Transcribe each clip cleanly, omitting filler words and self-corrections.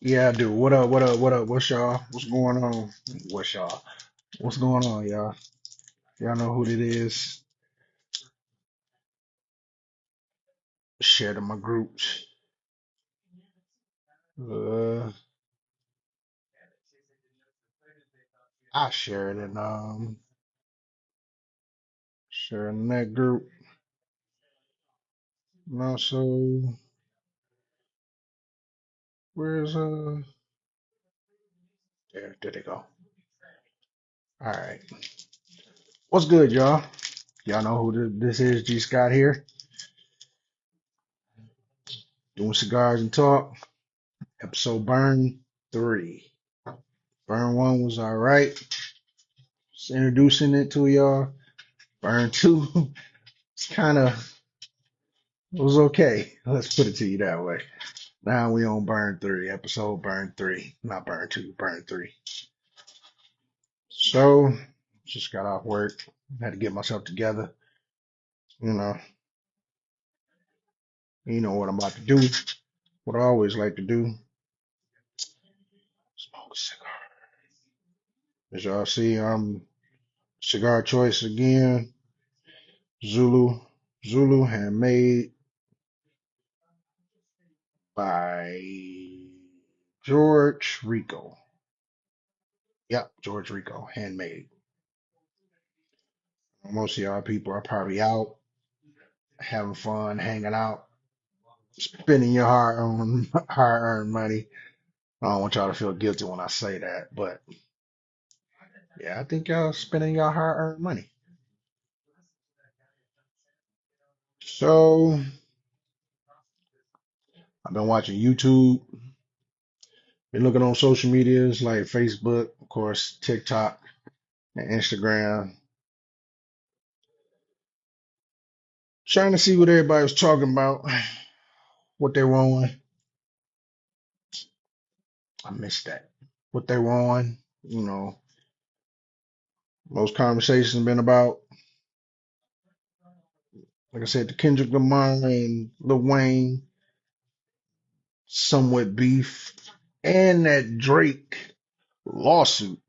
Yeah, I do. What up? What up? What up? What's y'all? What's going on? What's y'all? What's going on, y'all? Y'all know who it is. Share to my groups. Uh, I share it in share in that group. And also, where's there they go. All right. What's good, y'all? Y'all know who this is. G Scott here, doing cigars and talk. Episode Burn 3. Burn 1 was all right. Just introducing it to y'all. Burn 2, it's kind of it was okay. Let's put it to you that way. Now we on Burn 3, episode Burn 3. Not Burn 2, Burn 3. So, just got off work. Had to get myself together. You know, you know what I'm about to do. What I always like to do. Smoke a cigar. As y'all see, I'm cigar choice again. Zulu. Zulu handmade by George Rico. Yep, George Rico. Handmade. Most of y'all people are probably out having fun, hanging out, spending your hard earned money. I don't want y'all to feel guilty when I say that, but yeah, I think y'all spending your hard earned money. So I've been watching YouTube, been looking on social medias like Facebook, of course, TikTok and Instagram, trying to see what everybody was talking about, what they were on. I missed that. What they were on, you know, most conversations have been about, like I said, the Kendrick Lamar and Lil Wayne somewhat beef, and that Drake lawsuit,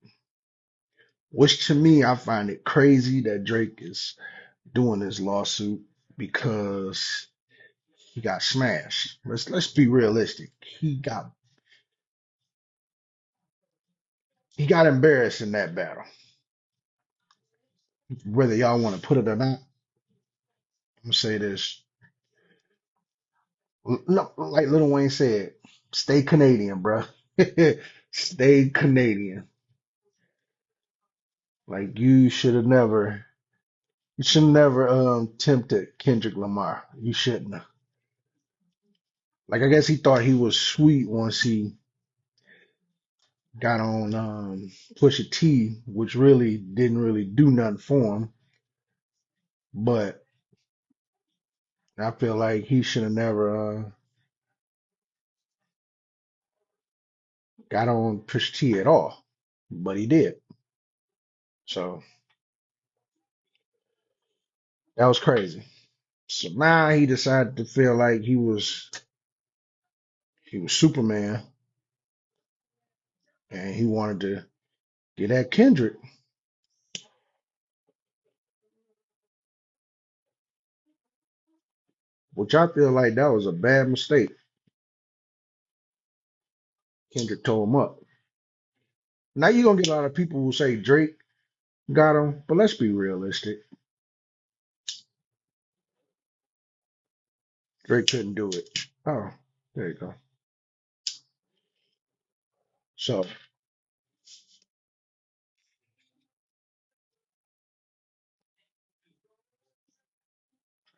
which to me, I find it crazy that Drake is doing this lawsuit because he got smashed. Let's be realistic. He got embarrassed in that battle. Whether y'all want to put it or not, I'm gonna say this. No, like Lil Wayne said, stay Canadian, bro. Stay Canadian. Like you should never tempted Kendrick Lamar. You shouldn't have. Like I guess he thought he was sweet once he got on Pusha T, which really didn't really do nothing for him. But I feel like he should have never got on Pusha T at all. But he did. So that was crazy. So now he decided to feel like he was Superman and he wanted to get at Kendrick, which I feel like that was a bad mistake. Kendrick told him up. Now you're gonna get a lot of people who say Drake got him, but let's be realistic. Drake couldn't do it. Oh, there you go. So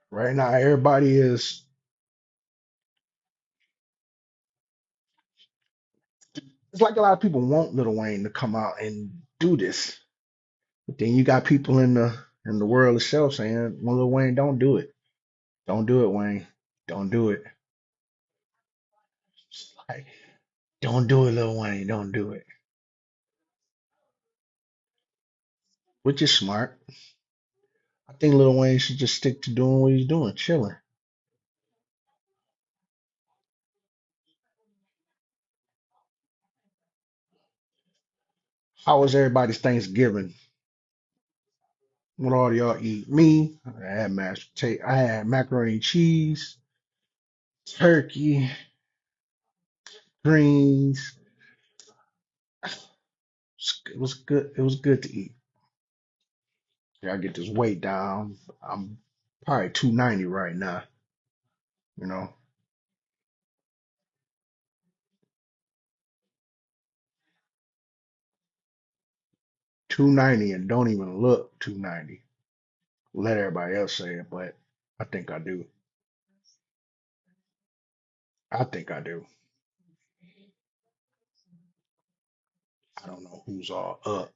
right now, everybody is. It's like a lot of people want Lil Wayne to come out and do this, but then you got people in the world itself saying, "Well, Lil Wayne, don't do it. Don't do it, Wayne. Don't do it. It's like, don't do it, Lil Wayne. Don't do it." Which is smart. I think Lil Wayne should just stick to doing what he's doing, chilling. How was everybody's Thanksgiving? What all y'all eat? Me, I had mashed potato. I had macaroni and cheese, turkey, greens. It was good. It was good to eat. Gotta get this weight down. I'm probably 290 right now. You know, 290 and don't even look 290. Let everybody else say it, but I think I do. I think I do. I don't know who's all up,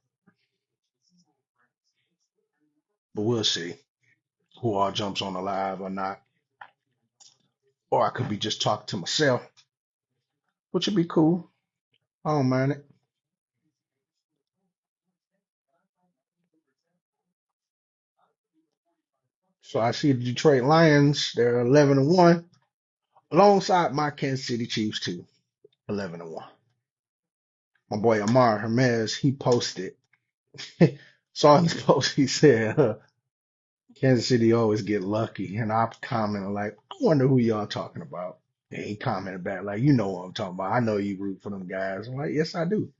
but we'll see who all jumps on the live or not. Or I could be just talking to myself, which would be cool. I don't mind it. So I see the Detroit Lions, they're 11-1, alongside my Kansas City Chiefs too, 11-1. My boy Amar Hermes, he posted, saw his post, he said, Kansas City always get lucky. And I commented like, I wonder who y'all talking about. And he commented back like, you know what I'm talking about. I know you root for them guys. I'm like, yes, I do.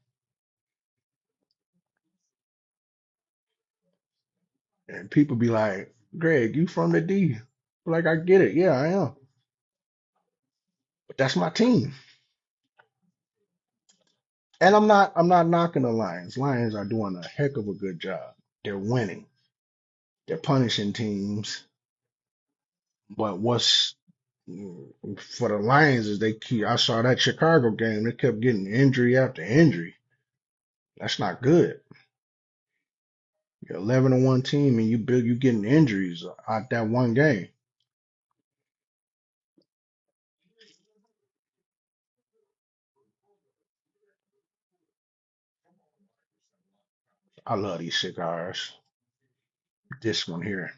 And people be like, Greg, you from the D? Like, I get it. Yeah, I am. But that's my team. And I'm not knocking the Lions. Lions are doing a heck of a good job. They're winning. They're punishing teams. But what's for the Lions is they keep I saw that Chicago game, they kept getting injury after injury. That's not good. You're 11-1 team and you getting injuries out that one game. I love these cigars. This one here.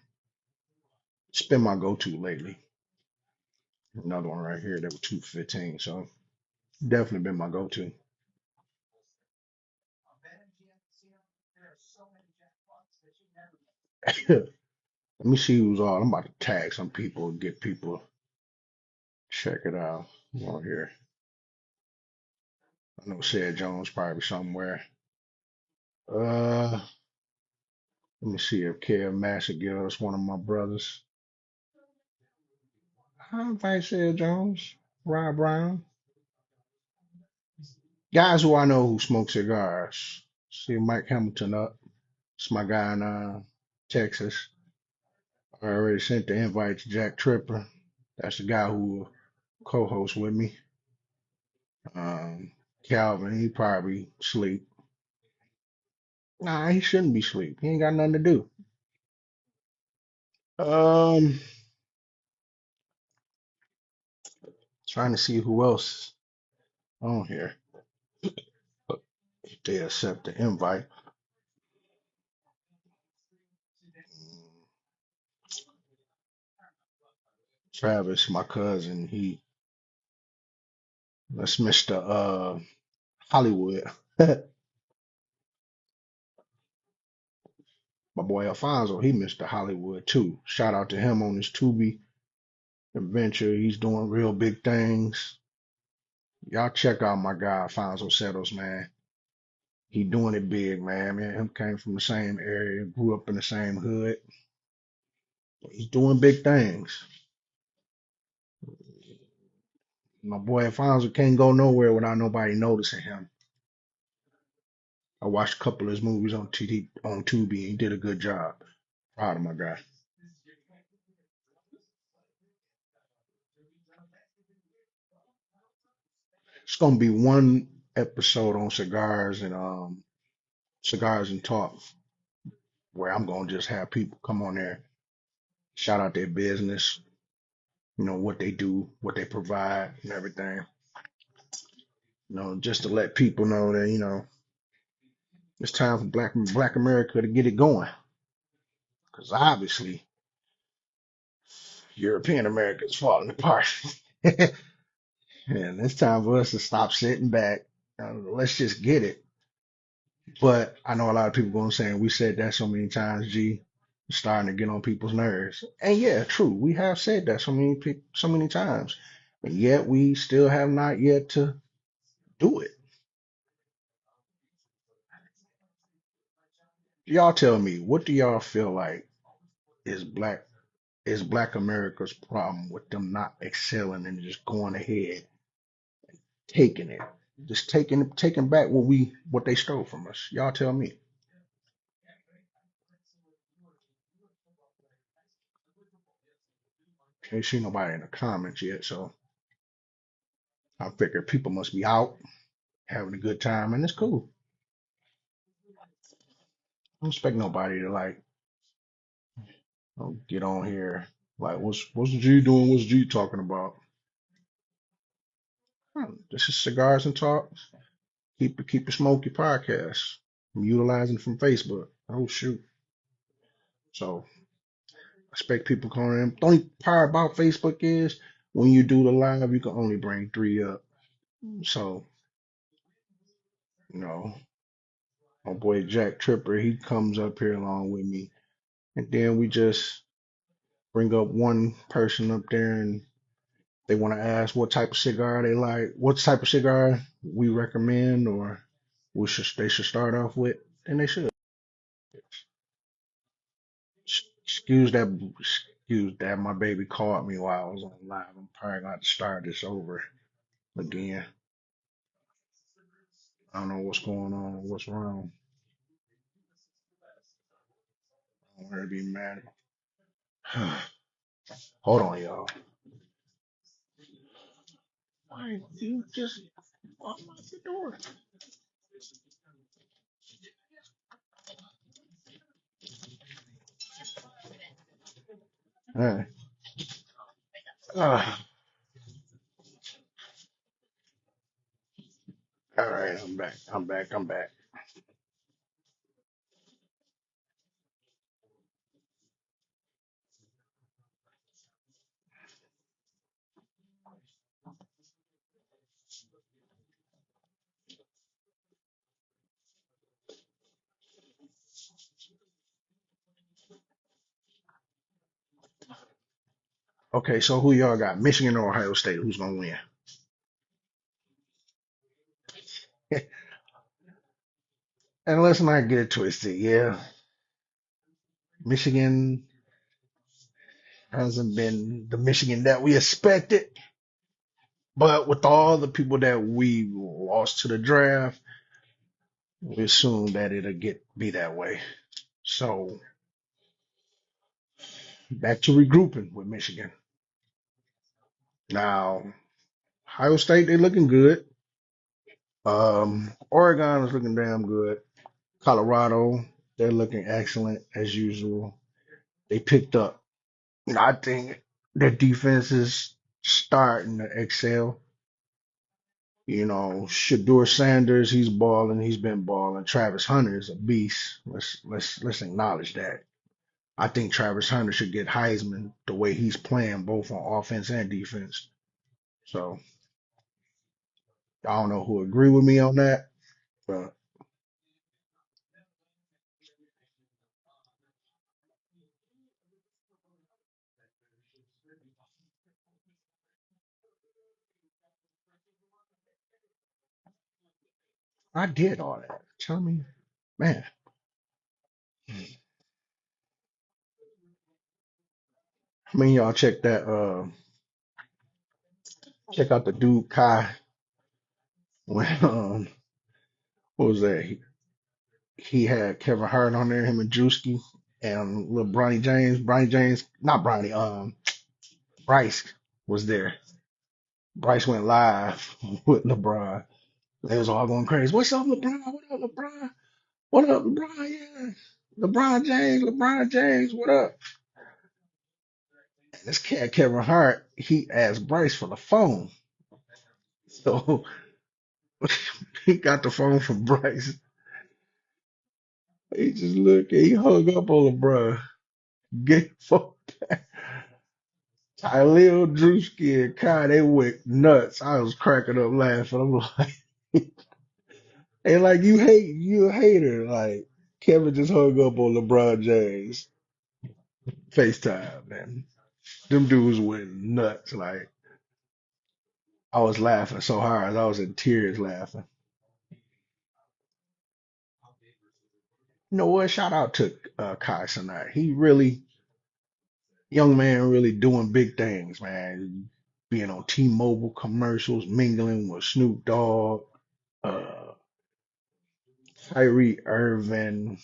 It's been my go-to lately. Another one right here that was 215. So definitely been my go-to. Let me see who's all. I'm about to tag some people, get people check it out. On here. I know Sid Jones probably somewhere. Let me see if Kev Massey us one of my brothers. I invite Sid Jones, Rob Brown, guys who I know who smoke cigars. See Mike Hamilton up. It's my guy in Texas. I already sent the invite to Jack Tripper. That's the guy who will co-host with me. Um, Calvin, he probably sleep. Nah, he shouldn't be sleep. He ain't got nothing to do. Um, Trying to see who else on here. If they accept the invite. Travis, my cousin, that's Mr. Hollywood. My boy Alfonso, he Mr. Hollywood too. Shout out to him on his Tubi adventure. He's doing real big things. Y'all check out my guy Alfonso Settles, man. He doing it big, man. Man, him came from the same area, grew up in the same hood. He's doing big things. My boy Alfonso can't go nowhere without nobody noticing him. I watched a couple of his movies on on Tubi. He did a good job. Proud of my guy. It's gonna be one episode on cigars and talk where I'm gonna just have people come on there, shout out their business, what they do, what they provide, and everything. Just to let people know that it's time for Black America to get it going. Because obviously European America is falling apart, and it's time for us to stop sitting back. Let's just get it. But I know a lot of people going to say we said that so many times, G, it's starting to get on people's nerves. And yeah, true, we have said that so many times, and yet we still have not yet to do it. Y'all tell me, what do y'all feel like is Black America's problem with them not excelling and just going ahead, taking it, just taking back what they stole from us? Y'all tell me. Can't see nobody in the comments yet, so I figure people must be out having a good time, and it's cool. I don't expect nobody to like get on here like what's G doing? What's G talking about? This is Cigars and Talk. Keep it Smokey podcast. I'm utilizing from Facebook. Oh shoot. So I expect people calling in. The only part about Facebook is when you do the live, you can only bring three up. So, you know, my boy Jack Tripper, he comes up here along with me. And then we just bring up one person up there and they want to ask what type of cigar they like, what type of cigar we recommend or they should start off with, and they should. Excuse that. My baby called me while I was on live. I'm probably going to start this over again. I don't know what's going on, what's wrong. I don't want to be mad. Hold on, y'all. Why did you just unlock the door? All right. Uh, all right, I'm back. I'm back. Okay, so who y'all got? Michigan or Ohio State? Who's gonna win? And let's not get it twisted. Yeah, Michigan hasn't been the Michigan that we expected, but with all the people that we lost to the draft, we assume that it'll get be that way. So back to regrouping with Michigan. Now, Ohio State, they looking good. Oregon is looking damn good. Colorado, they're looking excellent as usual. They picked up. I think their defense is starting to excel. Shador Sanders, he's balling. He's been balling. Travis Hunter is a beast. Let's acknowledge that. I think Travis Hunter should get Heisman the way he's playing both on offense and defense. So I don't know who agree with me on that, but I did all that. Tell me, man. I mean, y'all check out the dude Kai when what was that? He had Kevin Hart on there, him and Drewski and little Bronny James. Bronny James, not Bronny, Bryce was there. Bryce went live with LeBron. They was all going crazy. What's up, LeBron? What up, LeBron? What up, LeBron? Yeah. LeBron James, what up? And this cat, Kevin Hart, he asked Bryce for the phone. So he got the phone from Bryce. He just looked and he hung up on LeBron. Get phone back. Tyleel, Drewski, and Kai, they went nuts. I was cracking up laughing. I'm like, And like you a hater. Like Kevin just hung up on LeBron James FaceTime, man. Them dudes went nuts. Like I was laughing so hard, I was in tears laughing. You know what? Shout out to Kai Cenat. He really, young man, really doing big things, man. Being on T-Mobile commercials, mingling with Snoop Dogg, uh, Kyrie Irving,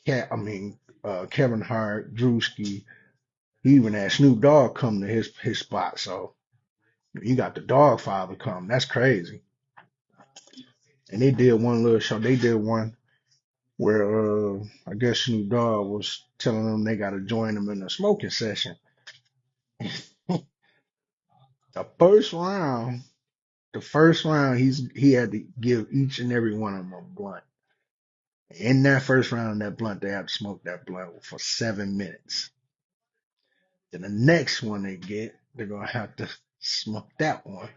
Kevin Hart, Drewski. He even had Snoop Dogg come to his spot. So you got the Dog Father come. That's crazy. And they did one little show. They did one where I guess Snoop Dogg was telling them they got to join him in a smoking session. The first round, the first round, he had to give each and every one of them a blunt. In that first round, that blunt, they have to smoke that blunt for 7 minutes. Then the next one they get, they're gonna have to smoke that one.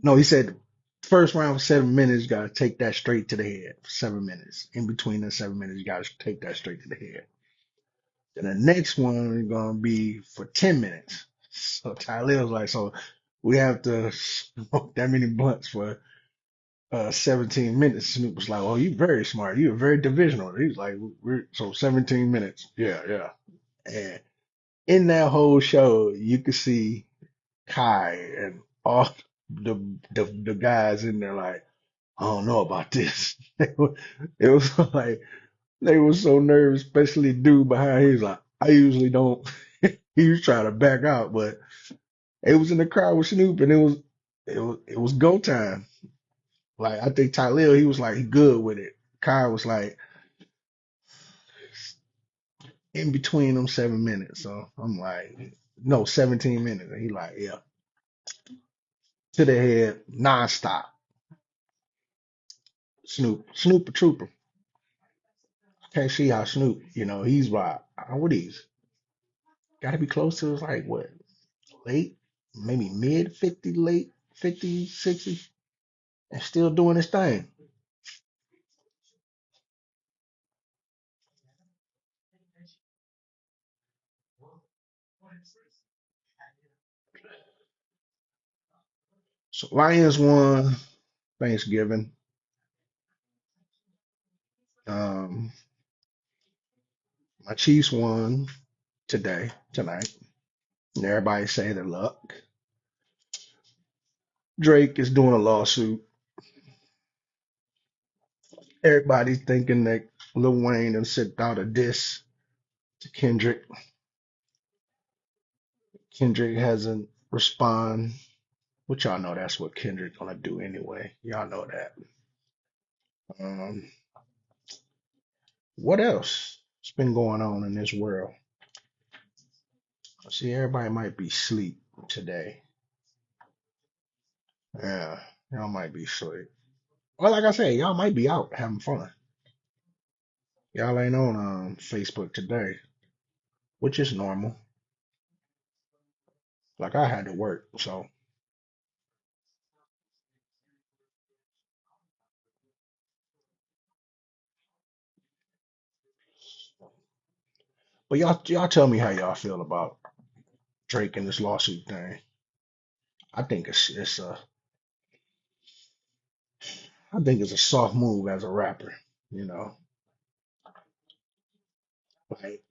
No, he said first round for 7 minutes, you gotta take that straight to the head for 7 minutes. In between the 7 minutes, you gotta take that straight to the head. Then the next one is gonna be for 10 minutes. So Tyler was like, so we have to smoke that many blunts for 17 minutes. Snoop was like, "Oh, you very smart. You're very divisional." He's like, "So 17 minutes, yeah, yeah." And in that whole show, you could see Kai and all the guys in there like, "I don't know about this." It was like they were so nervous, especially dude behind. He was like, "I usually don't." He was trying to back out, but it was in the crowd with Snoop, and it was go time. Like I think Tylell, he was like he good with it. Kai was like in between them 7 minutes. So I'm like, no, 17 minutes. And he like, yeah, to the head, nonstop. Snoop a trooper. Can't see how Snoop, he's right. What he's got to be close to is like what, late, maybe mid 50, late 50, 60, and still doing his thing. So Lions won Thanksgiving. Um, my Chiefs won tonight. And everybody say their luck. Drake is doing a lawsuit. Everybody's thinking that Lil Wayne done sent out a diss to Kendrick. Kendrick hasn't responded, which y'all know that's what Kendrick gonna do anyway. Y'all know that. Um, what else has been going on in this world? See, everybody might be asleep today. Yeah, y'all might be asleep. Well, like I said, y'all might be out having fun. Y'all ain't on Facebook today, which is normal. Like I had to work, so but y'all tell me how y'all feel about Drake and this lawsuit thing. I think it's a soft move as a rapper. You know, like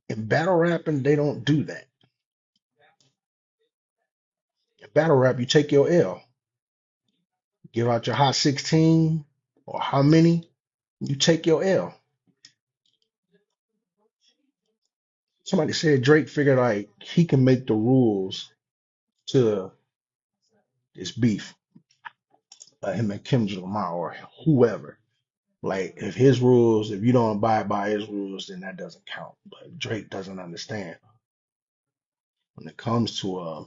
in battle rapping, they don't do that. In battle rap, you take your L, give out your hot 16 or how many, you take your L. Somebody said Drake figured like he can make the rules to this beef, him and Kendrick Lamar or whoever. Like if his rules, if you don't abide by his rules, then that doesn't count. But Drake doesn't understand when it comes to a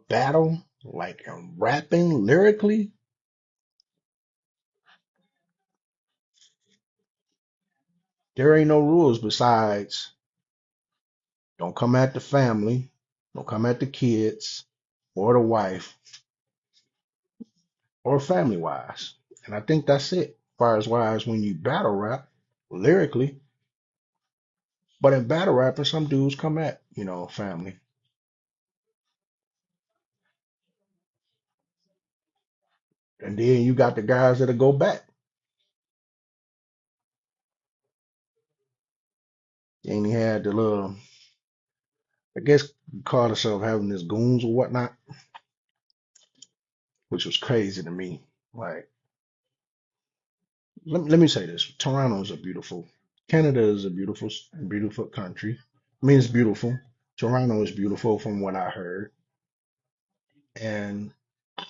battle, like rapping lyrically, there ain't no rules besides don't come at the family, don't come at the kids or the wife or family wise. And I think that's it, as far as wise when you battle rap lyrically. But in battle rapping, some dudes come at, family. And then you got the guys that'll go back. And he had the little, I guess, called himself having his goons or whatnot, which was crazy to me. Like, let me say this: Toronto is a beautiful, Canada is a beautiful, beautiful country. I mean, it's beautiful. Toronto is beautiful from what I heard, and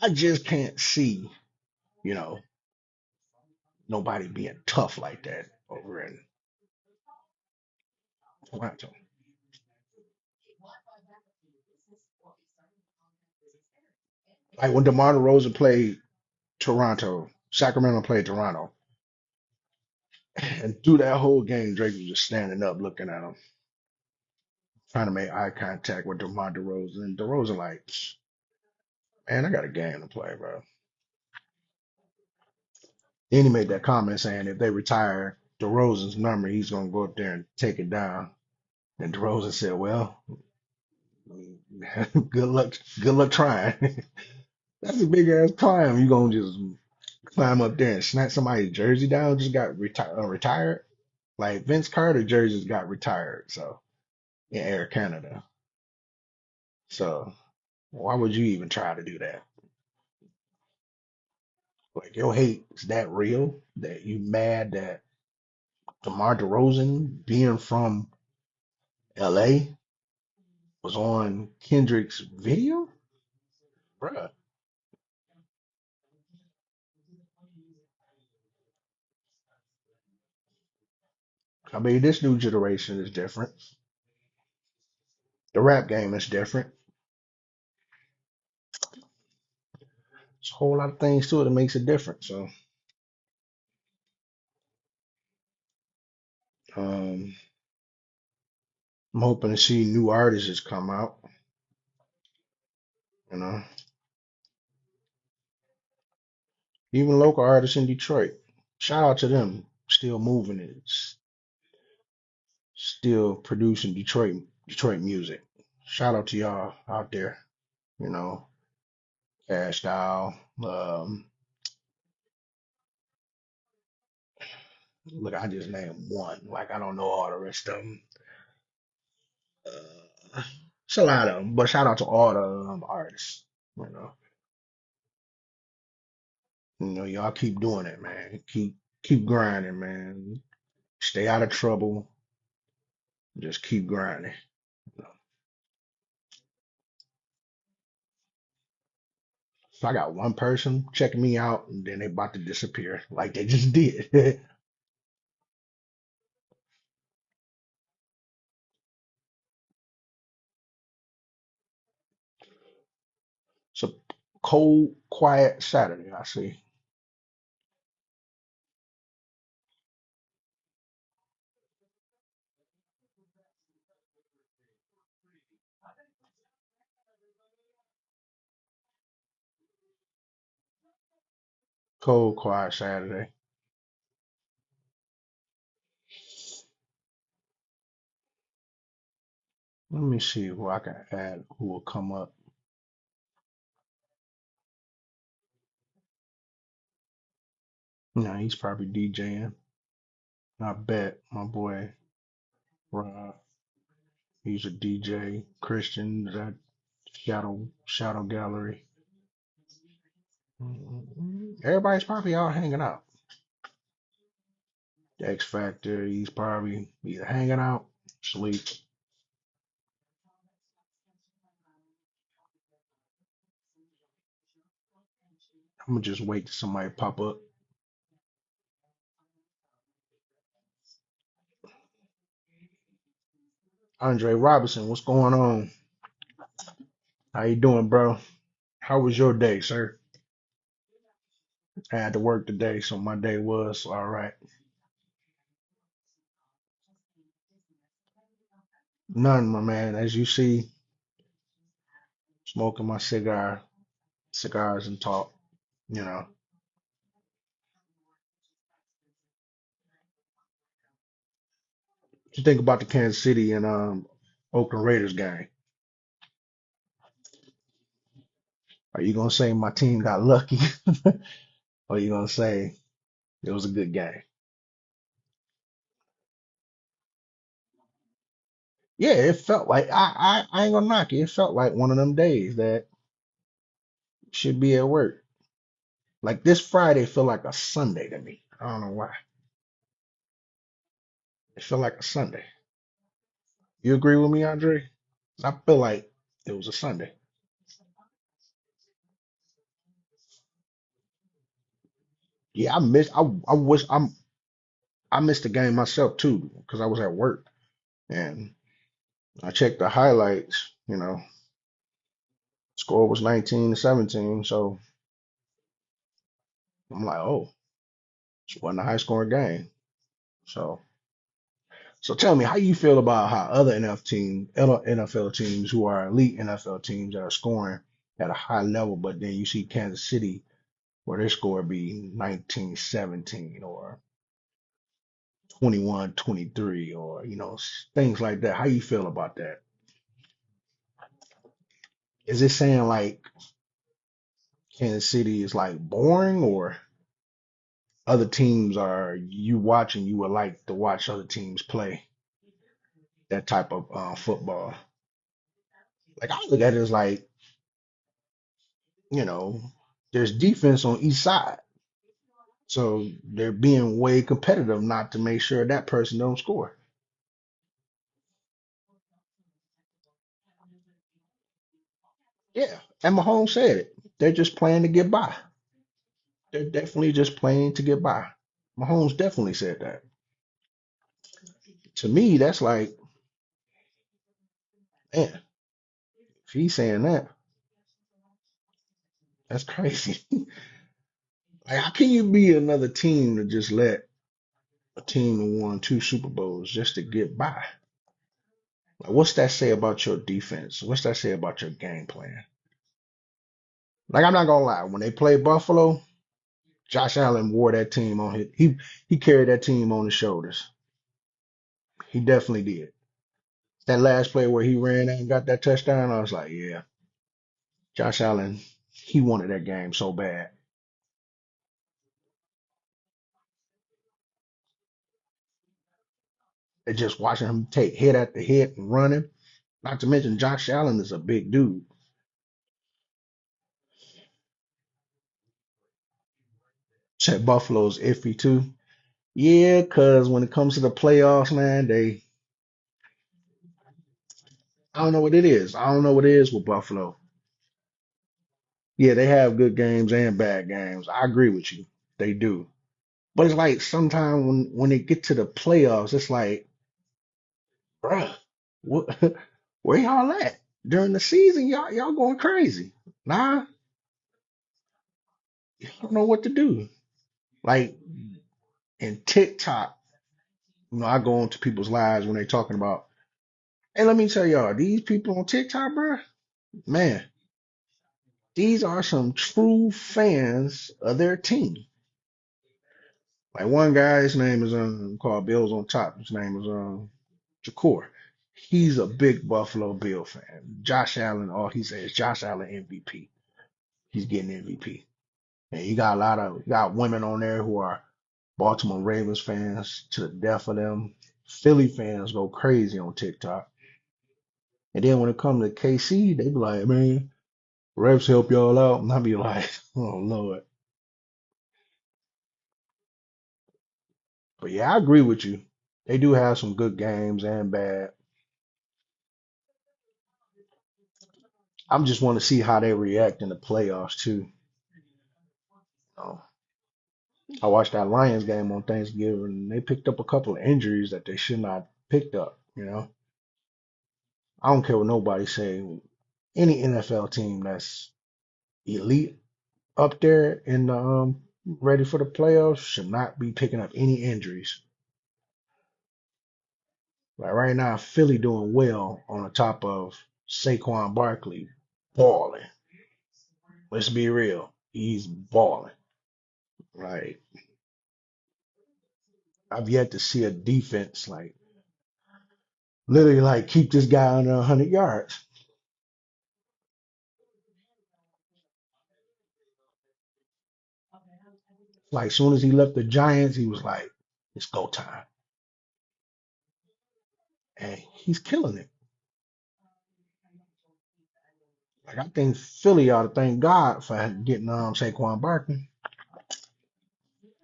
I just can't see, you know, nobody being tough like that over in Toronto. Like when DeMar DeRozan played Toronto, Sacramento played Toronto, and through that whole game, Drake was just standing up, looking at him, trying to make eye contact with DeMar DeRozan. And DeRozan like, man, I got a game to play, bro. Then he made that comment saying if they retire DeRozan's number, he's gonna go up there and take it down. And DeRozan said, "Well, good luck trying. That's a big ass climb. You gonna just climb up there and snatch somebody's jersey down? Just got retired. Like Vince Carter jerseys got retired. So in Air Canada. So why would you even try to do that? Like your hate is that real? That you mad that DeMar DeRozan being from LA was on Kendrick's video? Bruh. I mean, this new generation is different. The rap game is different. There's a whole lot of things to it that makes it different. So um, I'm hoping to see new artists come out. You know, even local artists in Detroit. Shout out to them, still moving it, still producing Detroit music. Shout out to y'all out there. You know, Cash Doll. Look, I just named one. Like I don't know all the rest of them. Uh, it's a lot of them, but shout out to all the artists. You know, y'all keep doing it, man. Keep grinding, man. Stay out of trouble. Just keep grinding. So I got one person checking me out, and then they about to disappear, like they just did. So cold, quiet Saturday. I see. Cold, quiet Saturday. Let me see who I can add who will come up. No, he's probably DJing. I bet my boy Rob, he's a DJ. Christian, that Shadow Gallery. Everybody's probably out hanging out. X Factor, he's probably either hanging out, sleep. I'm gonna just wait till somebody pop up. Andre Robinson, what's going on? How you doing, bro? How was your day, sir? I had to work today, so my day was all right. None, my man. As you see, smoking my cigars and talk. You know, What you think about the Kansas City and Oakland Raiders game? Are you gonna say my team got lucky, or are you gonna say it was a good game? Yeah, it felt like I ain't gonna knock it. It felt like one of them days that should be at work. Like this Friday feel like a Sunday to me. I don't know why. It felt like a Sunday. You agree with me, Andre? I feel like it was a Sunday. Yeah, I wish I missed the game myself too because I was at work and I checked the highlights. Score was 19-17. So I'm like, oh, it wasn't a high scoring game. So so tell me how you feel about how other NFL teams who are elite NFL teams that are scoring at a high level, but then you see Kansas City where their score be 19-17 or 21-23 or things like that. How you feel about that? Is it saying like Kansas City is like boring or other teams are you watching you would like to watch other teams play that type of football? Like I look at it as like, you know, there's defense on each side. So they're being way competitive not to make sure that person don't score. Yeah. And Mahomes said it. They're just playing to get by. They're definitely just playing to get by. Mahomes definitely said that. To me, that's like, man, if he's saying that, that's crazy. Like, how can you be another team to just let a team who won two Super Bowls just to get by? Like, what's that say about your defense? What's that say about your game plan? Like, I'm not gonna lie, when they played Buffalo, Josh Allen wore that team on his he carried that team on his shoulders. He definitely did. That last play where he ran and got that touchdown, I was like, yeah, Josh Allen, he wanted that game so bad. And just watching him take hit after hit and running. Not to mention Josh Allen is a big dude. Said Buffalo's iffy too. Yeah, because when it comes to the playoffs, man, I don't know what it is. I don't know what it is with Buffalo. Yeah, they have good games and bad games. I agree with you. They do. But it's like sometimes when they get to the playoffs, it's like, bruh, what, where y'all at? During the season, y'all going crazy. Nah, I don't know what to do. Like in TikTok, I go into people's lives when they're talking about, hey, let me tell y'all, these people on TikTok, bruh, man, these are some true fans of their team. Like one guy, his name is called Bills on Top. His name is Jakor. He's a big Buffalo Bill fan. Josh Allen, all he says, Josh Allen MVP. He's getting MVP. And you got you got women on there who are Baltimore Ravens fans to the death of them. Philly fans go crazy on TikTok. And then when it comes to KC, they be like, man, refs help y'all out. And I be like, oh Lord. But yeah, I agree with you. They do have some good games and bad. I'm just want to see how they react in the playoffs too. Oh, I watched that Lions game on Thanksgiving. And they picked up a couple of injuries that they should not picked up. I don't care what nobody say. Any NFL team that's elite up there in the ready for the playoffs should not be picking up any injuries. Like right now, Philly doing well on the top of Saquon Barkley balling. Let's be real, he's balling. Like I've yet to see a defense like. Literally, like keep this guy under 100 yards. Like soon as he left the Giants, he was like, "It's go time," and he's killing it. Like I think Philly ought to thank God for getting Saquon Barkley.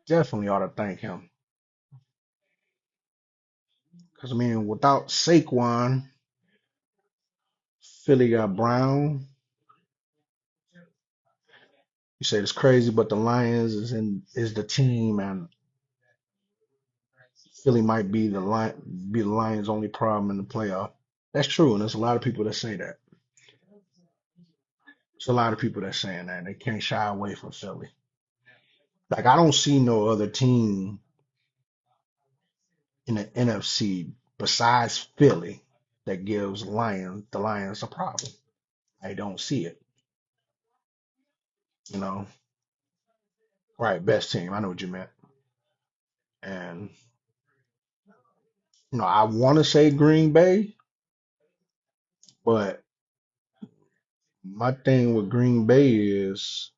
Definitely ought to thank him because I mean, without Saquon, Philly got Brown. You say it's crazy, but the Lions is the team, and Philly might be the Lions' only problem in the playoff. That's true, and there's a lot of people that say that. There's a lot of people that's saying that they can't shy away from Philly. Like I don't see no other team in the NFC besides Philly that gives the Lions a problem. I don't see it. You know, right? Best team. I know what you meant. And I want to say Green Bay, but my thing with Green Bay is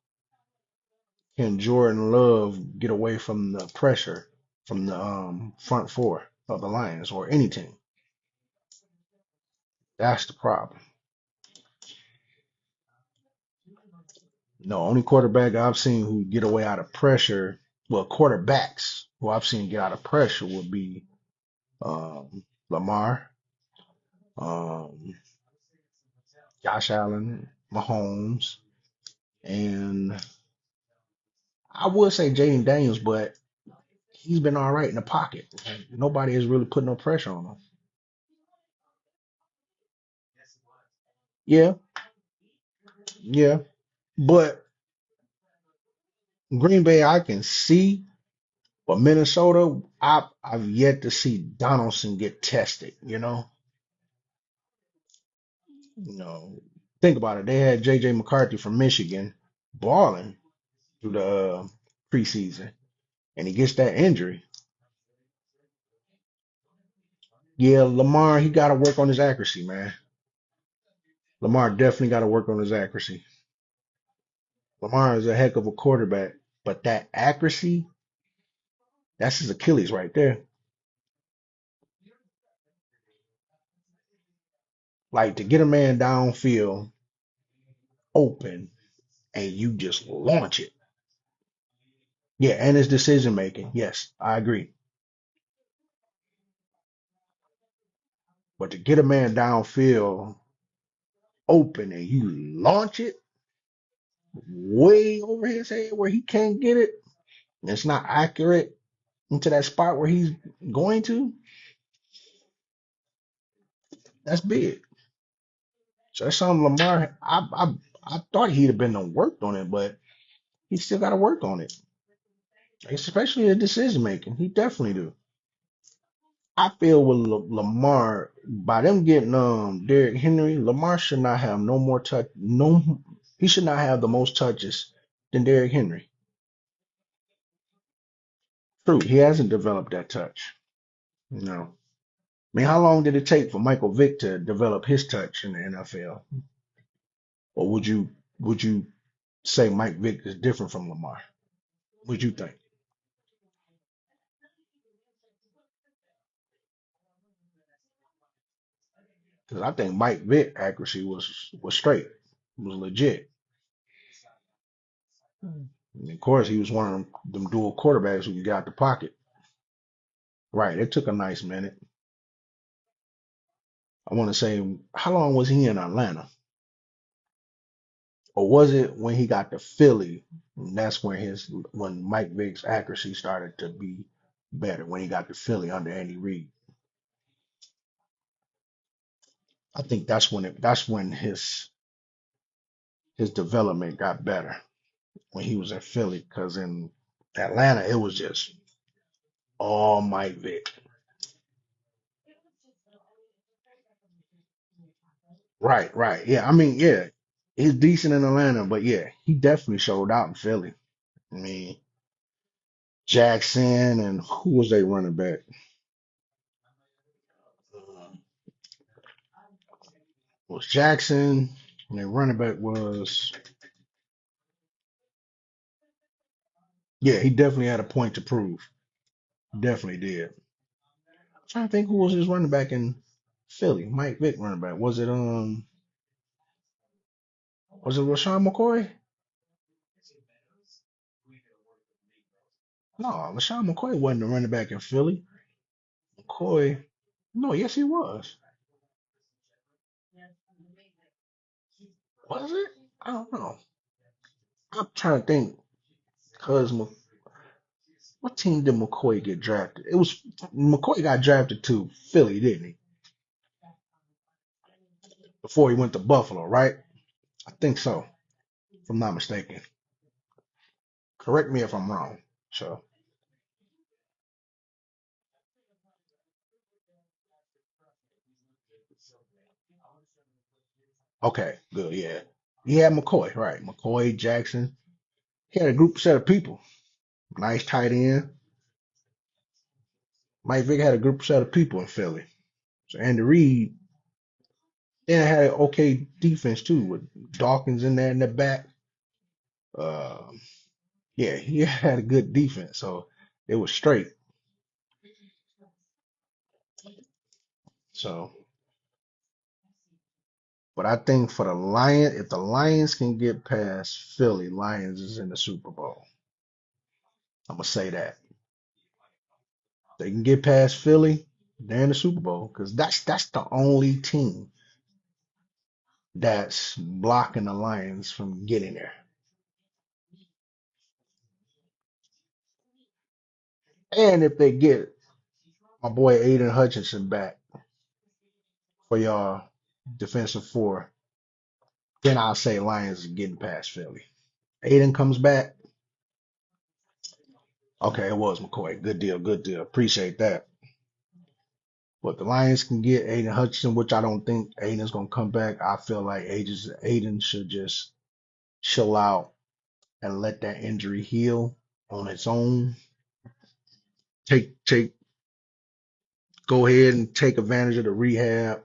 can Jordan Love get away from the pressure from the front four of the Lions or any team? That's the problem. No, only quarterback I've seen who get away out of pressure, well, quarterbacks who I've seen get out of pressure would be Lamar, um, Josh Allen, Mahomes, and I would say Jaden Daniels, but he's been all right in the pocket. Nobody has really put no pressure on him. Yeah, yeah, but Green Bay I can see, but Minnesota I've yet to see Donaldson get tested. Think about it. They had J.J. McCarthy from Michigan balling through the preseason, and he gets that injury. Yeah, Lamar, he got to work on his accuracy, man. Lamar definitely got to work on his accuracy. Lamar is a heck of a quarterback, but that accuracy, that's his Achilles right there. Like to get a man downfield open and you just launch it. Yeah, and his decision making. Yes, I agree. But to get a man downfield open and you launch it way over his head where he can't get it, and it's not accurate into that spot where he's going to, that's big. So that's something Lamar. I thought he'd have been done worked on it, but he still got to work on it, especially the decision making. He definitely do. I feel with Lamar by them getting Derrick Henry, Lamar should not have no more touch. No, he should not have the most touches than Derrick Henry. True, he hasn't developed that touch. No, I mean, how long did it take for Michael Vick to develop his touch in the NFL? Or would you say Mike Vick is different from Lamar? What you think? Because I think Mike Vick accuracy was straight, was legit. And of course, he was one of them dual quarterbacks who got the pocket. Right. It took a nice minute. I want to say, how long was he in Atlanta? Or was it when he got to Philly? And that's when Mike Vick's accuracy started to be better when he got to Philly under Andy Reid. I think that's when his development got better when he was in Philly because in Atlanta it was just all Mike Vick. Right, right. Yeah, I mean, yeah, he's decent in Atlanta, but yeah, he definitely showed out in Philly. I mean, Jackson and who was they running back? was Jackson, and their running back was, yeah, he definitely had a point to prove. Definitely did. I'm trying to think who was his running back in Philly. Mike Vick running back. Was it LaShawn McCoy? No, LaShawn McCoy wasn't the running back in Philly. McCoy, no, yes he was. Was it? I don't know. I'm trying to think because what team did McCoy get drafted? It was McCoy got drafted to Philly, didn't he? Before he went to Buffalo, right? I think so, if I'm not mistaken. Correct me if I'm wrong. So, okay, good, yeah. He had McCoy, right? McCoy, Jackson. He had a group set of people. Nice tight end. Mike Vick had a group set of people in Philly. So Andy Reid then had an okay defense too, with Dawkins in there in the back. Uh, yeah, he had a good defense, so it was straight. So, but I think for the Lions, if the Lions can get past Philly, Lions is in the Super Bowl. I'm gonna say that they can get past Philly, they're in the Super Bowl because that's the only team that's blocking the Lions from getting there. And if they get my boy Aiden Hutchinson back for y'all defensive four, then I'll say Lions is getting past Philly. Aiden comes back. Okay, it was McCoy. Good deal, good deal. Appreciate that. But the Lions can get Aiden Hutchinson, which I don't think Aiden's gonna come back. I feel like Aiden should just chill out and let that injury heal on its own. Take go ahead and take advantage of the rehab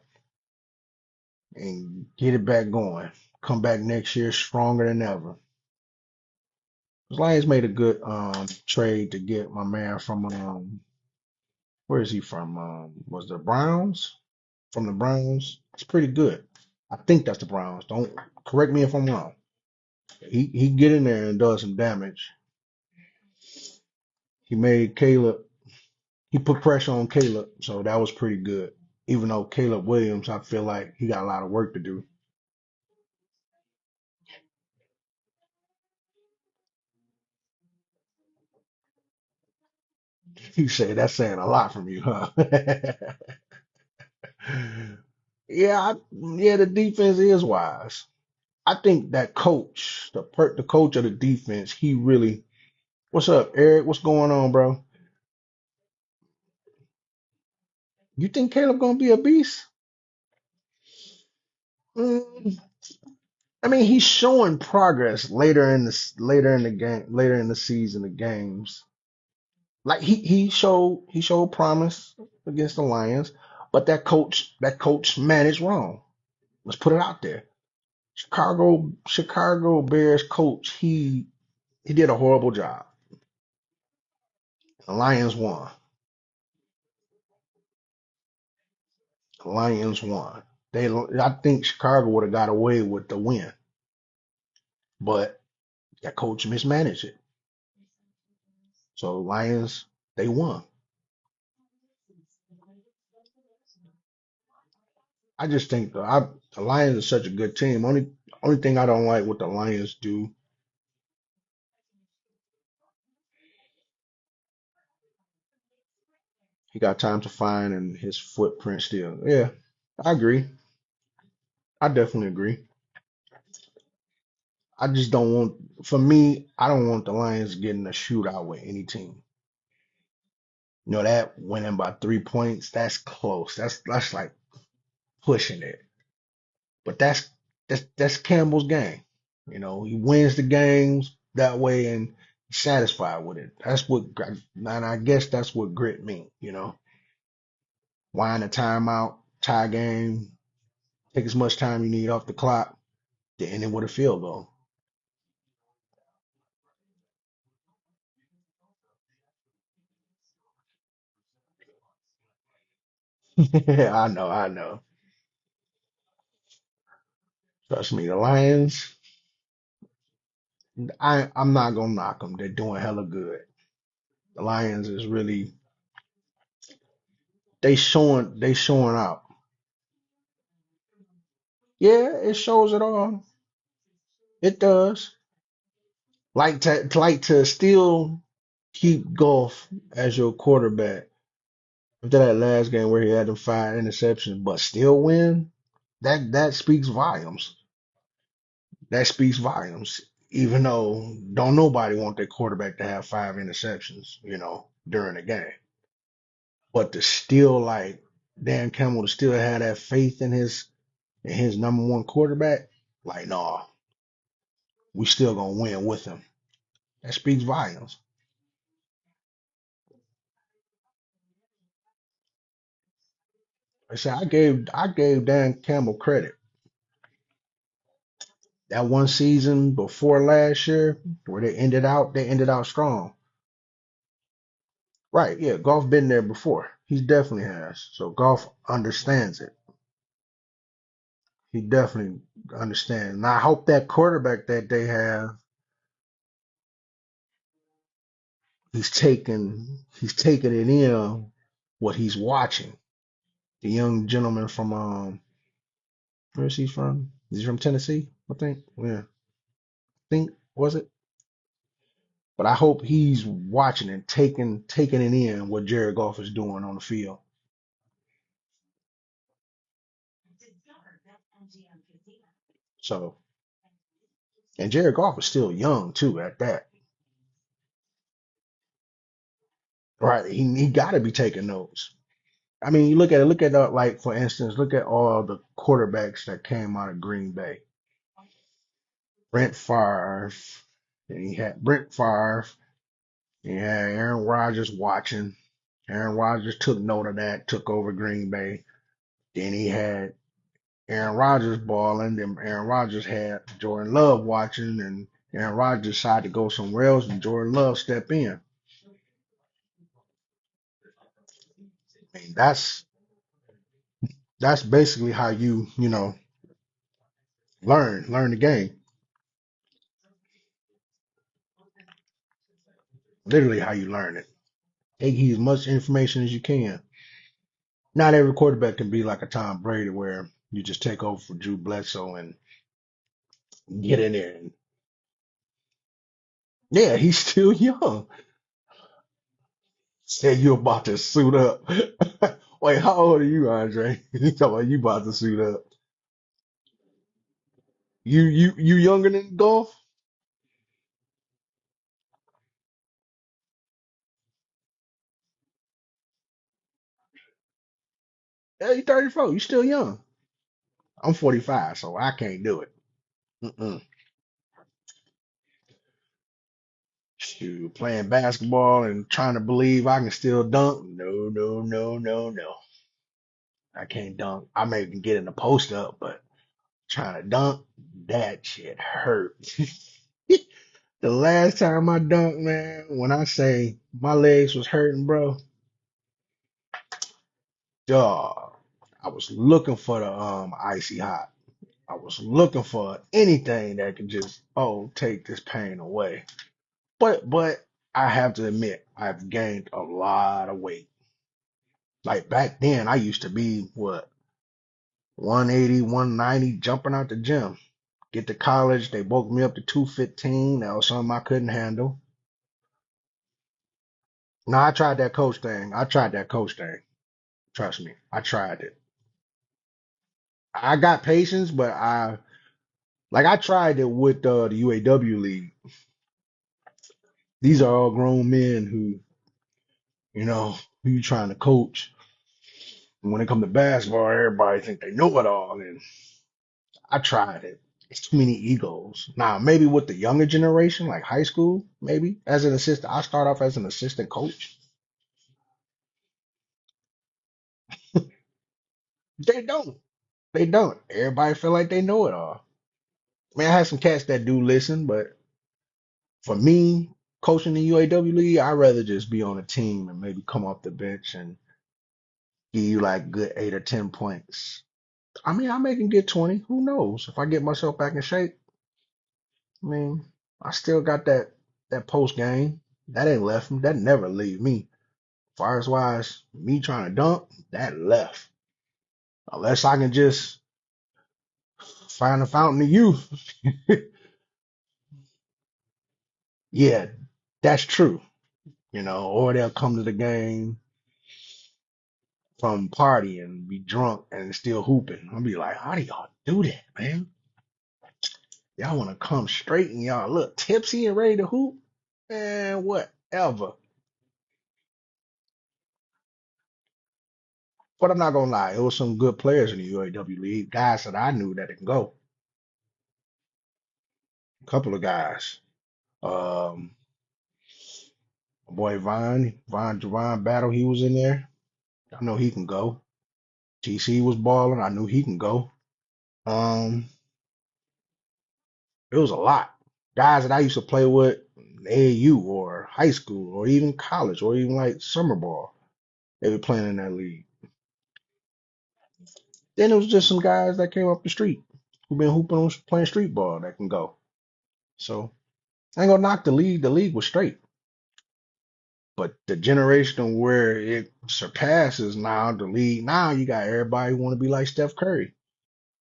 and get it back going. Come back next year stronger than ever. The Lions made a good trade to get my man from where is he from? Was the Browns? From the Browns? It's pretty good. I think that's the Browns. Don't correct me if I'm wrong. He get in there and does some damage. He made Caleb. He put pressure on Caleb, so that was pretty good. Even though Caleb Williams, I feel like he got a lot of work to do. You say that's saying a lot from you, huh? Yeah, the defense is wise. I think that coach, the coach of the defense, he really. What's up, Eric? What's going on, bro? You think Caleb gonna be a beast? Mm, I mean, he's showing progress later in the game, later in the season, the games. Like he showed promise against the Lions, but that coach managed wrong. Let's put it out there. Chicago Bears coach, he did a horrible job. The Lions won. The Lions won. I think Chicago would have got away with the win, but that coach mismanaged it. So Lions, they won. I just think the Lions are such a good team. Only thing I don't like what the Lions do. He got time to find and his footprint still. Yeah, I agree. I definitely agree. I just don't want, for me, I don't want the Lions getting a shootout with any team. You know that winning by 3 points, that's close. That's like pushing it. But that's Campbell's game. You know, he wins the games that way and he's satisfied with it. And I guess that's what grit means. You know, wind a timeout, tie game, Take as much time you need off the clock to end it with a field goal. I know, I know. Trust me, the Lions. I'm not gonna knock them. They're doing hella good. The Lions is really they showing out. Yeah, it shows it all. It does. Like to still keep Golf as your quarterback after that last game where he had them 5 interceptions, but still win. That speaks volumes. That speaks volumes. Even though don't nobody want their quarterback to have 5 interceptions, during the game. But to still like Dan Campbell to still have that faith in his number one quarterback, like no, we still gonna win with him. That speaks volumes. I gave Dan Campbell credit. That one season before last year, where they ended out strong. Right, yeah, Golf been there before. He definitely has. So Golf understands it. He definitely understands. And I hope that quarterback that they have, he's taking it in what he's watching. The young gentleman from where is he from? Is he from Tennessee? I think. Yeah. I think was it? But I hope he's watching and taking it in what Jared Goff is doing on the field. So and Jared Goff is still young too at that. Right. He gotta be taking notes. I mean, you look at like for instance, look at all the quarterbacks that came out of Green Bay. Brent Favre, and he had Brent Favre, he had Aaron Rodgers watching. Aaron Rodgers took note of that, took over Green Bay. Then he had Aaron Rodgers balling, then Aaron Rodgers had Jordan Love watching, and Aaron Rodgers decided to go somewhere else, and Jordan Love stepped in. I mean, that's basically how you learn the game. Literally how you learn it. Take as much information as you can. Not every quarterback can be like a Tom Brady where you just take over for Drew Bledsoe and get in there. And yeah, he's still young. Said you about to suit up. Wait, how old are you, Andre? You talking about you about to suit up? You younger than golf? Yeah, you 34. You still young. I'm 45, so I can't do it. Mm-mm. Shoot, playing basketball and trying to believe I can still dunk. No, no, no, no, no. I can't dunk. I may can get in the post up, but trying to dunk, that shit hurt. The last time I dunked, man, when I say my legs was hurting, bro, dog, I was looking for the icy hot. I was looking for anything that could just take this pain away. But I have to admit I've gained a lot of weight. Like back then I used to be what 180, 190 jumping out the gym. Get to college, they woke me up to 215. That was something I couldn't handle. No, I tried that coach thing. I tried that coach thing. Trust me, I tried it. I got patience, but I tried it with the UAW league. These are all grown men who you trying to coach. And when it comes to basketball, everybody think they know it all. And I tried it. It's too many egos. Now, maybe with the younger generation, like high school, maybe as an assistant, I start off as an assistant coach. They don't. They don't. Everybody feel like they know it all. I mean, I have some cats that do listen, but for me, coaching the UAW league, I'd rather just be on a team and maybe come off the bench and give you like good 8 or 10 points. I mean, I may can get 20. Who knows? If I get myself back in shape, I mean, I still got that post game. That ain't left me. That never leave me. Far as wise, me trying to dunk, that left. Unless I can just find a fountain of youth. Yeah, that's true. Or they'll come to the game from party and be drunk and still hooping. I'll be like, how do y'all do that, man? Y'all want to come straight and y'all look tipsy and ready to hoop? Man, whatever. But I'm not gonna lie, it was some good players in the UAW league, guys that I knew that can go. A couple of guys. Um, my boy Javon Battle, he was in there. I know he can go. TC was balling. I knew he can go. Um, it was a lot. Guys that I used to play with in AAU or high school or even college or even like summer ball. They were playing in that league. Then it was just some guys that came up the street who been hooping on playing street ball that can go. So I ain't gonna knock the league. The league was straight. But the generation where it surpasses now, the league now, you got everybody want to be like Steph Curry.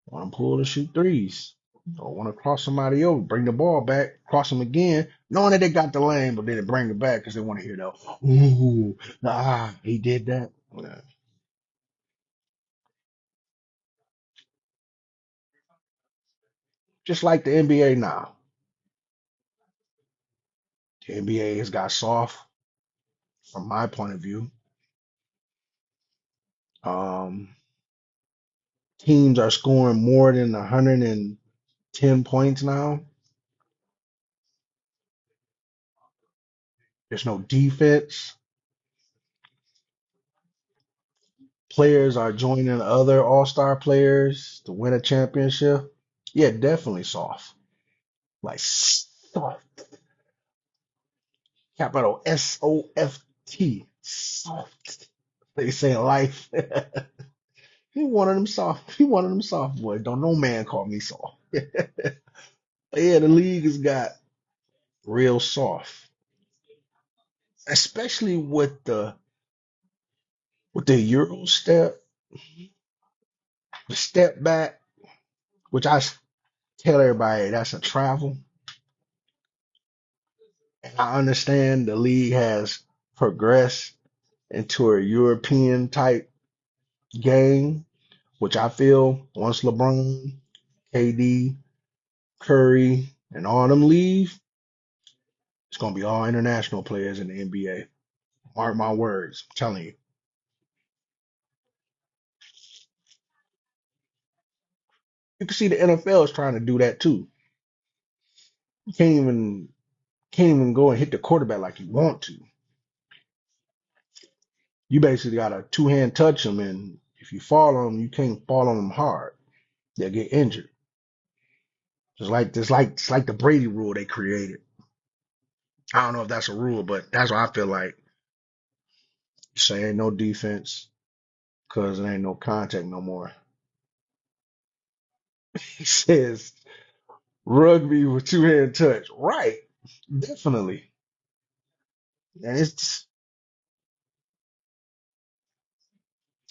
Want to pull and shoot threes. Or want to cross somebody over, bring the ball back, cross them again, knowing that they got the lane, but then they bring it back because they want to hear that, ooh, he did that. Yeah. Just like the NBA now. The NBA has got soft, from my point of view. Um, Teams are scoring more than 110 points now. There's no defense. Players are joining other all-star players to win a championship. Yeah, definitely soft. Like soft. Capital SOFT. Soft. They say life. He one of them soft. He one of them soft boys. Don't no man call me soft. Yeah, the league has got real soft. Especially with the Euro step, the step back, which tell everybody that's a travel. And I understand the league has progressed into a European type game, which I feel once LeBron, KD, Curry, and all them leave, it's gonna be all international players in the NBA. Mark my words, I'm telling you. You can see the NFL is trying to do that too. You can't even go and hit the quarterback like you want to. You basically got to two-hand touch them, and if you fall on them, you can't fall on them hard. They'll get injured. It's like the Brady rule they created. I don't know if that's a rule, but that's what I feel like. You say ain't no defense because there ain't no contact no more. He says rugby with two-hand touch. Right. Definitely. And it's just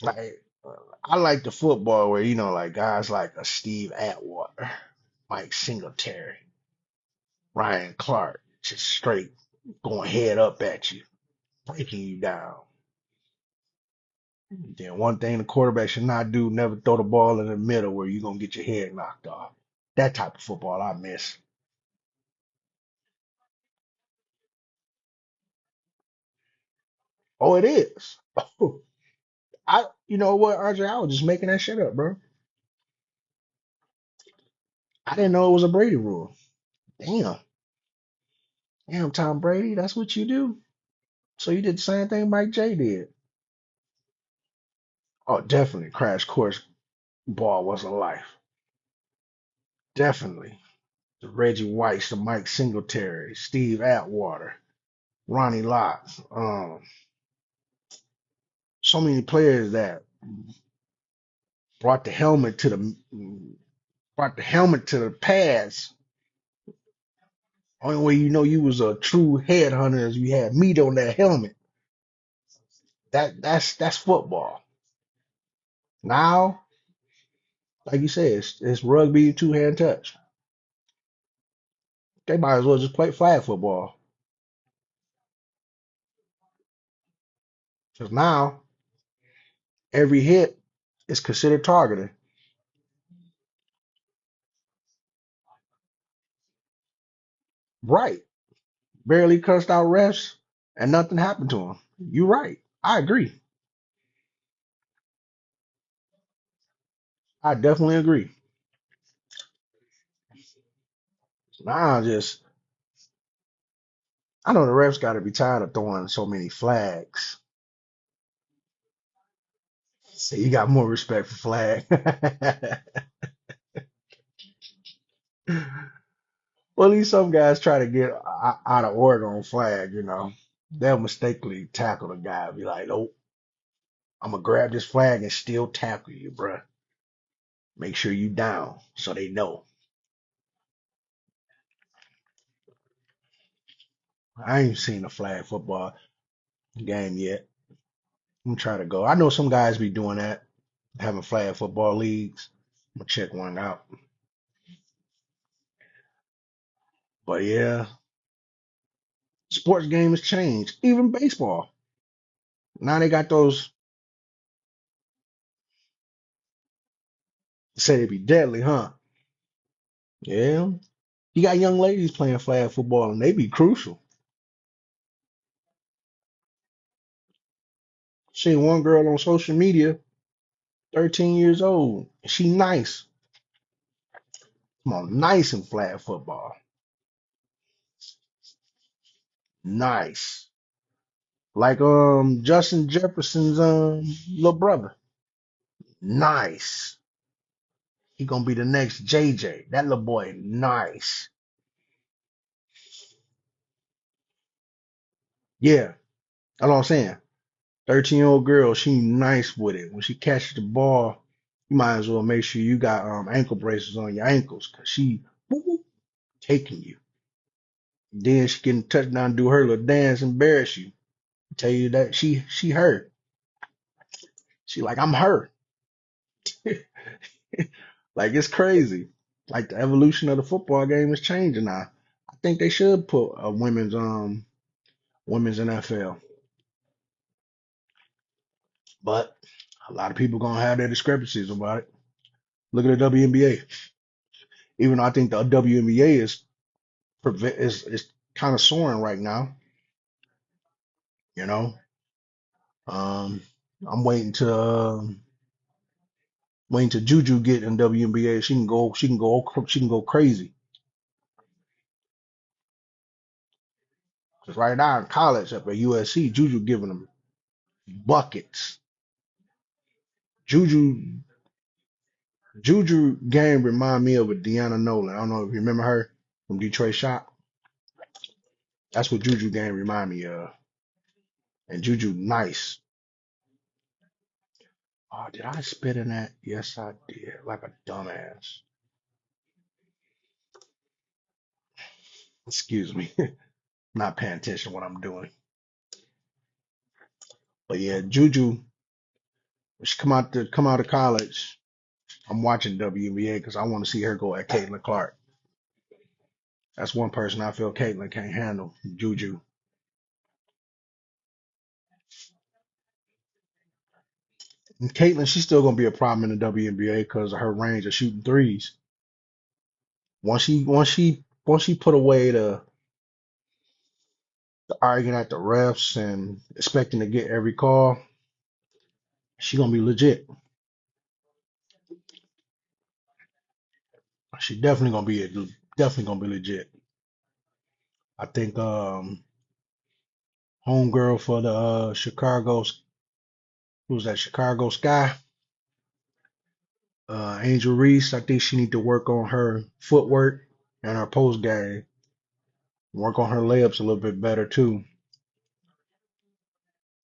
like I like the football where like guys like a Steve Atwater, Mike Singletary, Ryan Clark, just straight going head up at you, breaking you down. Then one thing the quarterback should not do, never throw the ball in the middle where you're gonna get your head knocked off. That type of football I miss. Oh, it is. Oh, you know what, RJ, I was just making that shit up, bro. I didn't know it was a Brady rule. Damn. Damn, Tom Brady, that's what you do? So you did the same thing Mike J did. Oh, definitely crash course. Ball wasn't life. Definitely. The Reggie Whites, the Mike Singletary, Steve Atwater, Ronnie Lott. So many players that brought the helmet to the pads. Only way you know you was a true headhunter is you had meat on that helmet. That's football. Now, like you said, it's rugby, two hand touch. They might as well just play flag football. Because now every hit is considered targeting. Right. Barely cussed out refs and nothing happened to him. You're right. I agree. I definitely agree. Now just I know the refs got to be tired of throwing so many flags. So you got more respect for flag. Well, at least some guys try to get out of order on flag, you know. They'll mistakenly tackle the guy, be like, "Nope, I'm gonna grab this flag and still tackle you, bruh. Make sure you down so they know." I ain't seen a flag football game yet. I'm trying to go. I know some guys be doing that, having flag football leagues. I'm gonna check one out. But yeah, sports game has changed. Even baseball. Now they got those say they be deadly, huh? Yeah. You got young ladies playing flag football and they be crucial. Seen one girl on social media, 13 years old. She nice. Come on, nice in flag football. Nice. Like Justin Jefferson's little brother. Nice. He gonna be the next JJ. That little boy, nice. Yeah, that's what I'm saying. 13-year-old girl, she nice with it. When she catches the ball, you might as well make sure you got ankle braces on your ankles because she whoop, whoop, taking you. Then she can touchdown, do her little dance, embarrass you. Tell you that she her. She like I'm her. Like it's crazy. Like the evolution of the football game is changing now. I think they should put a women's NFL, but a lot of people gonna have their discrepancies about it. Look at the WNBA. Even though I think the WNBA is kind of soaring right now, you know. Um, I'm waiting to Juju get in WNBA. She can go crazy. 'Cause right now in college up at USC, Juju giving them buckets. Juju Juju game remind me of a Deanna Nolan. I don't know if you remember her from Detroit Shot. That's what Juju game remind me of. And Juju nice. Oh, did I spit in that? Yes, I did. Like a dumbass. Excuse me. Not paying attention to what I'm doing. But yeah, Juju, when she come out of college, I'm watching WNBA because I want to see her go at Caitlin Clark. That's one person I feel Caitlin can't handle. Juju. And Caitlin, she's still gonna be a problem in the WNBA because of her range of shooting threes. Once she put away the arguing at the refs and expecting to get every call, she gonna be legit. She definitely gonna be legit. I think homegirl for the Chicago, who's that Chicago Sky? Angel Reese, I think she need to work on her footwork and her post game. Work on her layups a little bit better too.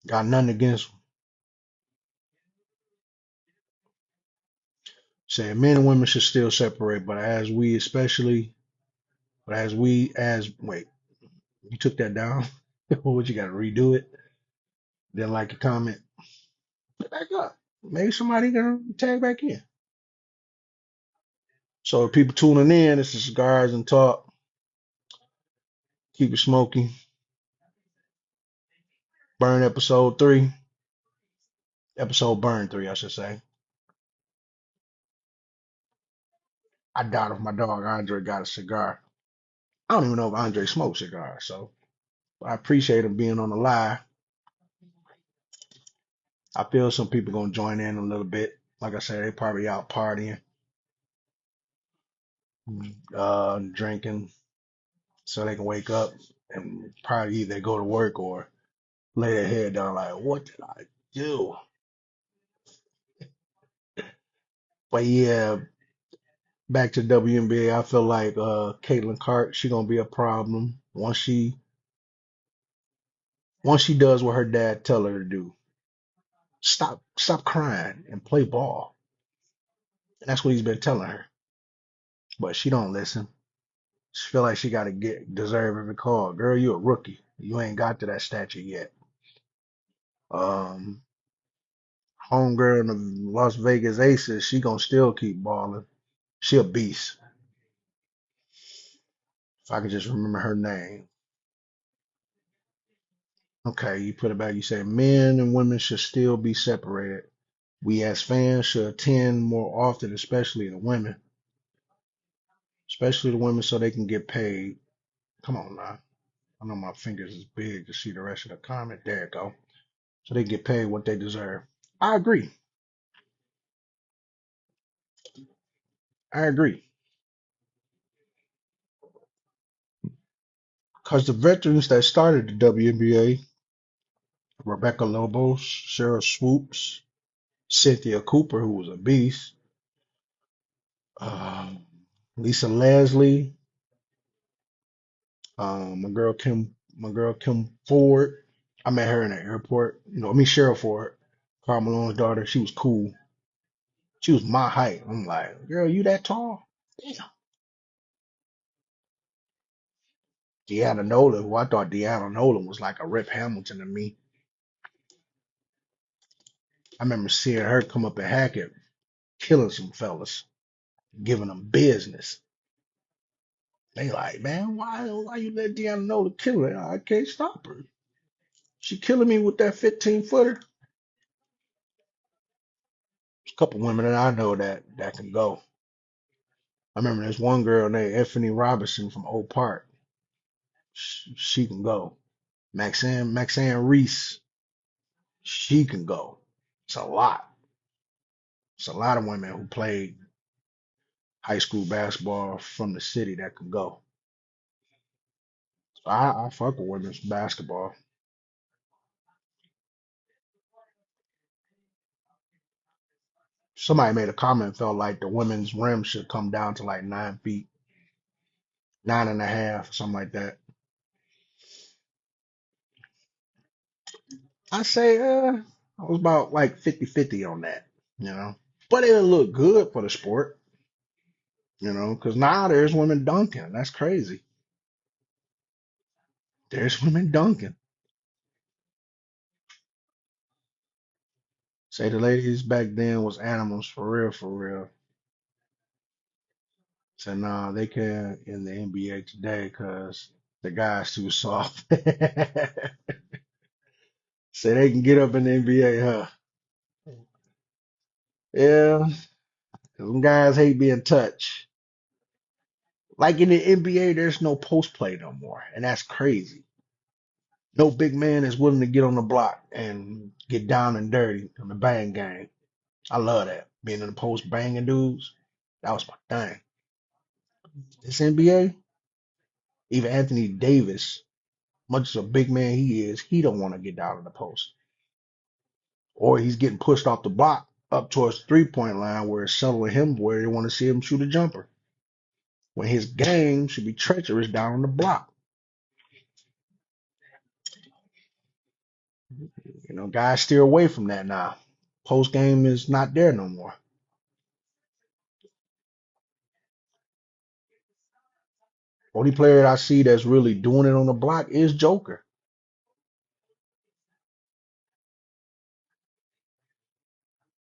Got nothing against saying men and women should still separate, but as we especially, but as we as wait, you took that down. What you got to redo it? Then like a comment, put it back up. Maybe somebody gonna tag back in. So people tuning in, this is Cigars and Talk. Keep it smoky. Burn episode 3. Episode Burn 3, I should say. I doubt if my dog Andre got a cigar. I don't even know if Andre smokes cigars, so I appreciate him being on the live. I feel some people gonna join in a little bit. Like I said, they probably out partying, drinking, so they can wake up and probably either go to work or lay their head down like, what did I do? But yeah, back to WNBA, I feel like Caitlin Clark, she gonna be a problem once she does what her dad tell her to do. Stop crying and play ball. And that's what he's been telling her. But she don't listen. She feel like she gotta deserve every call. Girl, you a rookie. You ain't got to that stature yet. Um Homegirl in the Las Vegas Aces, she gonna still keep balling. She a beast. If I could just remember her name. Okay, you put it back. You say men and women should still be separated. We as fans should attend more often, especially the women, so they can get paid. Come on now. I know my fingers is big to see the rest of the comment. There you go. So they get paid what they deserve. I agree. I agree. Because the veterans that started the WNBA, Rebecca Lobos, Cheryl Swoops, Cynthia Cooper, who was a beast, um, Lisa Leslie, my girl Kim Ford. I met her in the airport. Cheryl Ford, Karl Malone's daughter. She was cool. She was my height. I'm like, girl, you that tall? Damn. Deanna Nolan, who I thought Deanna Nolan was like a Rip Hamilton to me. I remember seeing her come up at Hackett, killing some fellas, giving them business. They like, man, why you let Deanna Nolan kill her? I can't stop her. She killing me with that 15-footer. There's a couple women that I know that can go. I remember there's one girl named Anthony Robinson from Oak Park. She can go. Maxine Reese, she can go. It's a lot. It's a lot of women who played high school basketball from the city that can go. So I fuck with women's basketball. Somebody made a comment, felt like the women's rim should come down to like 9 feet, 9.5, something like that. I say I was about like 50-50 on that, you know. But it'll look good for the sport, because now there's women dunking. That's crazy. There's women dunking. Say the ladies back then was animals for real, for real. So nah, they can in the NBA today because the guys too soft. Say they can get up in the NBA, huh? Yeah, 'cause them guys hate being touched. Like in the NBA, there's no post play no more, and that's crazy. No big man is willing to get on the block and get down and dirty on the bang game. I love that. Being in the post banging dudes, that was my thing. This NBA, even Anthony Davis, much as a big man he is, he don't want to get down in the post. Or he's getting pushed off the block. up towards 3 point line where it's settling him where they want to see him shoot a jumper. When his game should be treacherous down on the block. Guys steer away from that now. Post game is not there no more. Only player that I see that's really doing it on the block is Joker.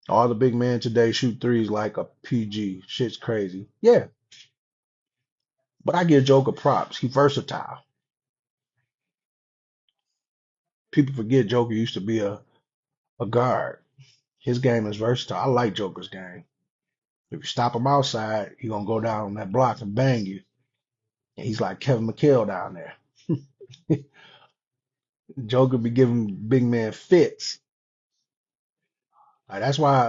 All the big men today shoot threes like a PG. Shit's crazy. Yeah, but I give Joker props. He versatile. People forget Joker used to be a guard. His game is versatile. I like Joker's game. If you stop him outside, he gonna go down on that block and bang you. And he's like Kevin McHale down there. Joker be giving big man fits. That's why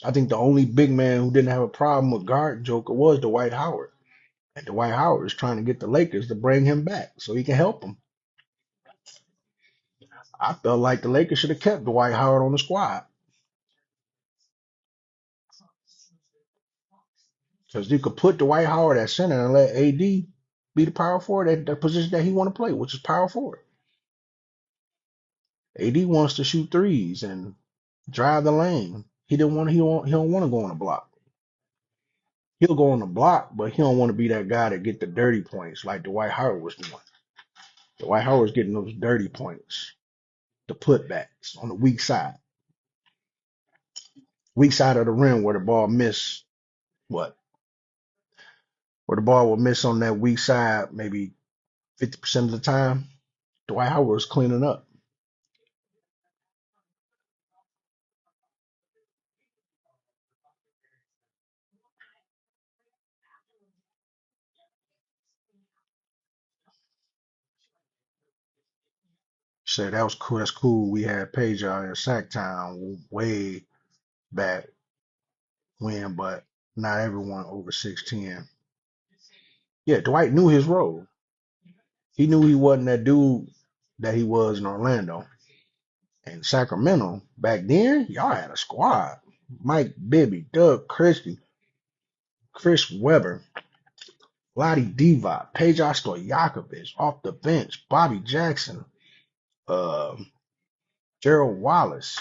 I think the only big man who didn't have a problem with guard Joker was Dwight Howard. And Dwight Howard is trying to get the Lakers to bring him back so he can help them. I felt like the Lakers should have kept Dwight Howard on the squad because you could put Dwight Howard at center and let AD be the power forward at the position that he want to play, which is power forward. AD wants to shoot threes and drive the lane. He didn't want. He don't want to go on the block. He'll go on the block, but he don't want to be that guy that get the dirty points like Dwight Howard was doing. Dwight Howard's getting those dirty points, the putbacks on the weak side of the rim where the ball miss. What? Where the ball will miss on that weak side, maybe 50% of the time. Dwight Howard was cleaning up. Said that was cool. That's cool. We had Paige out in Sacktown way back when, but not everyone over 6'10". Yeah, Dwight knew his role. He knew he wasn't that dude that he was in Orlando. And Sacramento, back then, y'all had a squad. Mike Bibby, Doug Christie, Chris Webber, Lottie Divac, Peja Stojakovic, off the bench, Bobby Jackson, uh, Gerald Wallace.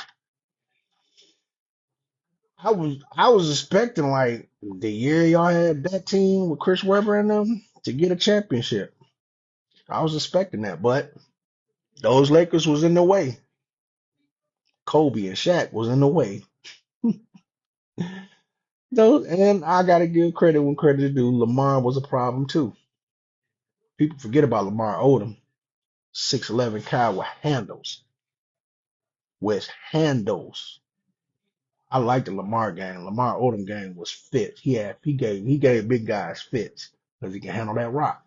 I was expecting like the year y'all had that team with Chris Webber and them to get a championship. I was expecting that, but those Lakers was in the way. Kobe and Shaq was in the way. Those, and I gotta give credit when credit is due. Lamar was a problem too. People forget about Lamar Odom, 6'11" guy with handles. With handles. I liked the Lamar game. Lamar Odom game was fits. He gave big guys fits because he can handle that rock.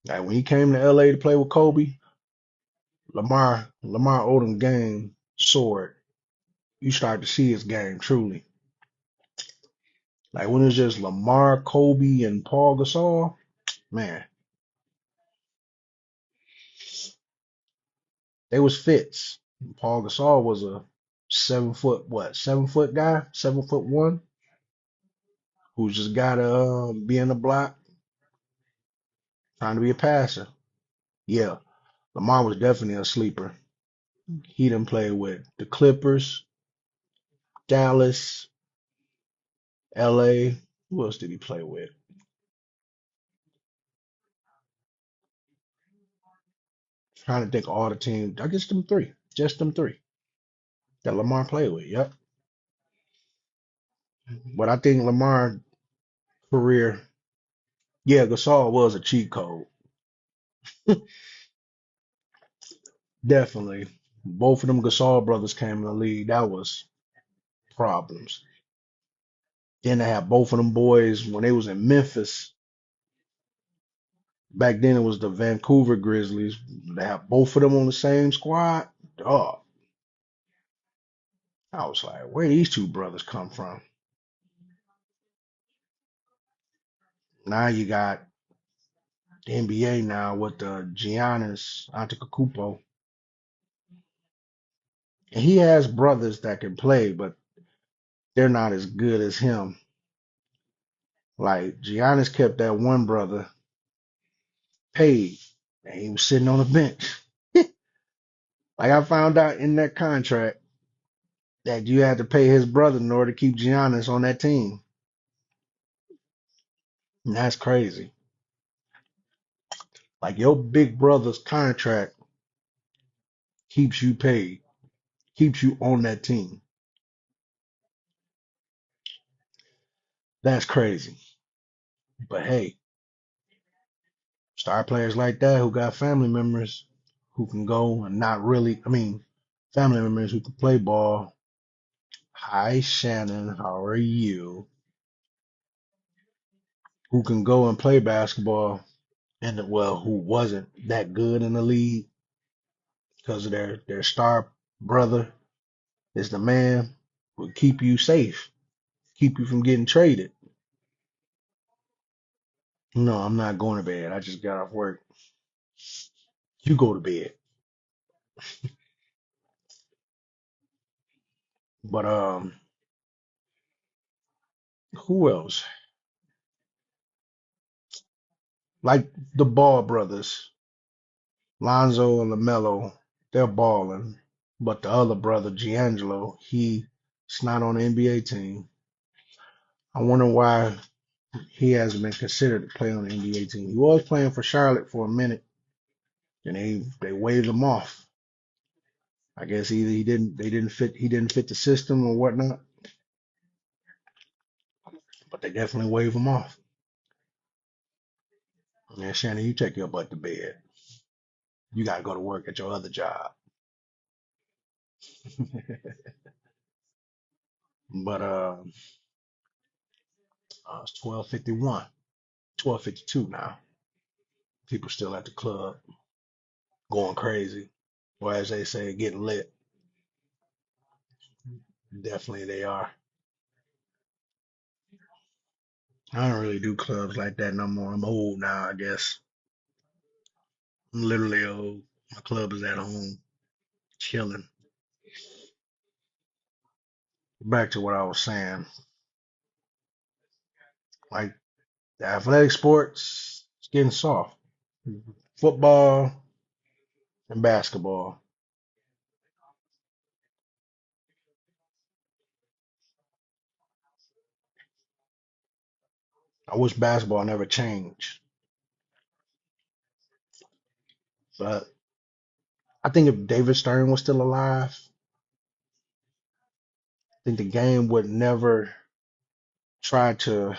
Like when he came to LA to play with Kobe, Lamar Odom game soared. You start to see his game truly. Like when it's just Lamar, Kobe, and Paul Gasol, man, they was fits. Paul Gasol was a 7 foot what? 7 foot guy, 7'1", who just gotta be in the block, trying to be a passer. Yeah, Lamar was definitely a sleeper. He didn't play with the Clippers, Dallas, LA. Who else did he play with? Trying to think of all the teams. I guess them three. Just them three that Lamar played with. Yep. But I think Lamar career, yeah, Gasol was a cheat code. Definitely. Both of them Gasol brothers came in the league. That was problems. Then they had both of them boys when they was in Memphis. Back then it was the Vancouver Grizzlies. They have both of them on the same squad. Dog. I was like, where these two brothers come from? Now you got the NBA now with the Giannis Antetokounmpo. And he has brothers that can play, but they're not as good as him. Like Giannis kept that one brother paid, and he was sitting on the bench. Like I found out in that contract that you had to pay his brother in order to keep Giannis on that team. And that's crazy. Like your big brother's contract keeps you paid, keeps you on that team. That's crazy. But hey, star players like that who got family members who can go and not really, I mean, family members who can play ball. Hi, Shannon. How are you? Who can go and play basketball and well, who wasn't that good in the league because of their star brother is the man will keep you safe, keep you from getting traded. No, I'm not going to bed. I just got off work. You go to bed. But who else? Like the Ball brothers, Lonzo and LaMelo, they're balling. But the other brother, Giangelo, he's not on the NBA team. I wonder why he hasn't been considered to play on the NBA team. He was playing for Charlotte for a minute, and they waved him off. I guess either he didn't fit the system or whatnot, but they definitely waved him off. Man, Shannon, you take your butt to bed. You got to go to work at your other job. But it's 12:51, 12:52 now. People still at the club going crazy, or as they say, getting lit. Definitely they are. I don't really do clubs like that no more. I'm old now, I guess. I'm literally old. My club is at home, chilling. Back to what I was saying, like the athletic sports, it's getting soft. Football and basketball. I wish basketball never changed, but I think if David Stern was still alive, I think the game would never try to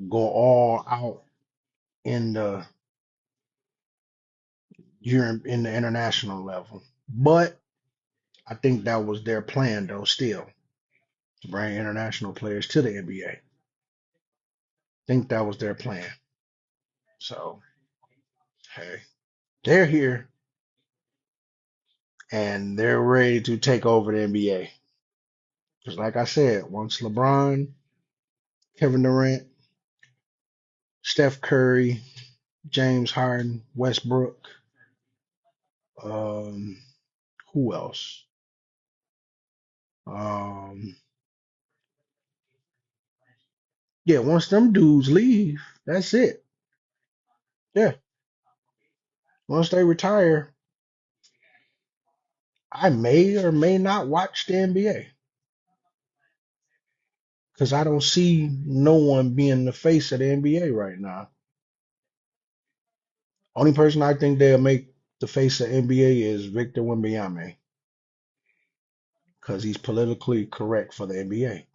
go all out in the in the international level. But I think that was their plan though, still to bring international players to the NBA. I think that was their plan. So hey, they're here and they're ready to take over the NBA. Because like I said, once LeBron, Kevin Durant, Steph Curry, James Harden, Westbrook, um, who else? Um, yeah, once them dudes leave, that's it. Yeah, once they retire, I may or may not watch the NBA because I don't see no one being the face of the NBA right now. Only person I think they'll make the face of NBA is Victor Wembanyama because he's politically correct for the NBA.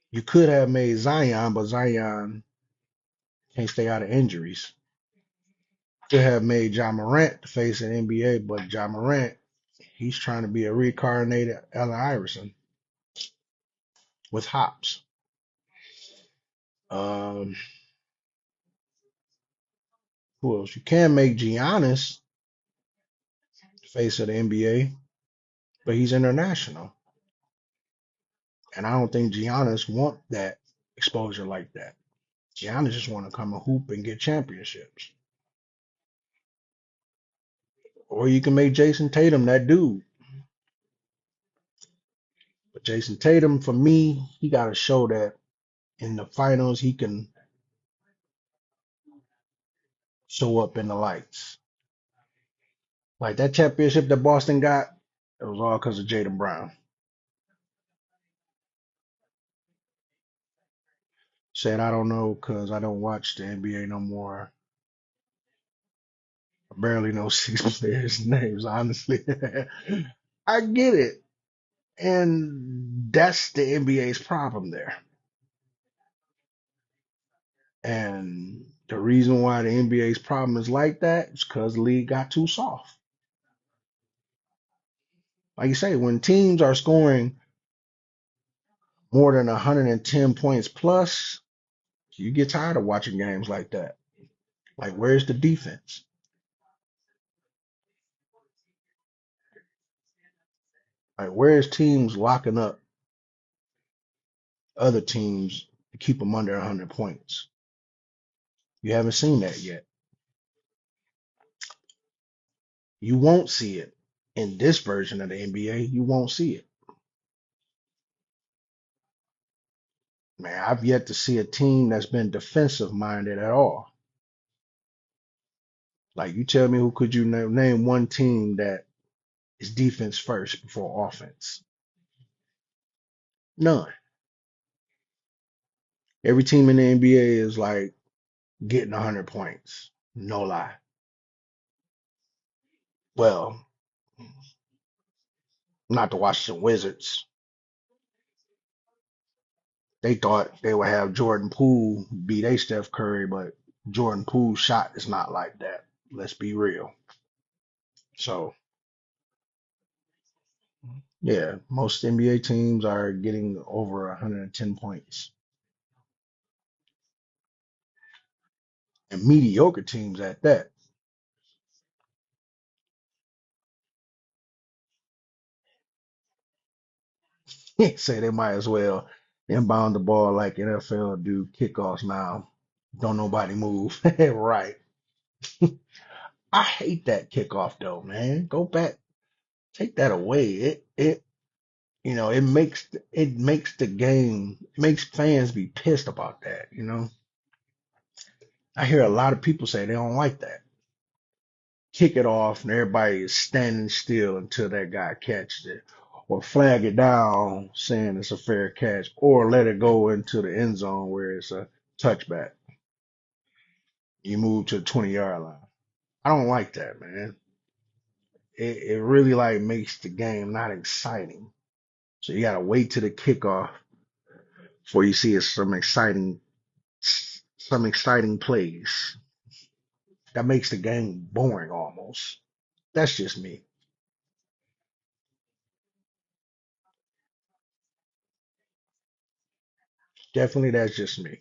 You could have made Zion, but Zion can't stay out of injuries. Could have made John Morant the face of the NBA, but John Morant, he's trying to be a reincarnated Allen Iverson with hops. Um, who else? You can make Giannis the face of the NBA, but he's international, and I don't think Giannis want that exposure like that. Giannis just want to come and hoop and get championships. Or you can make Jason Tatum that dude. But Jason Tatum, for me, he got to show that in the finals he can show up in the lights. Like that championship that Boston got, it was all because of Jayden Brown. Said I don't know because I don't watch the NBA no more. I barely know six players' names, honestly. I get it. And that's the NBA's problem there. And the reason why the NBA's problem is like that is because the league got too soft. Like you say, when teams are scoring more than 110 points plus, you get tired of watching games like that. Like, where's the defense? Like, where's teams locking up other teams to keep them under 100 points? You haven't seen that yet. You won't see it in this version of the NBA. You won't see it. Man, I've yet to see a team that's been defensive minded at all. Like, you tell me who could you name one team that is defense first before offense? None. Every team in the NBA is like getting 100 points. No lie. Well, not the Washington Wizards. They thought they would have Jordan Poole beat a Steph Curry, but Jordan Poole's shot is not like that. Let's be real. So, yeah, most NBA teams are getting over 110 points. And mediocre teams at that. Say they might as well inbound the ball like NFL do kickoffs now. Don't nobody move. Right. I hate that kickoff though, man. Go back, take that away. It makes the game, it makes fans be pissed about that. I hear a lot of people say they don't like that. Kick it off and everybody is standing still until that guy catches it. Or flag it down saying it's a fair catch, or let it go into the end zone where it's a touchback. You move to the 20-yard line. I don't like that, man. It really like makes the game not exciting. So you gotta wait to the kickoff before you see some exciting plays. That makes the game boring almost. That's just me. Definitely, that's just me.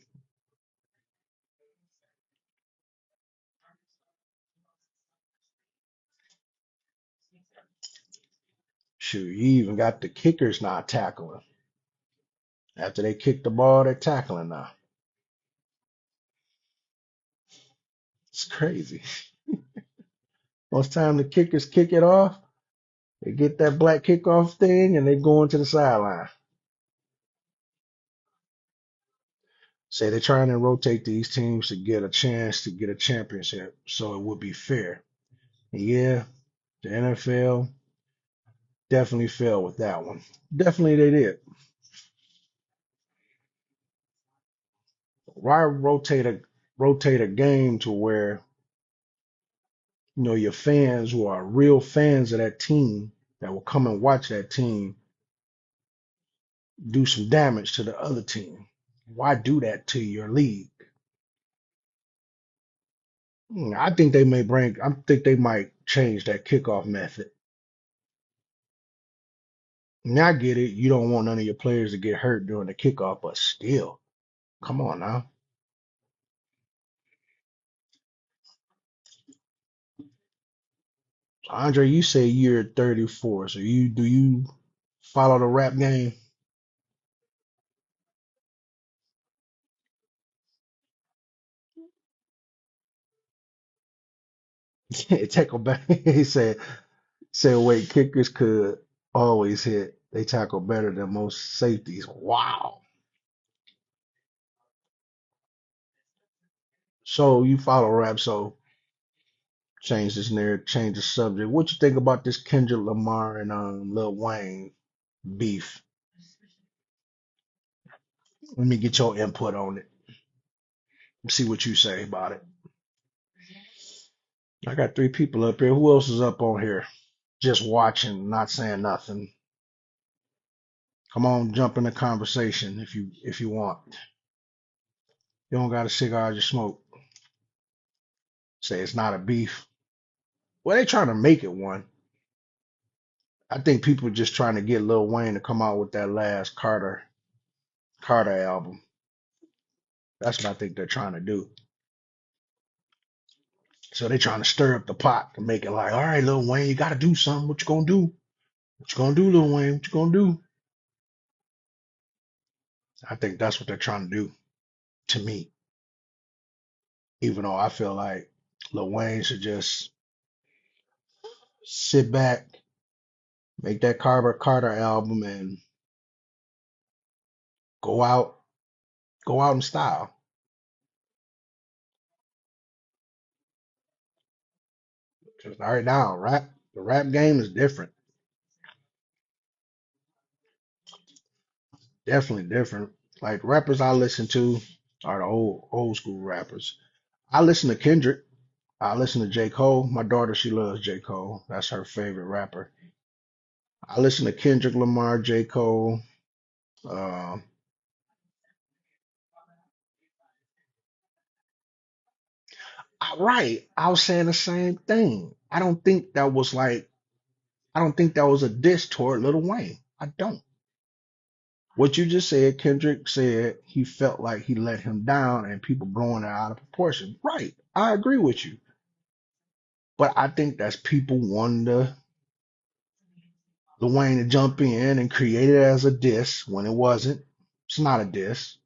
Shoot, you even got the kickers not tackling. After they kick the ball, they're tackling now. It's crazy. Most time the kickers kick it off, they get that black kickoff thing and they go into the sideline. Say they're trying to rotate these teams to get a chance to get a championship, so it would be fair. And yeah, the NFL definitely failed with that one. Definitely they did. Why rotate a game to where your fans who are real fans of that team that will come and watch that team do some damage to the other team? Why do that to your league? I think they might change that kickoff method. Now I get it. You don't want none of your players to get hurt during the kickoff, but still, come on now. Andre, you say you're 34, so you follow the rap game? tackle back. He said wait, kickers could always hit. They tackle better than most safeties. Wow. So you follow rap, so change this narrative, change the subject. What you think about this Kendrick Lamar and Lil Wayne beef? Let me get your input on it. See what you say about it. I got three people up here. Who else is up on here? Just watching, not saying nothing. Come on, jump in the conversation if you want. You don't got a cigar, just smoke. Say it's not a beef. Well, they trying to make it one. I think people just trying to get Lil Wayne to come out with that last Carter album. That's what I think they're trying to do. So they trying to stir up the pot to make it like, all right, Lil Wayne, you got to do something. What you gonna do? What you gonna do, Lil Wayne? What you gonna do? I think that's what they're trying to do to me. Even though I feel like Lil Wayne should just sit back, make that Carter album, and go out, go out in style. Because right now, the rap game is different. Definitely different. Like rappers I listen to are the old school rappers. I listen to Kendrick. I listen to J. Cole. My daughter, she loves J. Cole. That's her favorite rapper. I listen to Kendrick Lamar, J. Cole. Uh, right. I was saying the same thing. I don't think that was a diss toward Lil Wayne. I don't. What you just said, Kendrick said he felt like he let him down and people blowing it out of proportion. Right. I agree with you. But I think that's people wanting Lil Wayne to jump in and create it as a diss when it wasn't. It's not a diss.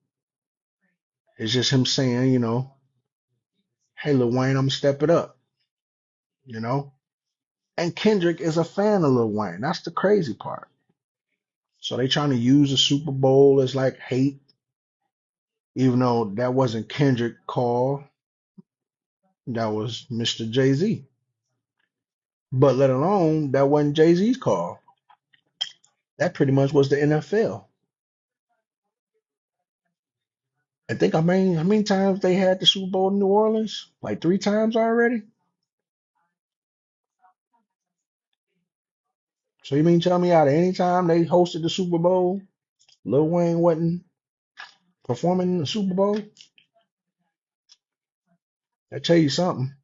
It's just him saying, hey, Lil Wayne, I'm gonna step it up, you know? And Kendrick is a fan of Lil Wayne. That's the crazy part. So they trying to use the Super Bowl as like hate, even though that wasn't Kendrick call. That was Mr. Jay-Z. But let alone that wasn't Jay-Z's call. That pretty much was the NFL. I think how many times they had the Super Bowl in New Orleans? Like three times already? So you mean tell me out of any time they hosted the Super Bowl, Lil Wayne wasn't performing in the Super Bowl? I tell you something.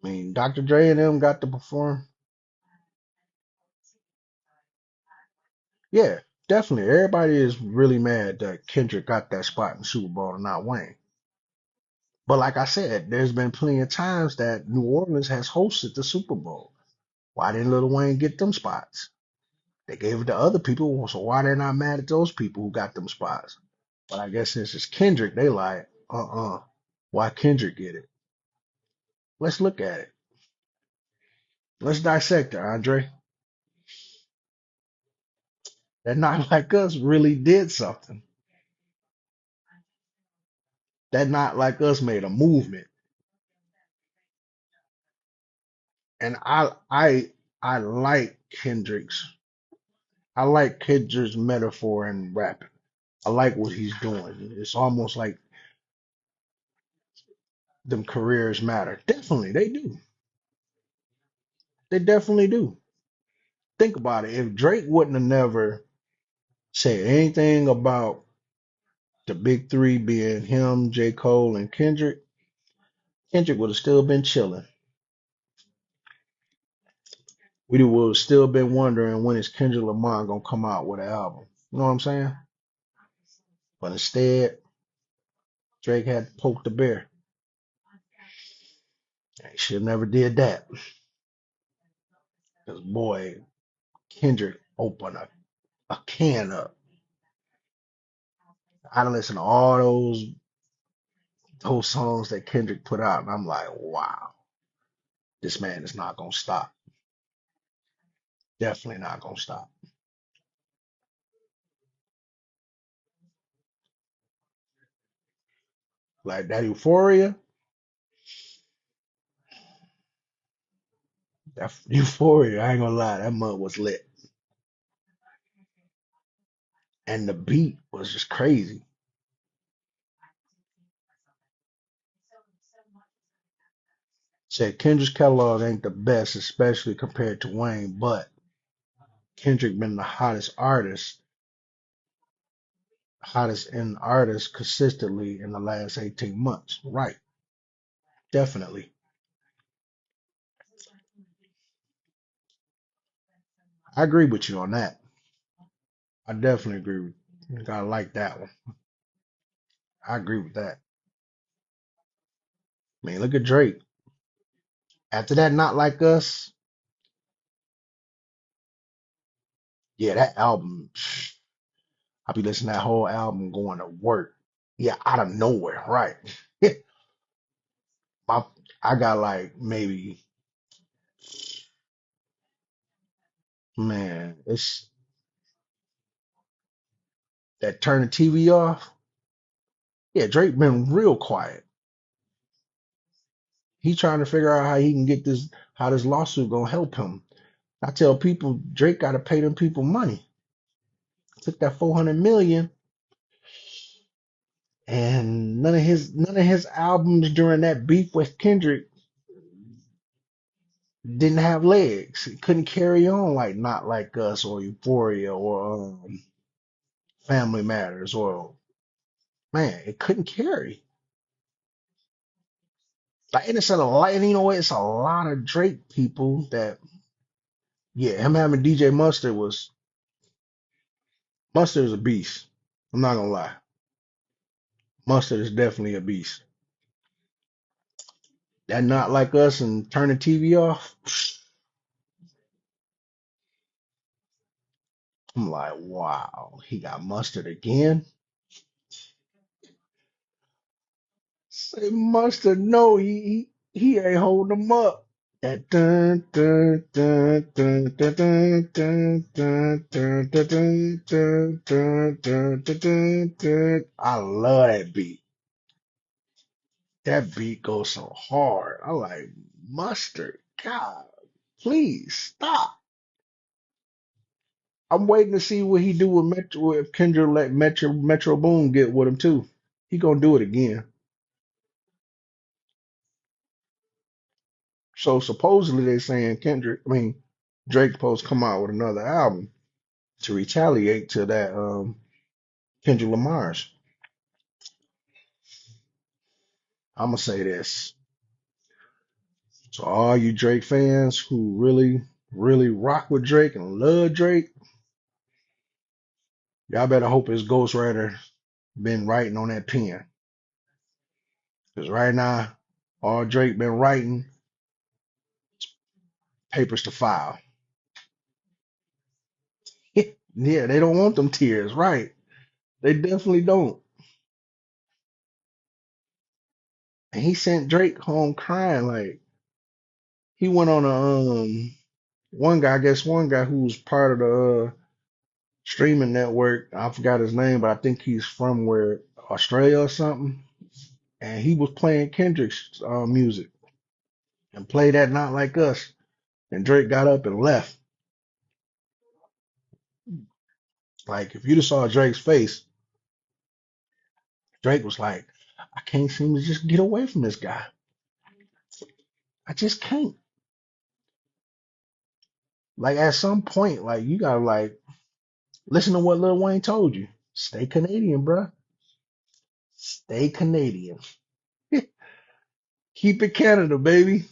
I mean, Dr. Dre and them got to perform. Yeah, definitely. Everybody is really mad that Kendrick got that spot in the Super Bowl and not Wayne. But like I said, there's been plenty of times that New Orleans has hosted the Super Bowl. Why didn't Lil Wayne get them spots? They gave it to other people, so why they not mad at those people who got them spots? But I guess since it's Kendrick, they like, why Kendrick get it? Let's look at it. Let's dissect it, Andre. That Not Like Us really did something. That Not Like Us made a movement. And Kendrick's I like Kendrick's metaphor in rapping. I like what he's doing. It's almost like them careers matter. Definitely, they do. They definitely do. Think about it. If Drake wouldn't have never said anything about the big three being him, J. Cole, and Kendrick, Kendrick would have still been chilling. We would have still been wondering when is Kendrick Lamar gonna come out with an album. You know what I'm saying? But instead, Drake had to poke the bear. He should have never did that. Because boy, Kendrick opened a can up. I done listened to all those songs that Kendrick put out, and I'm like, wow, this man is not gonna stop. Definitely not gonna stop. Like that Euphoria, that Euphoria, I ain't gonna lie, that mud was lit. And the beat was just crazy. Said Kendrick's catalog ain't the best, especially compared to Wayne, but Kendrick been the hottest in artist consistently in the last 18 months. Right, definitely. I agree with you on that. I definitely agree with you. Gotta like that one. I agree with that. I mean, look at Drake. After that, Not Like Us, yeah, that album, I be listening to that whole album going to work. Yeah, out of nowhere, right? My, I got like maybe, man, it's that turn the TV off. Yeah, Drake been real quiet. He trying to figure out how he can get this, how this lawsuit gonna help him. I tell people Drake got to pay them people money. Took that 400 million, and none of his albums during that beef with Kendrick didn't have legs. It couldn't carry on like Not Like Us or Euphoria or Family Matters or man, it couldn't carry. Like and it's a lot, and you know what? It's a lot of Drake people that yeah, him having DJ Mustard is a beast. I'm not gonna lie. Mustard is definitely a beast. That Not Like Us and turn the TV off. I'm like, wow, he got Mustard again. Say Mustard, no, he ain't holding him up. That dun dun dun dun dun dun dun dun dun dun dun dun dun dun dun dun dun. I love that beat. That beat goes so hard. I like Mustard. God, please stop. I'm waiting to see what he do with Metro if Kendrick let Metro Boom get with him too. He gonna do it again. So supposedly they saying Drake supposed to come out with another album to retaliate to that Kendrick Lamar's. I'm gonna say this. So all you Drake fans who really rock with Drake and love Drake, y'all better hope his ghostwriter been writing on that pen. Because right now, all Drake been writing, papers to file. Yeah, they don't want them tears, right? They definitely don't. And he sent Drake home crying. Like he went on a one guy who was part of the streaming network. I forgot his name, but I think he's from where Australia or something. And he was playing Kendrick's music and played that Not Like Us. And Drake got up and left. Like if you just saw Drake's face, Drake was like, I can't seem to just get away from this guy. I just can't. Like at some point, like you gotta like listen to what Lil Wayne told you. Stay Canadian, bruh. Stay Canadian. Keep it Canada, baby.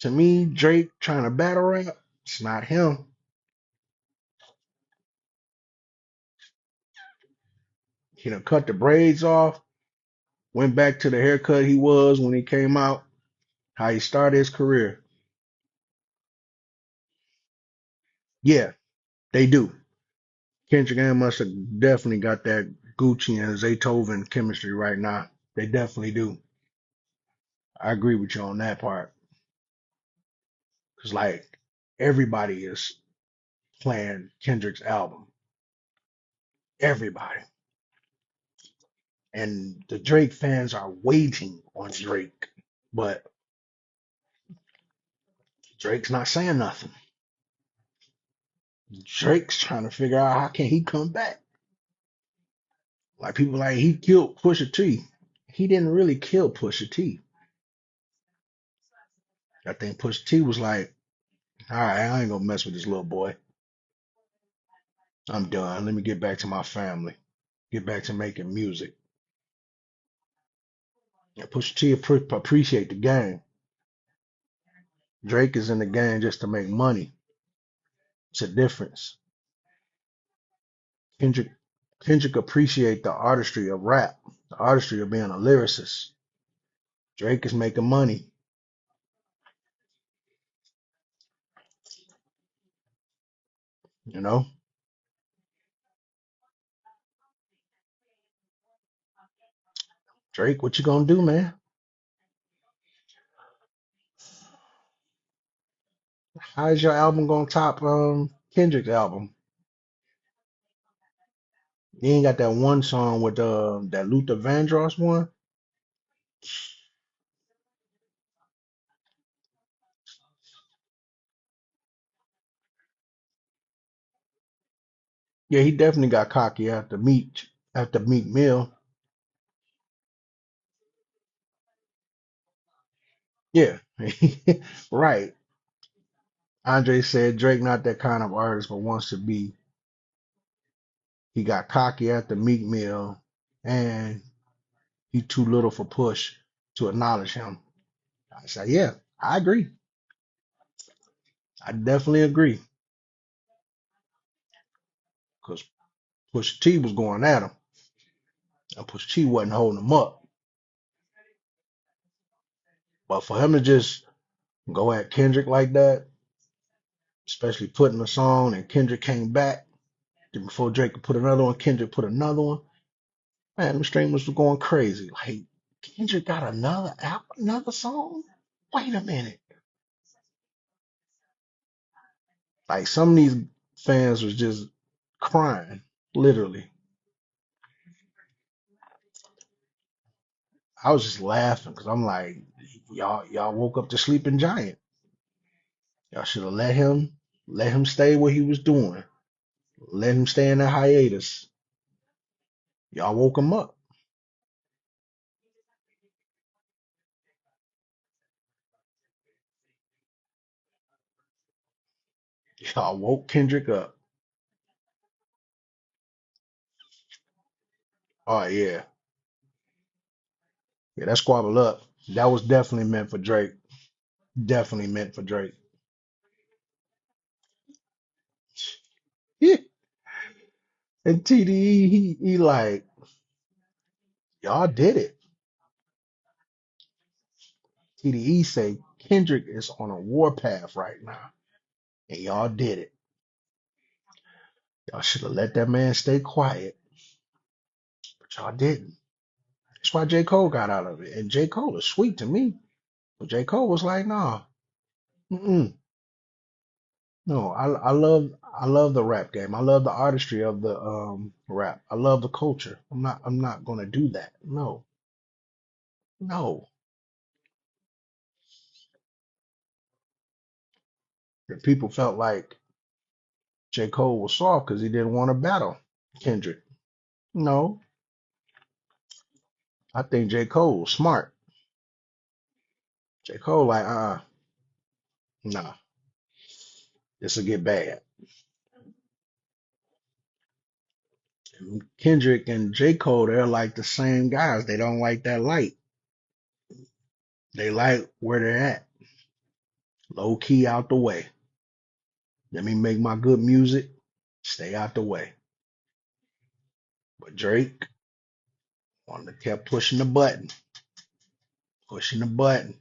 To me, Drake trying to battle rap, it's not him. He done cut the braids off, went back to the haircut he was when he came out, how he started his career. Yeah, they do. Kendrick and Mustard definitely got that Gucci and Zaytoven chemistry right now. They definitely do. I agree with you on that part. Cause like everybody is playing Kendrick's album. Everybody. And the Drake fans are waiting on Drake. But Drake's not saying nothing. Drake's trying to figure out how can he come back. Like people like he killed Pusha T. He didn't really kill Pusha T. I think Pusha T was like, all right, I ain't gonna mess with this little boy. I'm done. Let me get back to my family. Get back to making music. And Pusha T appreciate the game. Drake is in the game just to make money. It's a difference. Kendrick Kendrick appreciate the artistry of rap, the artistry of being a lyricist. Drake is making money. You know, Drake, what you gonna do, man? How is your album gonna top Kendrick's album? You ain't got that one song with that Luther Vandross one. Yeah, he definitely got cocky after Meek Mill. Yeah, right. Andre said Drake not that kind of artist, but wants to be. He got cocky after Meek Mill, and he too little for Push to acknowledge him. I said, yeah, I agree. I definitely agree. Because Push T was going at him, and Push T wasn't holding him up. But for him to just go at Kendrick like that, especially putting a song and Kendrick came back, then before Drake could put another one, Kendrick put another one. Man, the streamers were going crazy. Like, Kendrick got another album, another song? Wait a minute. Like, some of these fans was just crying, literally. I was just laughing because I'm like, y'all woke up the sleeping giant. Y'all should have let him stay what he was doing. Let him stay in that hiatus. Y'all woke him up. Y'all woke Kendrick up. Oh yeah. Yeah, that squabble up. That was definitely meant for Drake. Definitely meant for Drake. Yeah. And TDE, he like, y'all did it. TDE say Kendrick is on a warpath right now. And y'all did it. Y'all should have let that man stay quiet. But y'all didn't. That's why J. Cole got out of it. And J. Cole is sweet to me. But J. Cole was like, nah, mm-mm. No, I love the rap game. I love the artistry of the rap. I love the culture. I'm not gonna do that. No, no. The people felt like J. Cole was soft because he didn't want to battle Kendrick. No, I think J. Cole was smart. J. Cole like, nah, this will get bad. Kendrick and J. Cole, they're like the same guys. They don't like that light. They like where they're at. Low key out the way. Let me make my good music. Stay out the way. But Drake wanted to kept pushing the button, pushing the button.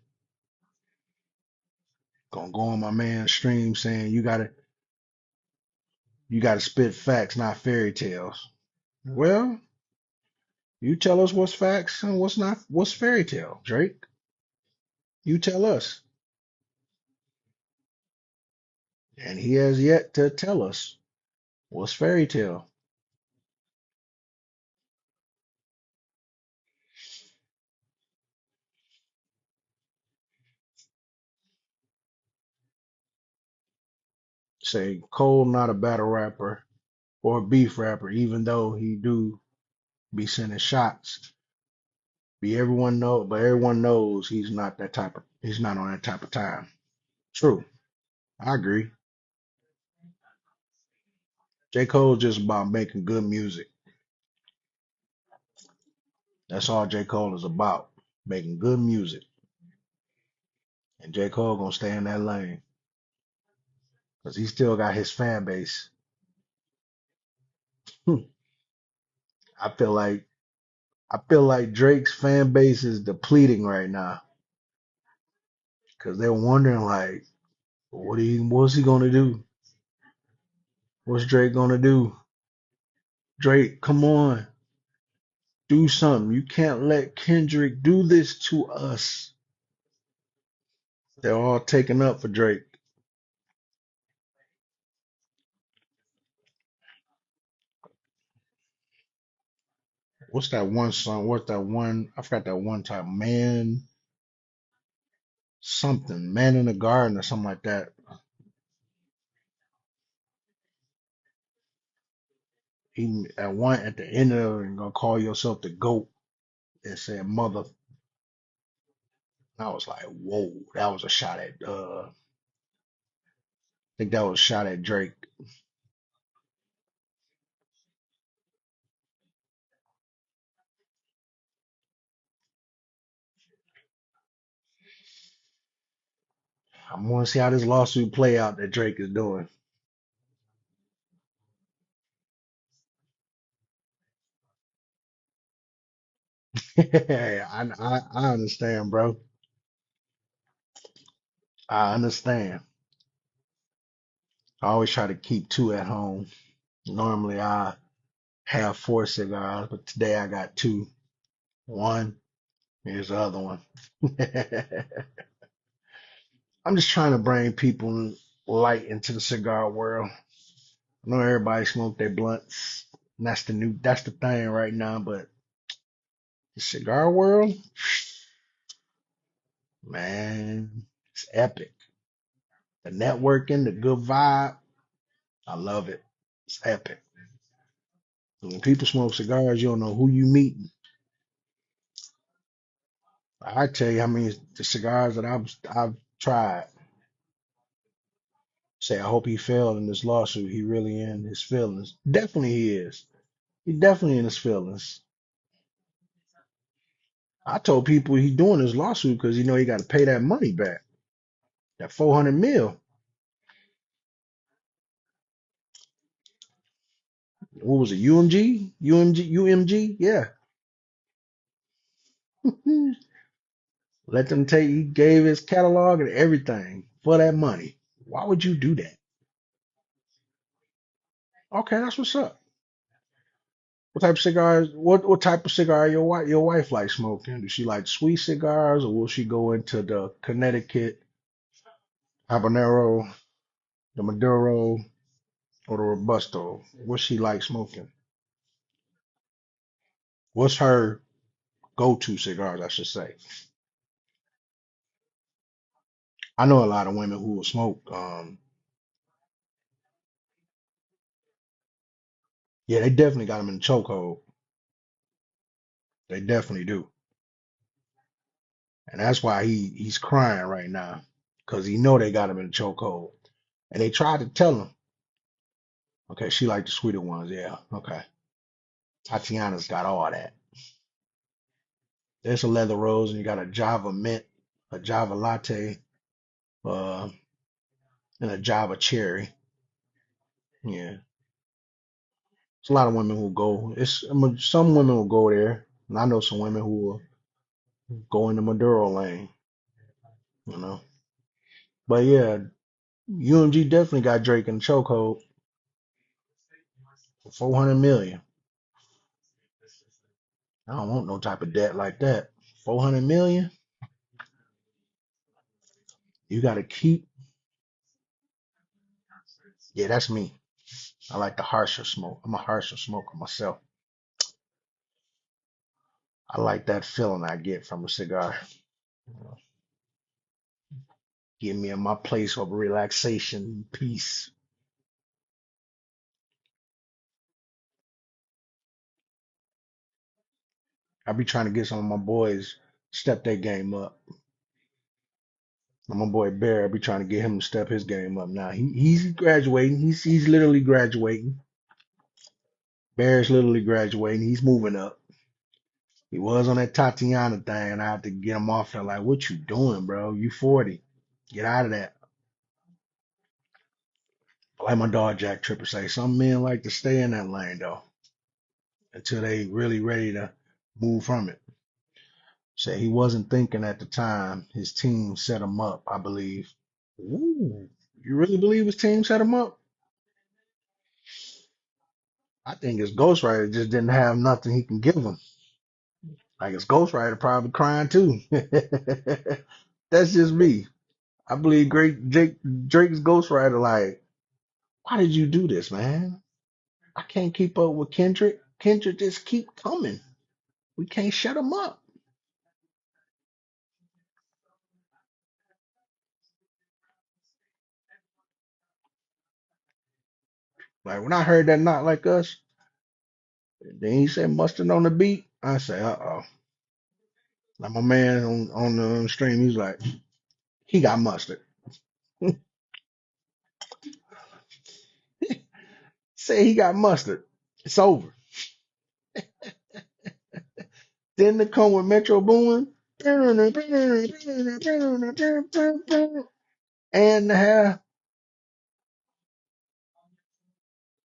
Gonna go on my man's stream saying you gotta spit facts, not fairy tales. Well, You tell us what's facts and what's not. What's fairy tale, Drake? You tell us. And he has yet to tell us what's fairy tale. Say Cole not a battle rapper or a beef rapper, even though he do be sending shots. Be everyone know, but everyone knows he's not that type of. He's not on that type of time. True, I agree. J. Cole just about making good music. That's all J. Cole is about, making good music. And J. Cole gonna stay in that lane because he still got his fan base. I feel like Drake's fan base is depleting right now because they're wondering like, what's he gonna do? What's Drake gonna do? Drake, come on, do something. You can't let Kendrick do this to us. They're all taken up for Drake. What's that one song? What's that one? I forgot that one time. Man, something. Man in the Garden or something like that. He at the end of it, gonna call yourself the GOAT and say mother. I was like, whoa, that was a shot at. I think that was a shot at Drake. I want to see how this lawsuit play out that Drake is doing. I understand, bro. I understand. I always try to keep two at home. Normally I have four cigars, but today I got two. One, here's the other one. I'm just trying to bring people light into the cigar world. I know everybody smoke their blunts. And that's the thing right now, but the cigar world, man, it's epic. The networking, the good vibe, I love it. It's epic. When people smoke cigars, you don't know who you meeting. I tell you how many the cigars that I've tried. Say, I hope he failed in this lawsuit. He really in his feelings. Definitely he is. He definitely in his feelings. I told people he doing this lawsuit because you know he got to pay that money back. That 400 mil. What was it? UMG? UMG? UMG? Yeah. Let them take. He gave his catalog and everything for that money. Why would you do that? Okay, that's what's up. What type of cigars? What type of cigar your wife like smoking? Does she like sweet cigars, or will she go into the Connecticut habanero, the Maduro, or the Robusto? What she like smoking? What's her go-to cigars? I should say. I know a lot of women who will smoke. Yeah, they definitely got him in the chokehold. They definitely do, and that's why he's crying right now because he know they got him in the chokehold, and they tried to tell him. Okay, she like the sweeter ones. Yeah, okay. Tatiana's got all that. There's a leather rose, and you got a Java mint, a Java latte, uh, and a Java cherry. Yeah, it's a lot of women who go. Some women will go there, and I know some women who will go in the Maduro lane. You know, but yeah, UMG definitely got Drake in the chokehold for 400 million. I don't want no type of debt like that. 400 million, you got to keep. Yeah, that's me. I like the harsher smoke. I'm a harsher smoker myself. I like that feeling I get from a cigar. Get me in my place of relaxation, peace. I be trying to get some of my boys step their game up. My boy Bear, I be trying to get him to step his game up now. He's graduating. He's literally graduating. Bear's literally graduating. He's moving up. He was on that Tatiana thing, and I had to get him off there. Like, what you doing, bro? You 40. Get out of that. Like my dog Jack Tripper say, some men like to stay in that lane though until they really ready to move from it. Say he wasn't thinking at the time. His team set him up, I believe. Ooh, you really believe his team set him up? I think his ghostwriter just didn't have nothing he can give him. Like his ghostwriter probably crying too. That's just me. I believe Drake's ghostwriter like, why did you do this, man? I can't keep up with Kendrick. Kendrick just keep coming. We can't shut him up. Like when I heard that Not Like Us, then he said mustard on the beat. I say, uh-oh. Like my man on the stream, he's like, he got mustard. Say he got mustard. It's over. Then to come with Metro Boomin. And to have,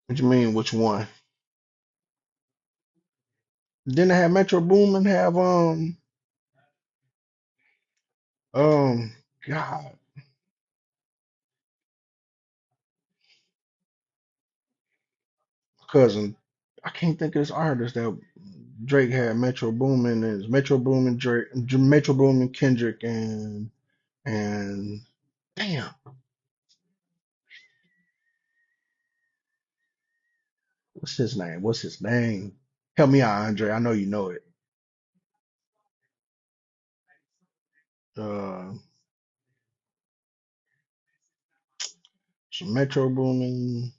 what you mean, which one? Then to have Metro Boomin have um God, cousin. I can't think of this artist that Drake had Metro Boomin is Metro Boomin Drake Metro Boomin Kendrick and damn, what's his name? What's his name? Help me out, Andre. I know you know it. Uh, so Metro Boomin.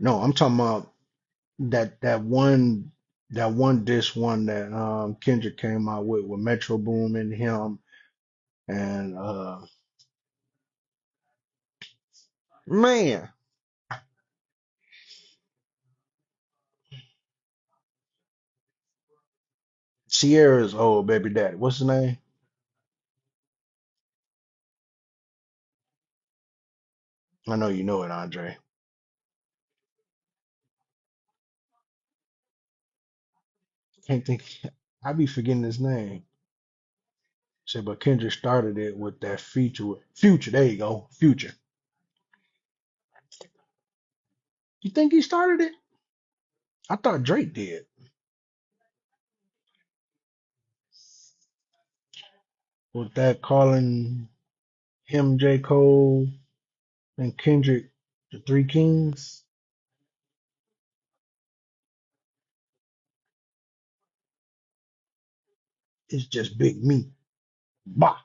No, I'm talking about that one disc one that Kendrick came out with Metro Boomin, him and man, Sierra's old baby daddy. What's his name? I know you know it, Andre. Can't think. I be forgetting his name. Say, but Kendrick started it with that feature with Future. There you go, Future. You think he started it? I thought Drake did. With that calling him J. Cole and Kendrick the Three Kings. It's just Big Me. Bah.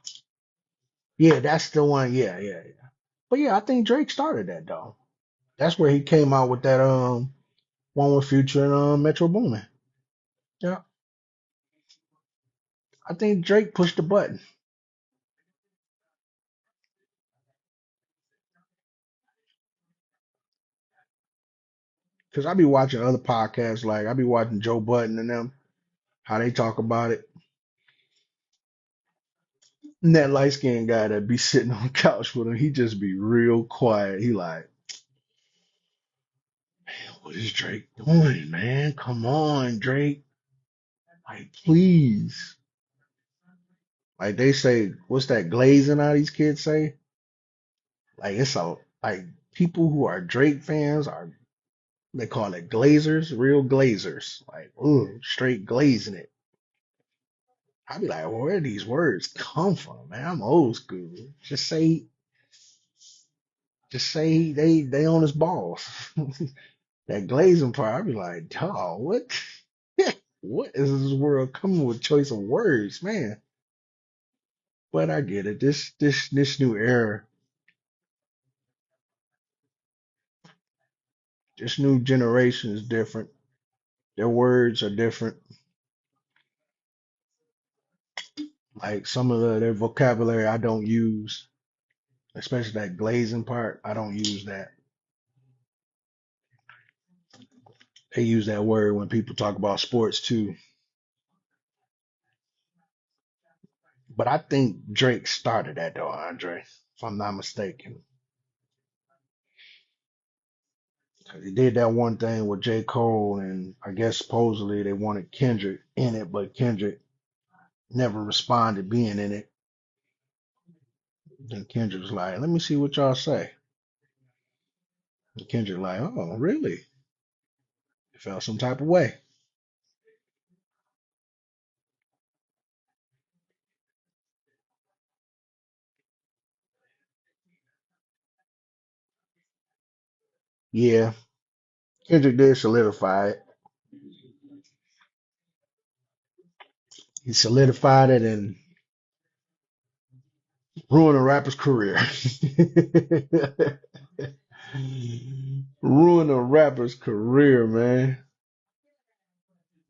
Yeah, that's the one. Yeah, yeah, yeah. But yeah, I think Drake started that though. That's where he came out with that one with Future and Metro Boomin. Yeah, I think Drake pushed the button because I be watching other podcasts like I be watching Joe Budden and them how they talk about it. And that light skinned guy that be sitting on the couch with him, he just be real quiet. He like, what is Drake doing, man? Come on, Drake. Like, please. Like they say, what's that glazing how these kids say? Like it's a like people who are Drake fans are they call it glazers, real glazers. Like, ooh, straight glazing it. I'd be like, well, where do these words come from, man? I'm old school. Just say they on his balls. That glazing part, I'd be like, dog, what? What is this world coming with choice of words, man? But I get it. This new era, this new generation is different. Their words are different. Like some of their vocabulary I don't use, especially that glazing part. I don't use that. They use that word when people talk about sports too. But I think Drake started that though, Andre, if I'm not mistaken. 'Cause he did that one thing with J. Cole, and I guess supposedly they wanted Kendrick in it, but Kendrick never responded being in it. Then Kendrick was like, let me see what y'all say. And Kendrick like, oh, really? It felt some type of way. Yeah, Kendrick did solidify it. He solidified it and ruined a rapper's career. Ruined a rapper's career, man.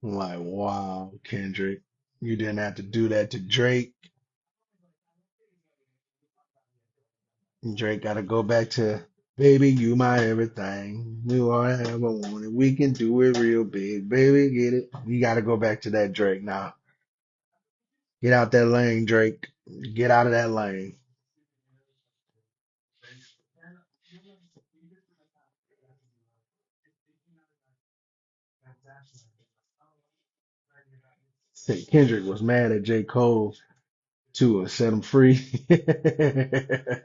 I'm like, wow, Kendrick, you didn't have to do that to Drake. Drake got to go back to, baby, you my everything. You all I ever wanted. We can do it real big, baby. Get it? You got to go back to that Drake now. Get out that lane, Drake. Get out of that lane. Say Kendrick was mad at J. Cole too and set him free. I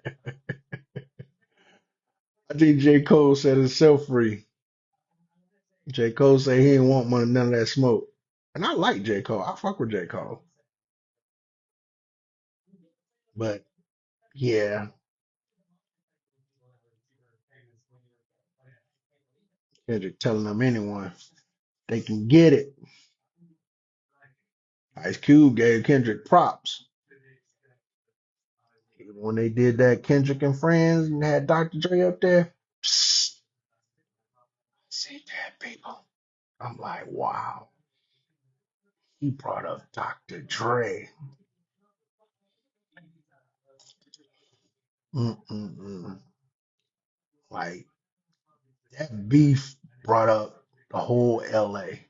think J. Cole set himself free. J. Cole said he didn't want none of that smoke. And I like J. Cole. I fuck with J. Cole. But yeah, Kendrick telling them anyone they can get it. Ice Cube gave Kendrick props. Even when they did that Kendrick and Friends and had Dr. Dre up there, psst, see that people. I'm like, wow, he brought up Dr. Dre. Mm-mm-mm. Like that beef brought up the whole LA,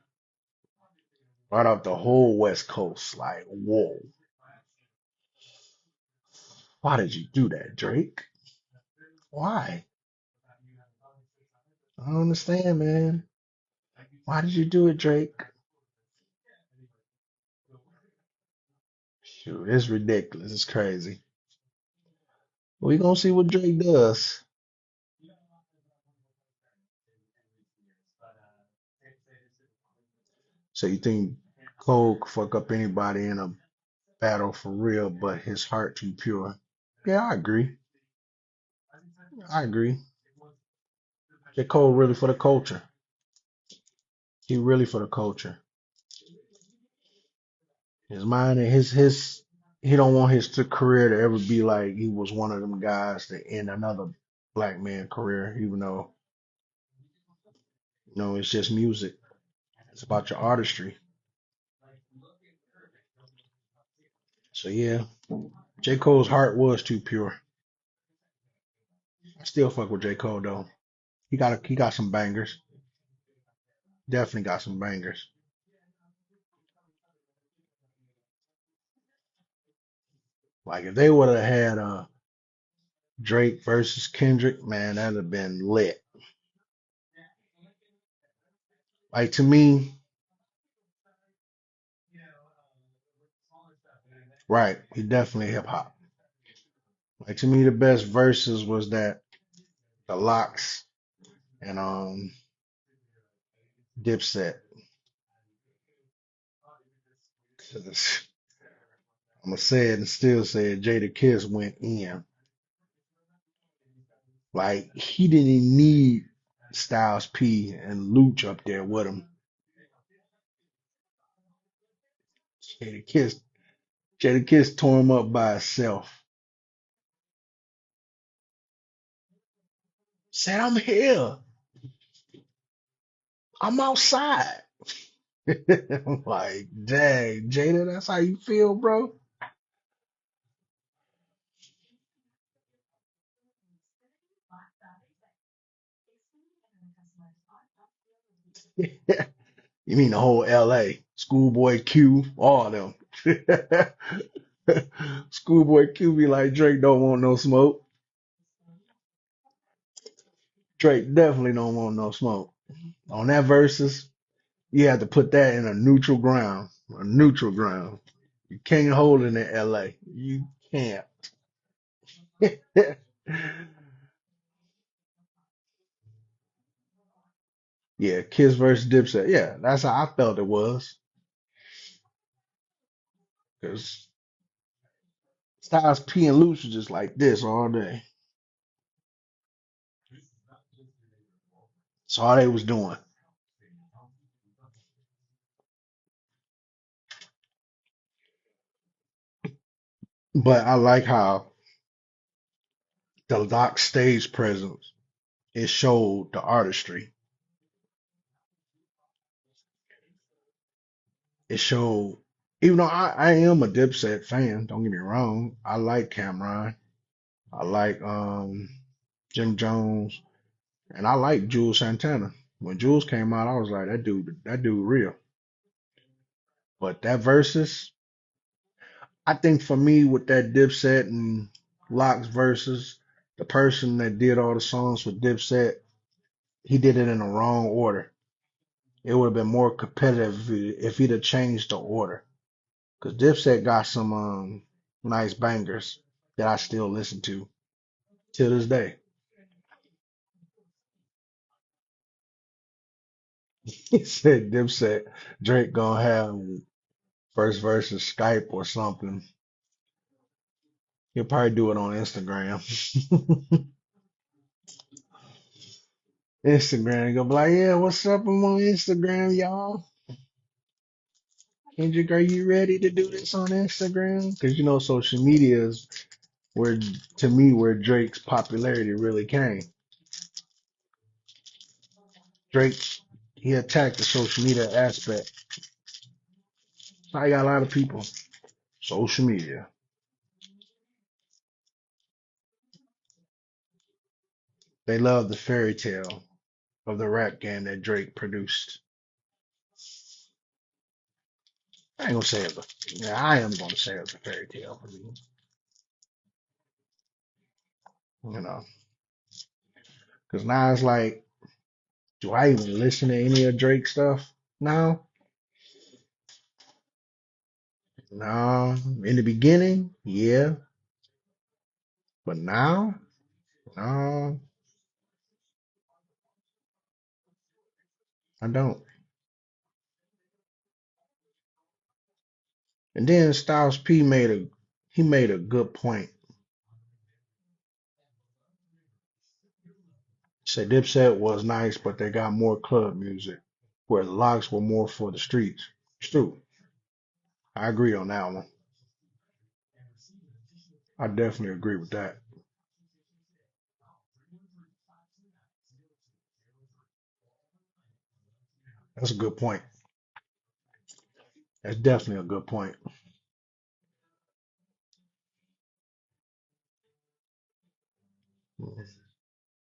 brought up the whole West Coast. Like, whoa, why did you do that, Drake? Why? I don't understand, man. Why did you do it, Drake? Shoot, it's ridiculous. It's crazy. We gonna see what Drake does. So you think Cole could fuck up anybody in a battle for real, but his heart too pure? Yeah, I agree. I agree. J. Cole really for the culture. He really for the culture. His mind and his he don't want his career to ever be like he was one of them guys that end another black man career, even though it's just music. It's about your artistry. So yeah, J. Cole's heart was too pure. I still fuck with J. Cole though. He got some bangers. Definitely got some bangers. Like if they would have had Drake versus Kendrick, man, that'd have been lit. Like to me, right? He definitely hip hop. Like to me, the best verses was that the Locks and Dipset. 'Cause I'm gonna say it and still say it. Jada Kiss went in. Like he didn't need Styles P and Luch up there with him. Jada Kiss, Jada Kiss tore him up by herself. Said, "I'm here. I'm outside." I'm like, dang, Jada, that's how you feel, bro? You mean the whole LA? Schoolboy Q, all of them. Schoolboy Q be like, Drake don't want no smoke. Drake definitely don't want no smoke. On that verses, you have to put that in a neutral ground. A neutral ground. You can't hold it in LA. You can't. Yeah, Kiss versus Dipset. Yeah, that's how I felt it was. Because Styles P and Luce was just like this all day. That's all they was doing. But I like how the lock stage presence, it showed the artistry. It showed, even though I am a Dipset fan, don't get me wrong. I like Cameron. I like Jim Jones. And I like Jules Santana. When Jules came out, I was like, that dude real. But that versus, I think for me with that Dipset and Locks versus, the person that did all the songs for Dipset, he did it in the wrong order. It would have been more competitive if he'd have changed the order. Because Dipset got some nice bangers that I still listen to this day. He said Dipset, Drake gonna have first versus Skype or something. He'll probably do it on Instagram. Instagram, gonna be like, yeah, what's up? I'm on Instagram, y'all. Kendrick, are you ready to do this on Instagram? Because you know, social media is where, to me, where Drake's popularity really came. Drake, he attacked the social media aspect. I got a lot of people. Social media. They love the fairy tale of the rap game that Drake produced. I ain't gonna say it, but yeah, I am gonna say it's a fairy tale for me. You know, because now it's like, do I even listen to any of Drake's stuff now? No. In the beginning, yeah, but now, no, I don't. And then Styles P made a good point. He said Dipset was nice, but they got more club music, where the locks were more for the streets. It's true. I agree on that one. I definitely agree with that. That's a good point. That's definitely a good point.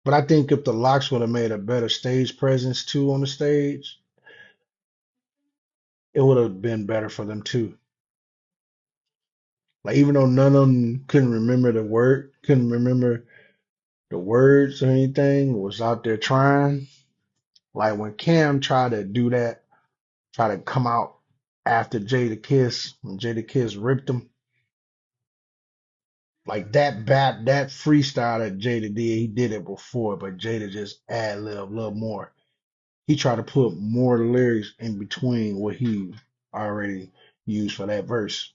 But I think if the Locks would have made a better stage presence too on the stage, it would have been better for them too. Like even though none of them couldn't remember the words or anything, was out there trying. Like when Cam tried to do that, try to come out after Jada Kiss, when Jada Kiss ripped him, like that freestyle that Jada did, he did it before, but Jada just ad lib a little more. He tried to put more lyrics in between what he already used for that verse.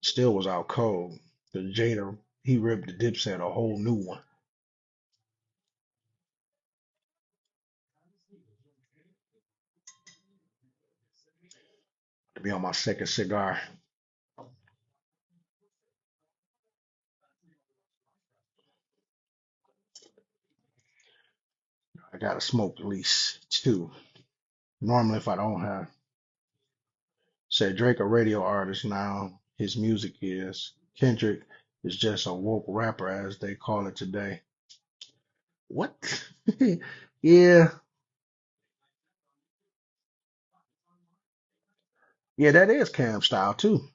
Still was out cold. The Jada, he ripped the Dipset a whole new one. To be on my second cigar, I gotta smoke at least two. Normally, if I don't have, say Drake a radio artist now, his music is. Kendrick is just a woke rapper, as they call it today. What? Yeah, yeah, that is Cam style too.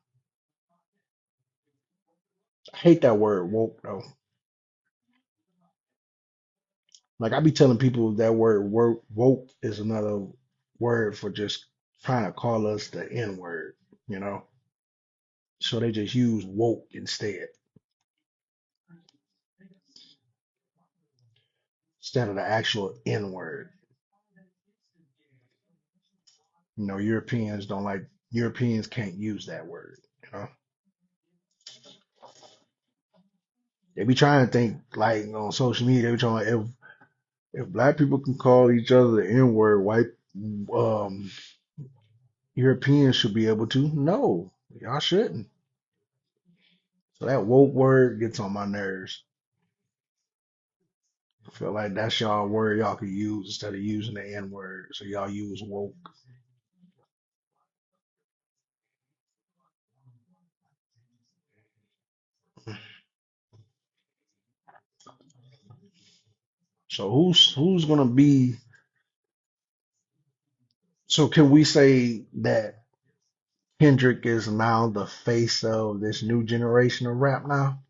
I hate that word woke though. Like I be telling people that word woke is another word for just trying to call us the N word, you know? So they just use woke instead of the actual N word. You know, Europeans can't use that word, you know? They be trying to think like on social media, they be trying if black people can call each other the N word, white um Europeans should be able to. No, y'all shouldn't. So that woke word gets on my nerves. I feel like that's y'all word y'all could use instead of using the N word. So y'all use woke. So who's gonna be? So can we say that Kendrick is now the face of this new generation of rap now?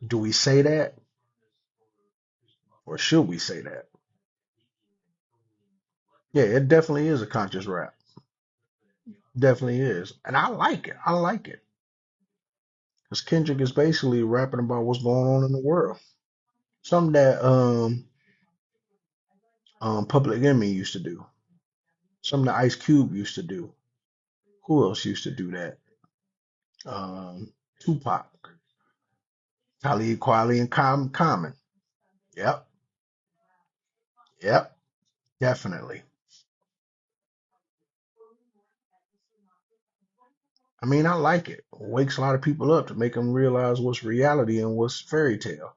Do we say that, or should we say that? Yeah, it definitely is a conscious rap. Definitely is, and I like it. I like it because Kendrick is basically rapping about what's going on in the world. Something that Public Enemy used to do. Something that Ice Cube used to do. Who else used to do that? Tupac, Talib Kweli, and Common. Yep, yep, definitely. I mean, I like it. It wakes a lot of people up to make them realize what's reality and what's fairy tale.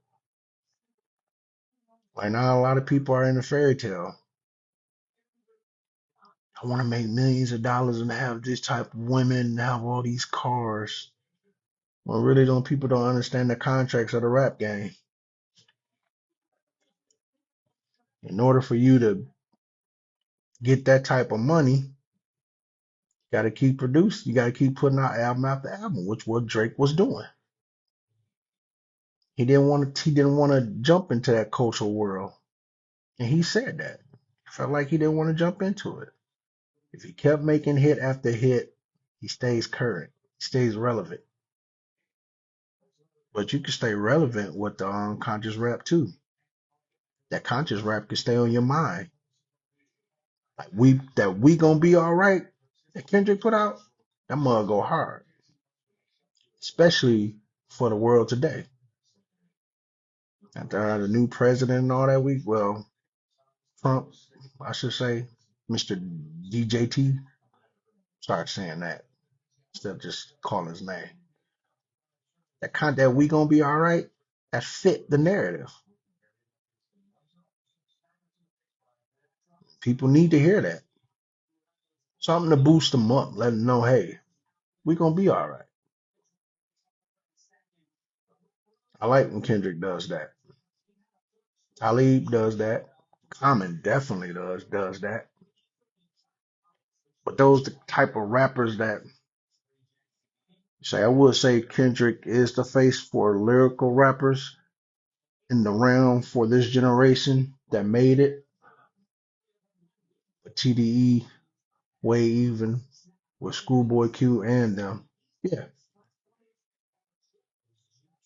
Like now, a lot of people are in the fairy tale. I want to make millions of dollars and have this type of women, and have all these cars. Well, really, don't people don't understand the contracts of the rap game. In order for you to get that type of money, you got to keep producing. You got to keep putting out album after album, which what Drake was doing. He didn't want to. He didn't want to jump into that cultural world, and he said that. He felt like he didn't want to jump into it. If he kept making hit after hit, he stays current. He stays relevant. But you can stay relevant with the conscious rap too. That conscious rap can stay on your mind. Like we gonna be all right. That Kendrick put out, that mug go hard, especially for the world today. After the new president and all that week, well, Trump, I should say, Mr. DJT, start saying that instead of just calling his name. That we gonna be all right. That fit the narrative. People need to hear that. Something to boost them up, let them know, hey, we gonna be all right. I like when Kendrick does that. Talib does that. Common definitely does that. But those the type of rappers that say I would say Kendrick is the face for lyrical rappers in the realm for this generation that made it. But TDE way even with Schoolboy Q and them. Yeah,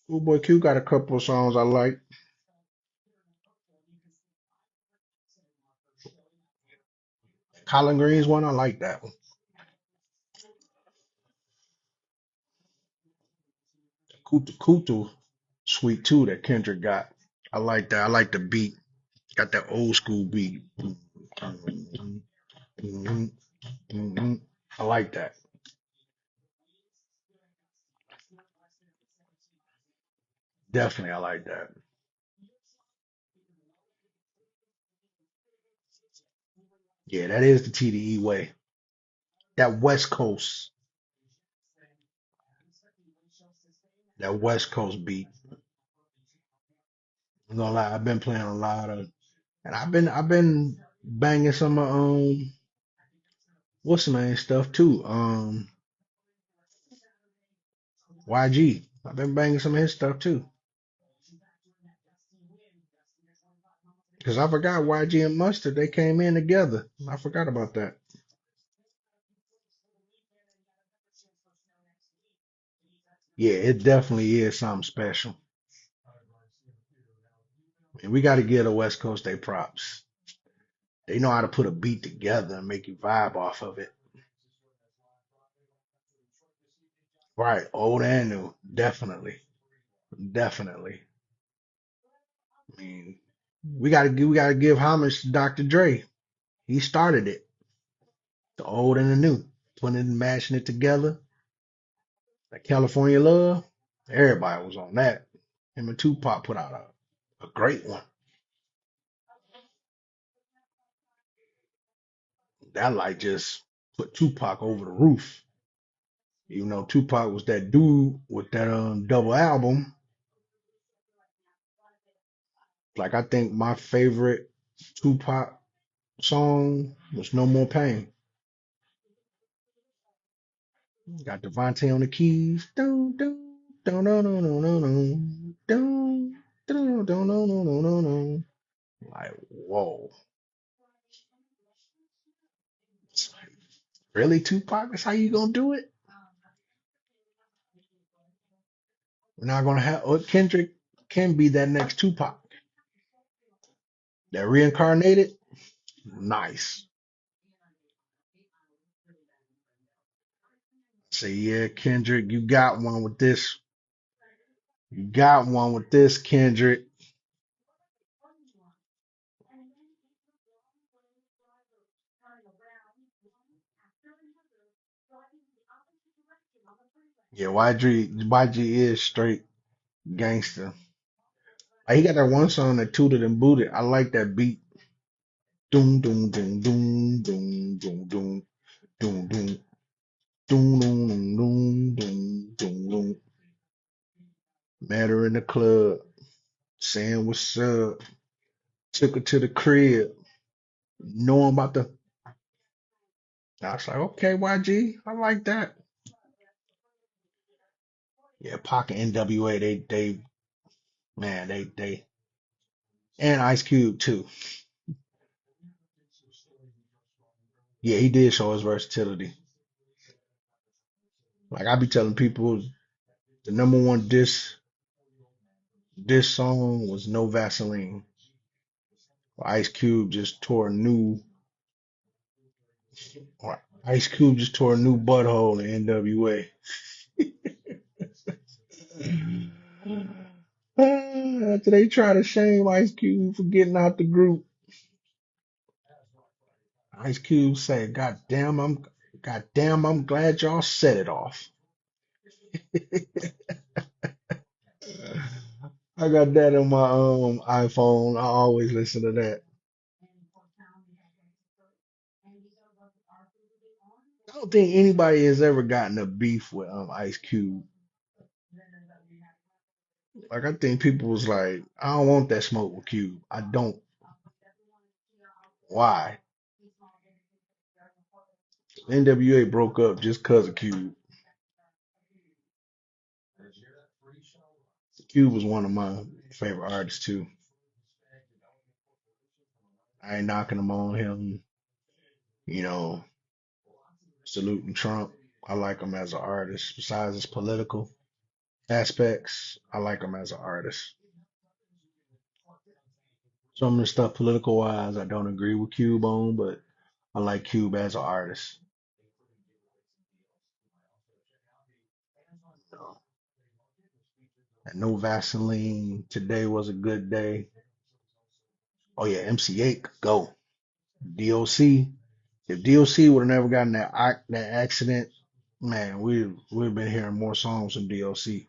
Schoolboy Q got a couple of songs I like. Collard greens one, I like that one. Kutu Kutu sweet too that Kendrick got. I like that. I like the beat. Got that old school beat. Mhm, mhm, mhm. I like that. Definitely, I like that. Yeah, that is the TDE way. That West Coast, that West Coast beat. I'm gonna lie, I've been playing a lot of, and I've been banging some what's the name stuff too. YG. I've been banging some of his stuff too. Cause I forgot YG and Mustard they came in together. I forgot about that. Yeah, it definitely is something special. And we got to give the West Coast they props. They know how to put a beat together and make you vibe off of it. Right, old and new, definitely, definitely. I mean, we gotta give homage to Dr. Dre. He started it, the old and the new, putting it and mashing it together. That California Love, everybody was on that. Him and Tupac put out a great one. That like just put Tupac over the roof. Even though Tupac was that dude with that double album, like I think my favorite Tupac song was No More Pain. Got Devontae on the keys. Dun, dun, dun, dun, dun, dun, dun, dun, dun, dun, dun, dun, dun, dun, dun, dun. Like, whoa. It's like, really, Tupac? That's how you gonna do it? We're not gonna have Kendrick can be that next Tupac. That reincarnated? Nice. Say, yeah, Kendrick, you got one with this. You got one with this, Kendrick. Yeah, YG is straight gangster. He got that one song that tooted and booted. I like that beat. Doom doom doom doom doom doom doom doom doom doom doom doom doom doom doom. Met her in the club, saying what's up. Took her to the crib. Knowing about the. I was like, okay, YG, I like that. Yeah, Pac and NWA, they man, they and Ice Cube too. Yeah, he did show his versatility. Like I be telling people, the number one this song was No Vaseline. Ice Cube just tore a new or Ice Cube just tore a new butthole in NWA. After they try to shame Ice Cube for getting out the group, Ice Cube said, God damn, I'm glad y'all set it off. I got that on my iPhone. I always listen to that. I don't think anybody has ever gotten a beef with Ice Cube. Like I think people was like, I don't want that smoke with Cube. I don't. Why? NWA broke up just cause of Cube. Cube was one of my favorite artists too. I ain't knocking him on him, you know, saluting Trump. I like him as an artist. Besides his political aspects, I like him as an artist. Some of the stuff political wise, I don't agree with Cube on, but I like Cube as an artist. And no Vaseline. Today was a good day. Oh yeah, MC8 could go. DOC. If DOC would have never gotten that accident, man, we've been hearing more songs from DOC.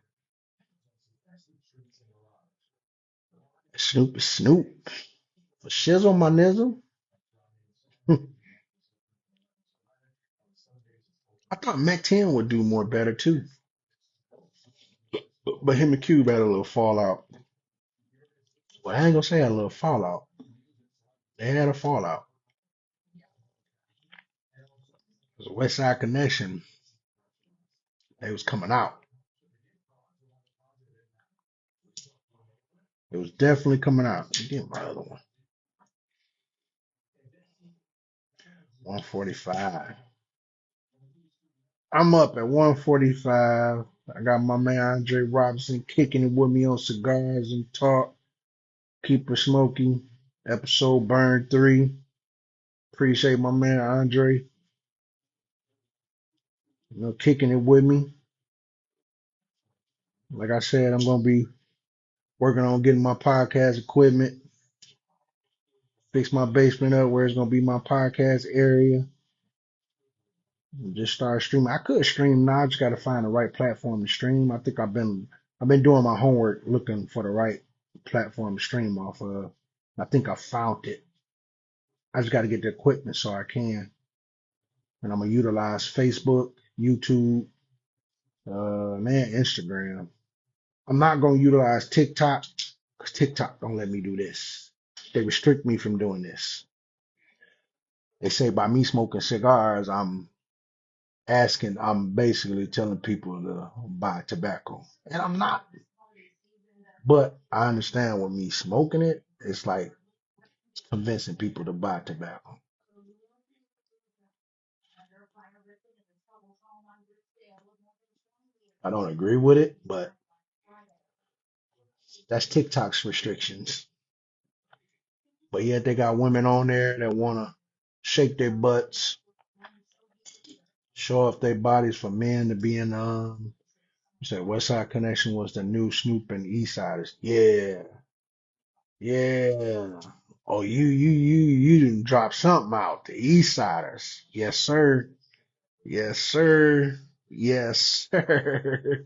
Snoop is Snoop. Shizzle my nizzle. I thought Mac 10 would do more better too. But him and Cube had a little fallout. Well, I ain't gonna say a little fallout. They had a fallout. It was a West Side Connection. They was coming out. It was definitely coming out. Get my other one. 145. I'm up at 145. I got my man Andre Robinson kicking it with me on Cigars and Talk. Keep it smoky. Episode Burn 3. Appreciate my man Andre, kicking it with me. Like I said, I'm gonna be working on getting my podcast equipment, fix my basement up where it's gonna be my podcast area, and just start streaming. I could stream now. I just gotta find the right platform to stream. I think I've been doing my homework looking for the right platform to stream off of. I think I found it. I just gotta get the equipment so I can. And I'm gonna utilize Facebook, YouTube, man, Instagram. I'm not gonna utilize TikTok because TikTok don't let me do this. They restrict me from doing this. They say by me smoking cigars, I'm basically telling people to buy tobacco. And I'm not. But I understand with me smoking it, it's like convincing people to buy tobacco. I don't agree with it, but that's TikTok's restrictions. But yet they got women on there that wanna shake their butts, show off their bodies for men to be in you said West Side Connection was the new Snoop and East Siders. Yeah, yeah. Oh, you didn't drop something out. The East Siders. Yes, sir. Yes, sir. Yes, sir.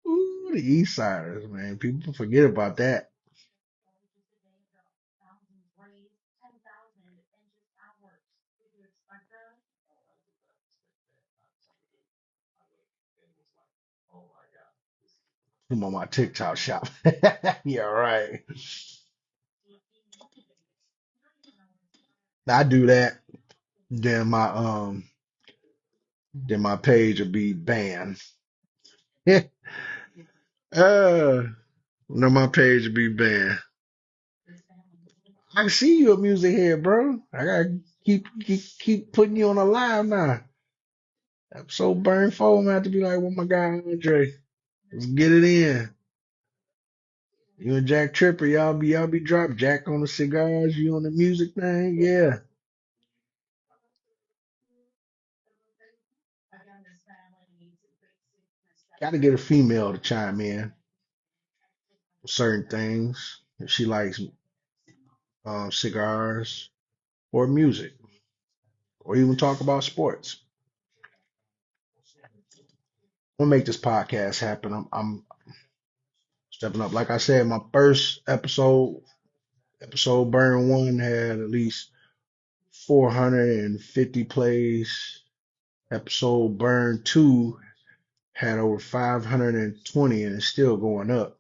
Ooh, the East Siders, man. People forget about that. I'm on my TikTok shop. Yeah, right. I do that. Then my then my page will be banned. uh, then my page will be banned. I can see you a music head, bro. I gotta keep putting you on a live now. Episode Burn 4, I'm gonna have to be like, with my guy Andre. Let's get it in. You and Jack Tripper, y'all be dropped. Jack on the cigars, you on the music thing, yeah. Gotta get a female to chime in with certain things. If she likes cigars or music, or even talk about sports. I'm gonna make this podcast happen. I'm stepping up. Like I said, my first episode Burn One had at least 450 plays. Episode Burn 2 had over 520 and it's still going up.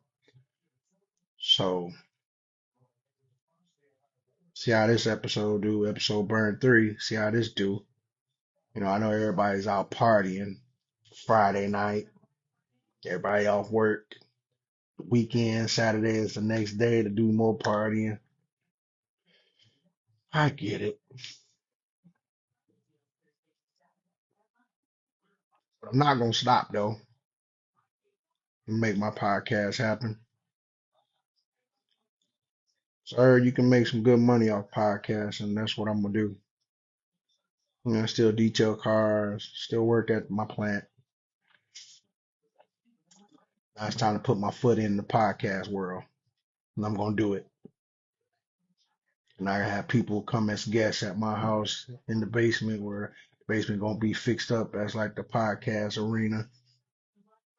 So see how this episode do. Episode Burn 3, see how this do. I know everybody's out partying Friday night. Everybody off work. Weekend, Saturday is the next day to do more partying. I get it. But I'm not gonna stop though. Make my podcast happen. Sir, you can make some good money off podcasts, and that's what I'm gonna do. I still detail cars, still work at my plant. Now it's time to put my foot in the podcast world, and I'm gonna do it. And I have people come as guests at my house in the basement, where the basement gonna be fixed up as like the podcast arena.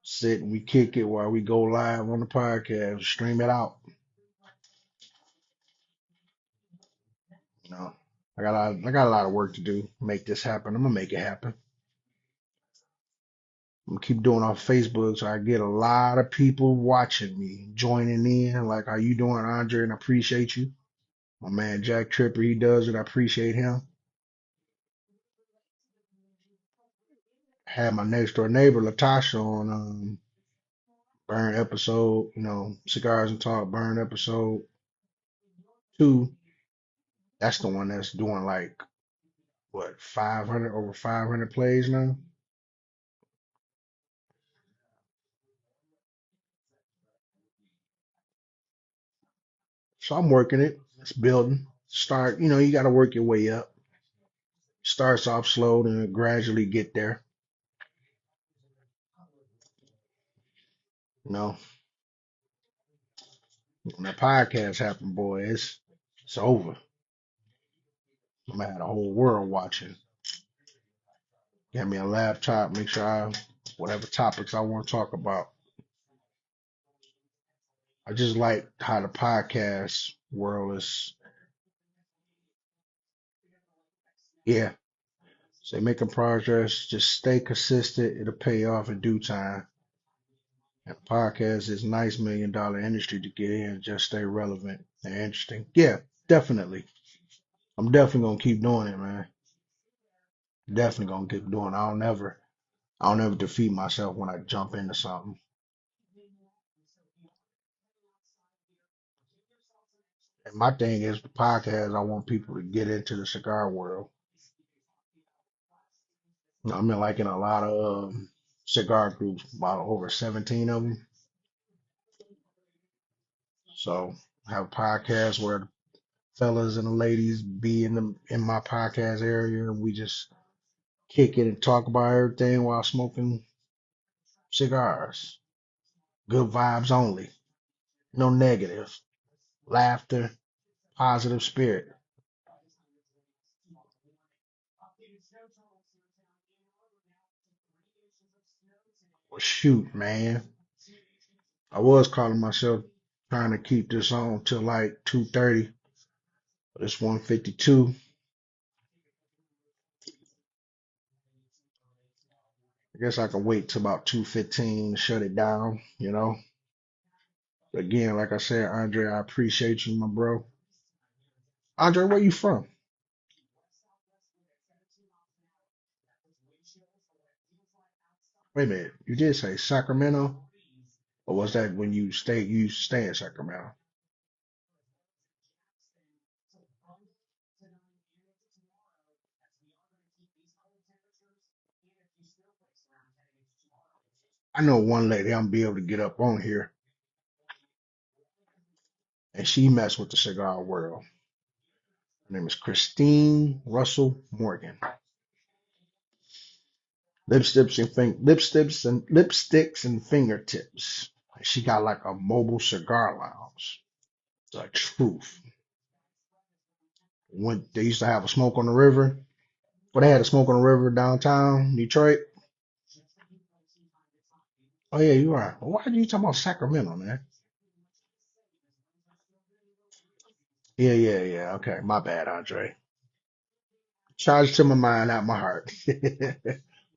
Sit and we kick it while we go live on the podcast, stream it out. You know, I got a lot of work to do. Make this happen. I'm gonna make it happen. I'm gonna keep doing on Facebook so I get a lot of people watching me, joining in. Like how you doing, Andre? And I appreciate you. My man Jack Tripper, he does it. I appreciate him. Had my next door neighbor Latasha on Burn episode, Cigars and Talk Burn episode 2. That's the one that's doing like what 500 over 500 plays now. So I'm working it. It's building. Start, you got to work your way up. Starts off slow and gradually get there. You know, when that podcast happened, boy, it's over. I'm gonna have the whole world watching. Get me a laptop, make sure whatever topics I want to talk about. I just like how the podcast world is. Yeah, say making progress, just stay consistent. It'll pay off in due time. And podcast is a nice $1 million industry to get in. Just stay relevant and interesting. Yeah, definitely. I'm definitely gonna keep doing it, man. Definitely gonna keep doing it. I don't ever defeat myself when I jump into something. And my thing is the podcast, I want people to get into the cigar world. I'm in like in a lot of cigar groups, about over 17 of them. So I have a podcast where the fellas and the ladies be in my podcast area. We just kick it and talk about everything while smoking cigars. Good vibes only. No negative. Laughter, positive spirit. Well, shoot, man. I was calling myself trying to keep this on till like 2:30, but it's 1:52. I guess I can wait till about 2:15 to shut it down. Again, like I said, Andre, I appreciate you, my bro. Andre, where you from? Wait a minute. You did say Sacramento? Or was that when you used to stay in Sacramento? I know one lady I'm gonna be able to get up on here, and she messed with the cigar world. Her name is Christine Russell Morgan. Lipsticks and fingertips. She got like a mobile cigar lounge. The truth. When they used to have a smoke on the river, well, they had a smoke on the river downtown Detroit. Oh yeah, you're right. Why are you talking about Sacramento, man? Yeah, yeah, yeah. Okay, my bad, Andre. Charge to my mind, not my heart.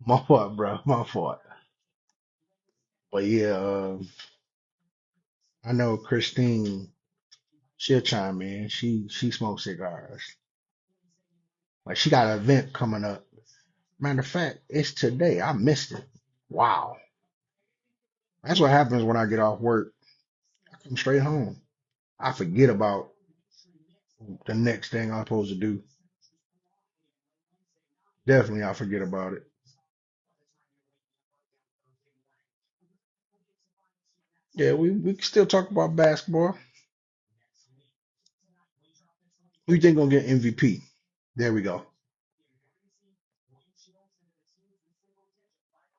My fault, bro. My fault. But yeah, I know Christine. She'll chime in. She smokes cigars. Like she got an event coming up. Matter of fact, it's today. I missed it. Wow. That's what happens when I get off work. I come straight home. I forget about the next thing I'm supposed to do. Definitely, I forget about it. Yeah, we can still talk about basketball. Who you think gonna get MVP? There we go.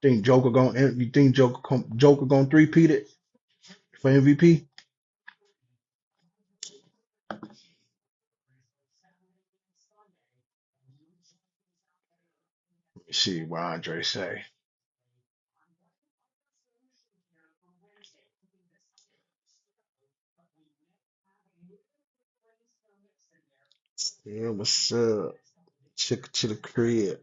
You think Joker gonna three-peat it for MVP? Let me see what Andre say. Yeah, what's up? Chick to the crib.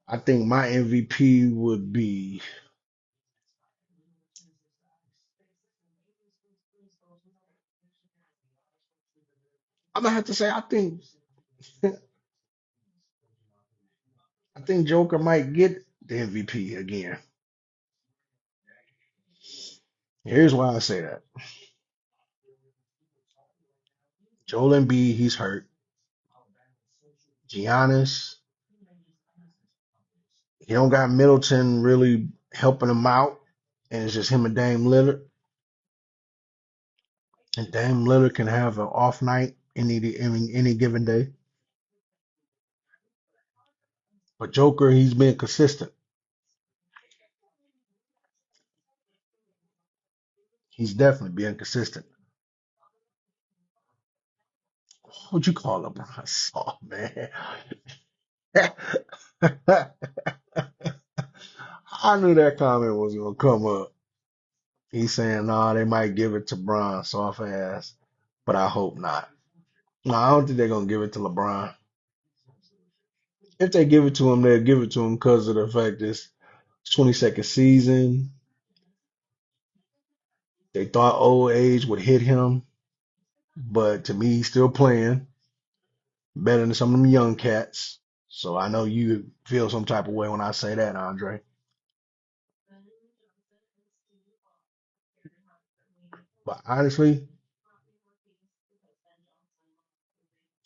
I think my MVP would be. I'm gonna have to say I think Joker might get the MVP again. Here's why I say that. Joel Embiid, he's hurt. Giannis, he don't got Middleton really helping him out, and it's just him and Dame Lillard. And Dame Lillard can have an off night any given day. But Joker, he's been consistent. He's definitely being consistent. What you call LeBron soft, man? I knew that comment was gonna come up. He's saying, nah, they might give it to Bron, soft ass, but I hope not. No, I don't think they're gonna give it to LeBron. If they give it to him, they'll give it to him because of the fact it's 22nd season. They thought old age would hit him, but to me, he's still playing better than some of them young cats. So I know you feel some type of way when I say that, Andre. But honestly,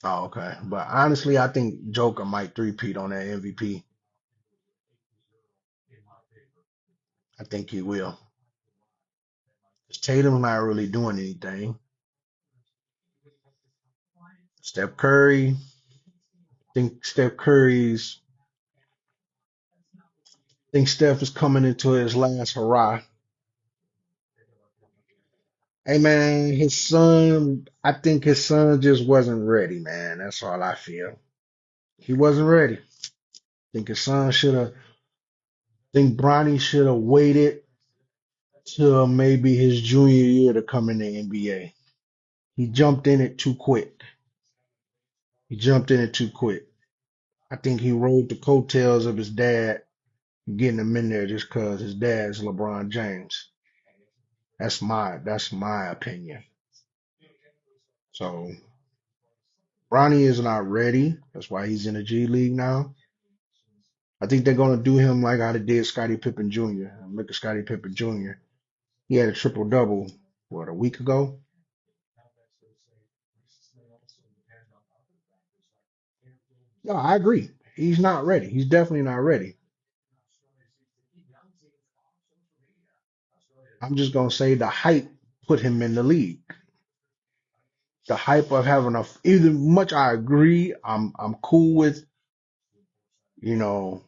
oh, okay. But honestly, I think Joker might three-peat on that MVP. I think he will. 'Cause Tatum's not really doing anything. Steph Curry, think Steph Curry's think Steph is coming into his last hurrah. Hey man, I think his son just wasn't ready, man. That's all I feel. He wasn't ready. Think his son should have think Bronny should have waited till maybe his junior year to come in the NBA. He jumped in it too quick. He jumped in it too quick. I think he rode the coattails of his dad getting him in there just because his dad's LeBron James. That's my opinion. So Bronny is not ready. That's why he's in the G League now. I think they're gonna do him like how they did Scottie Pippen Jr. Look at Scottie Pippen Jr. He had a triple double what a week ago. No, I agree. He's not ready. He's definitely not ready. I'm just gonna say the hype put him in the league. The hype of having a even much I agree. I'm cool with you know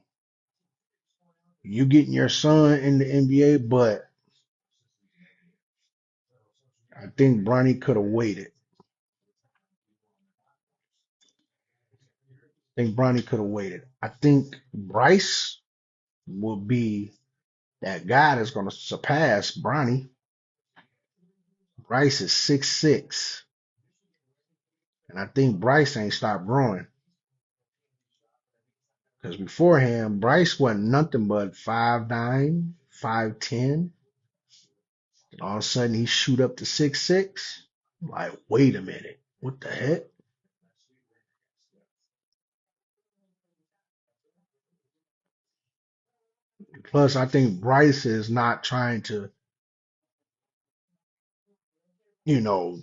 you getting your son in the NBA, but I think Bronny could have waited. I think Bronny could have waited. I think Bryce will be that guy that's gonna surpass Bronny. Bryce is 6'6", and I think Bryce ain't stopped growing. Because beforehand, Bryce wasn't nothing but 5'9", 5'10". And all of a sudden, he shoot up to 6'6". Like, wait a minute, what the heck? Plus, I think Bryce is not trying to, you know,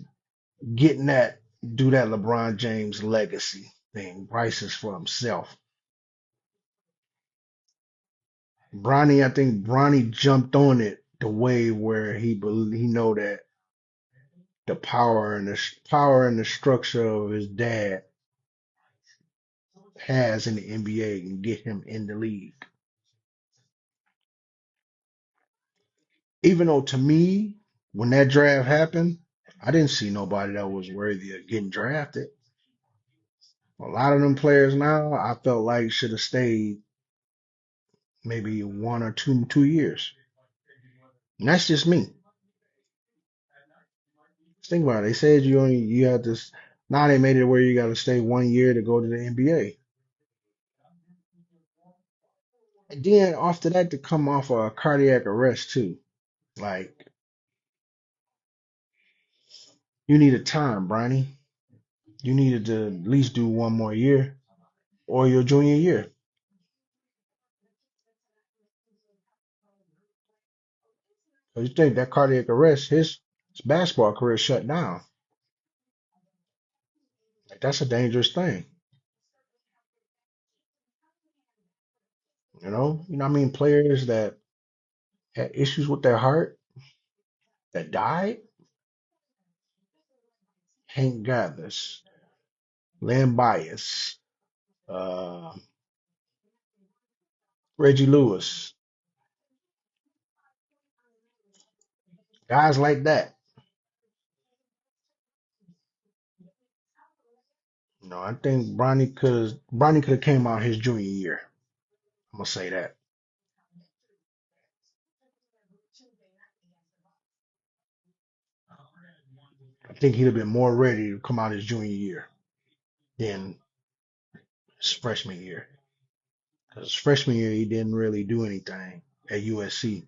getting that do that LeBron James legacy thing. Bryce is for himself. Bronny, I think Bronny jumped on it the way where he know that the power and the structure of his dad has in the NBA and get him in the league. Even though to me, when that draft happened, I didn't see nobody that was worthy of getting drafted. A lot of them players now, I felt like should have stayed maybe 1 or 2 years. And that's just me. Think about it. They said you had to. Now they made it where you got to stay 1 year to go to the NBA. And then after that to come off a cardiac arrest too. Like you needed time, Bronny. You needed to at least do 1 more year or your junior year. Because you think that cardiac arrest, his basketball career shut down. Like that's a dangerous thing. You know what I mean? Players that had issues with their heart that died. Hank Gathers, Len Bias, uh, Reggie Lewis, guys like that. I think Bronny could have came out his junior year. I'm gonna say that. I think he'd have been more ready to come out his junior year than his freshman year. Because his freshman year he didn't really do anything at USC.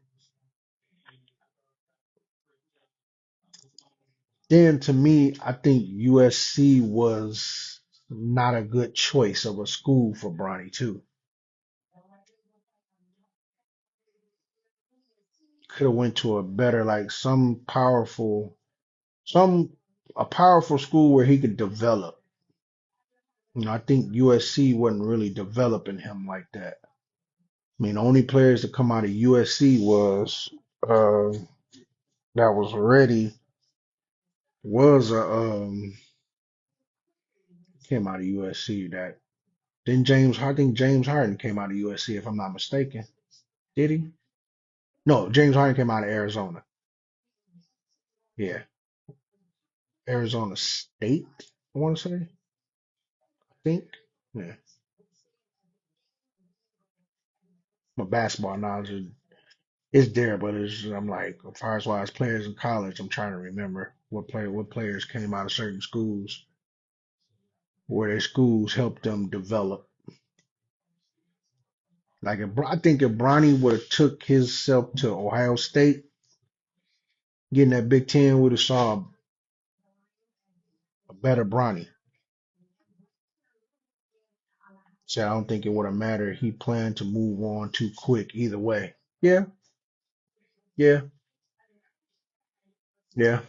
Then to me, I think USC was not a good choice of a school for Bronny too. Could have went to a better, like some a powerful school where he could develop. I think USC wasn't really developing him like that. I mean, the only players that come out of USC uh that was ready was a came out of USC that then James I think James Harden came out of USC if I'm not mistaken. Did he? No, James Harden came out of Arizona. Yeah, Arizona State. I want to say. I think. Yeah, my basketball knowledge is there, but I'm like as far as wise players in college, I'm trying to remember what players came out of certain schools where their schools helped them develop. Like I think if Bronny would have took himself to Ohio State, getting that Big Ten would have saw a better Bronny. So I don't think it would have mattered. He planned to move on too quick either way. Yeah, yeah, yeah.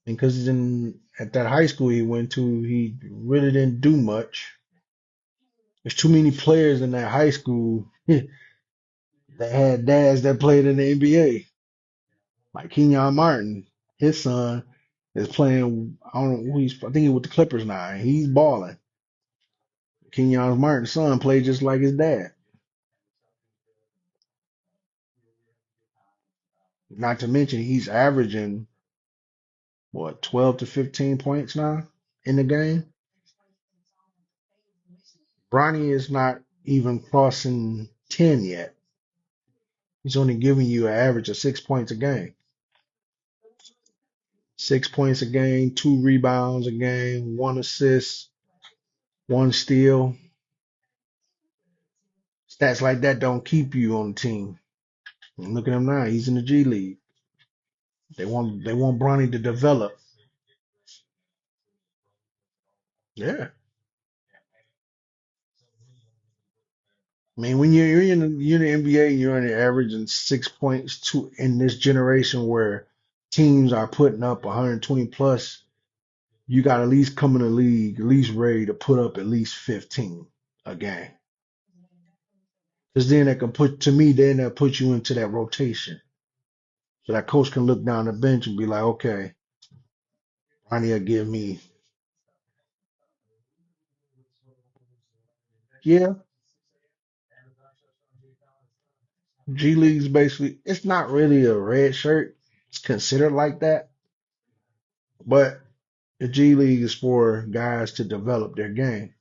And because in at that high school he went to, he really didn't do much. There's too many players in that high school that had dads that played in the NBA. Like Kenyon Martin, his son is playing. I don't know who he's. I think he's with the Clippers now. And he's balling. Kenyon Martin's son played just like his dad. Not to mention he's averaging what 12 to 15 points now in the game. Bronny is not even crossing 10 yet. He's only giving you an average of 6 points a game. 6 points a game, 2 rebounds a game, 1 assist, 1 steal. Stats like that don't keep you on the team. And look at him now; he's in the G League. They want Bronny to develop. Yeah, I mean when you're in the NBA, you're only averaging 6 points to in this generation where teams are putting up 120 plus. You got to at least come in the league, at least ready to put up at least 15 a game. Because then that can put to me, then that put you into that rotation. So that coach can look down the bench and be like, okay, Ronnie will give me, yeah, G League's basically it's not really a red shirt. It's considered like that, but the G League is for guys to develop their game.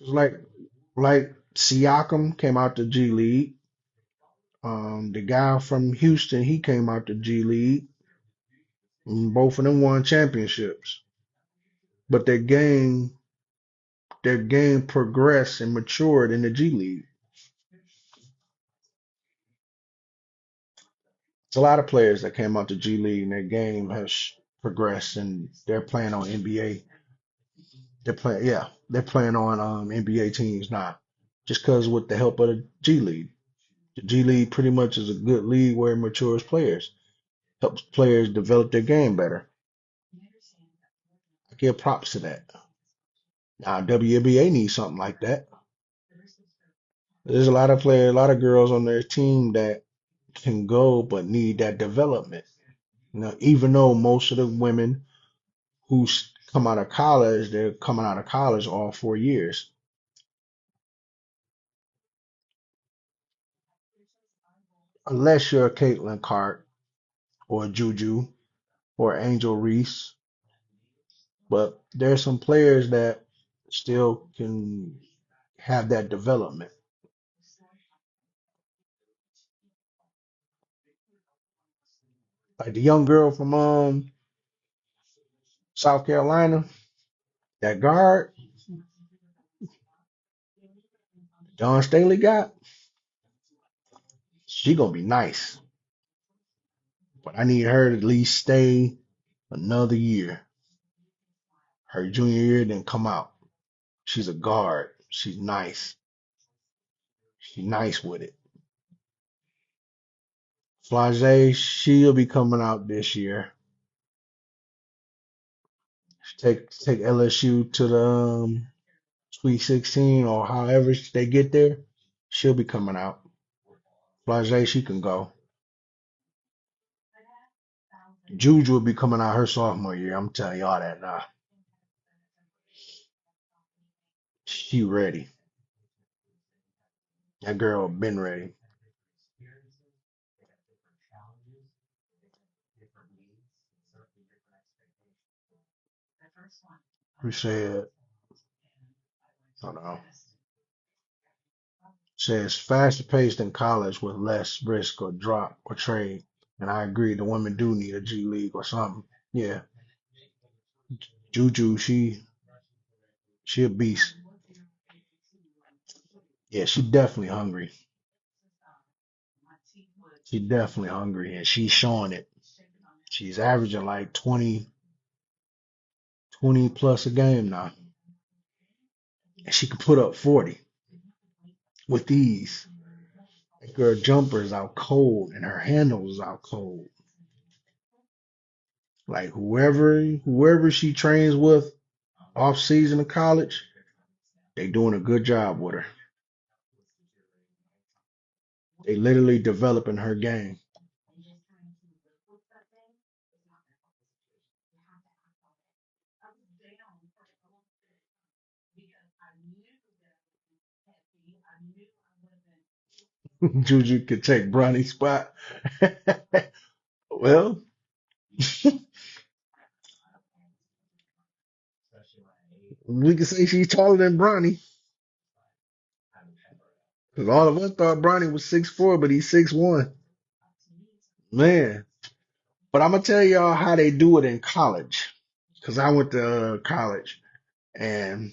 It's like Siakam came out the G League. The guy from Houston, he came out the G League. And both of them won championships. But their game progressed and matured in the G League. It's a lot of players that came out the G League and their game has progressed and they're playing on NBA. They're playing on NBA teams now. Just because with the help of the G League. The G League pretty much is a good league where it matures players, helps players develop their game better. I give props to that. Now WNBA needs something like that. There's a lot of players, a lot of girls on their team that can go but need that development. Even though most of the women who come out of college, they're coming out of college all 4 years. Unless you're a Caitlin Clark or a Juju or Angel Reese. But there's some players that still can have that development. Like the young girl from South Carolina, that guard, John Staley got, she gonna be nice. But I need her to at least stay another year. Her junior year, then come out. She's a guard. She's nice. She's nice with it. Flage, she'll be coming out this year. Take LSU to the Sweet 16 or however they get there. She'll be coming out. Flage, she can go. Juju will be coming out her sophomore year. I'm telling y'all that now. She ready. That girl been ready. Who said, hold on, says faster paced than college with less risk or drop or trade. And I agree, the women do need a G League or something. Yeah, Juju, she a beast. Yeah, she definitely hungry. She definitely hungry, and she's showing it. She's averaging like 20 plus a game now, and she can put up 40 with ease. That girl jumper is out cold, and her handle is out cold. Like whoever she trains with off season of college, they doing a good job with her. They literally developing her game. Juju could take Bronny's spot. Well, we can say she's taller than Bronny. Because all of us thought Bronny was 6'4", but he's 6'1". Man. But I'm gonna tell y'all how they do it in college. Because I went to college. And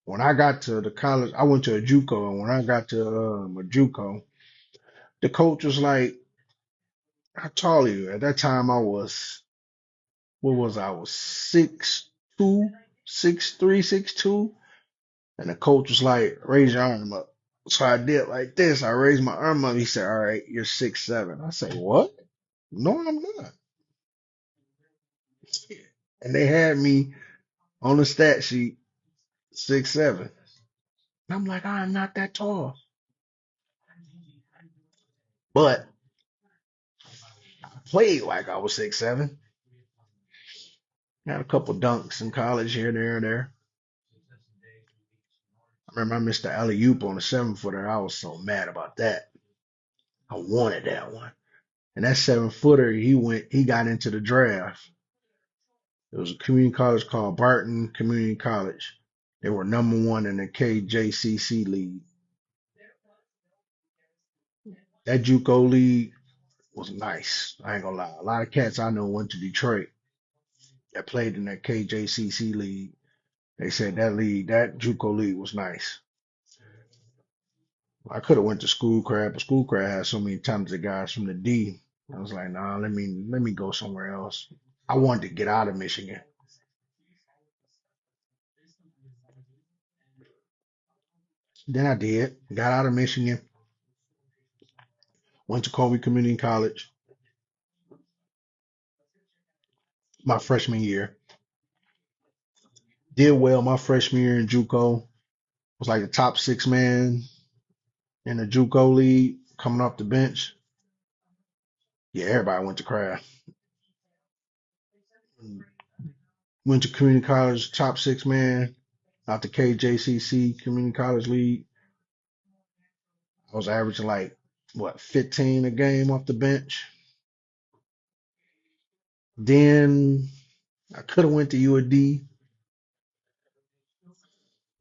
when I got to the college, I went to a JUCO. And when I got to a JUCO, the coach was like, how tall are you? At that time, I was, what was I? I was 6'2", 6'3", 6'2". And the coach was like, raise your arm up. So I did like this. I raised my arm up. He said, all right, you're 6'7". I said, what? No, I'm not. And they had me on the stat sheet 6'7". I'm like, I'm not that tall. But I played like I was 6'7". Had a couple dunks in college here, there, and there. Remember, I missed the alley oop on the 7 footer. I was so mad about that. I wanted that one. And that 7 footer, he got into the draft. It was a community college called Barton Community College. They were #1 in the KJCC league. That JUCO league was nice. I ain't gonna lie. A lot of cats I know went to Detroit that played in that KJCC league. They said that JUCO league was nice. I could have went to Schoolcraft, but Schoolcraft had so many talented guys from the D. I was like, nah, let me go somewhere else. I wanted to get out of Michigan. Then I did. Got out of Michigan, went to Colby Community College my freshman year. Did well my freshman year in JUCO. Was like the top 6 man in the JUCO league coming off the bench. Yeah, everybody went to craft. Went to community college, top 6 man out the KJCC Community College League. I was averaging like what 15 a game off the bench. Then I could have went to UAD,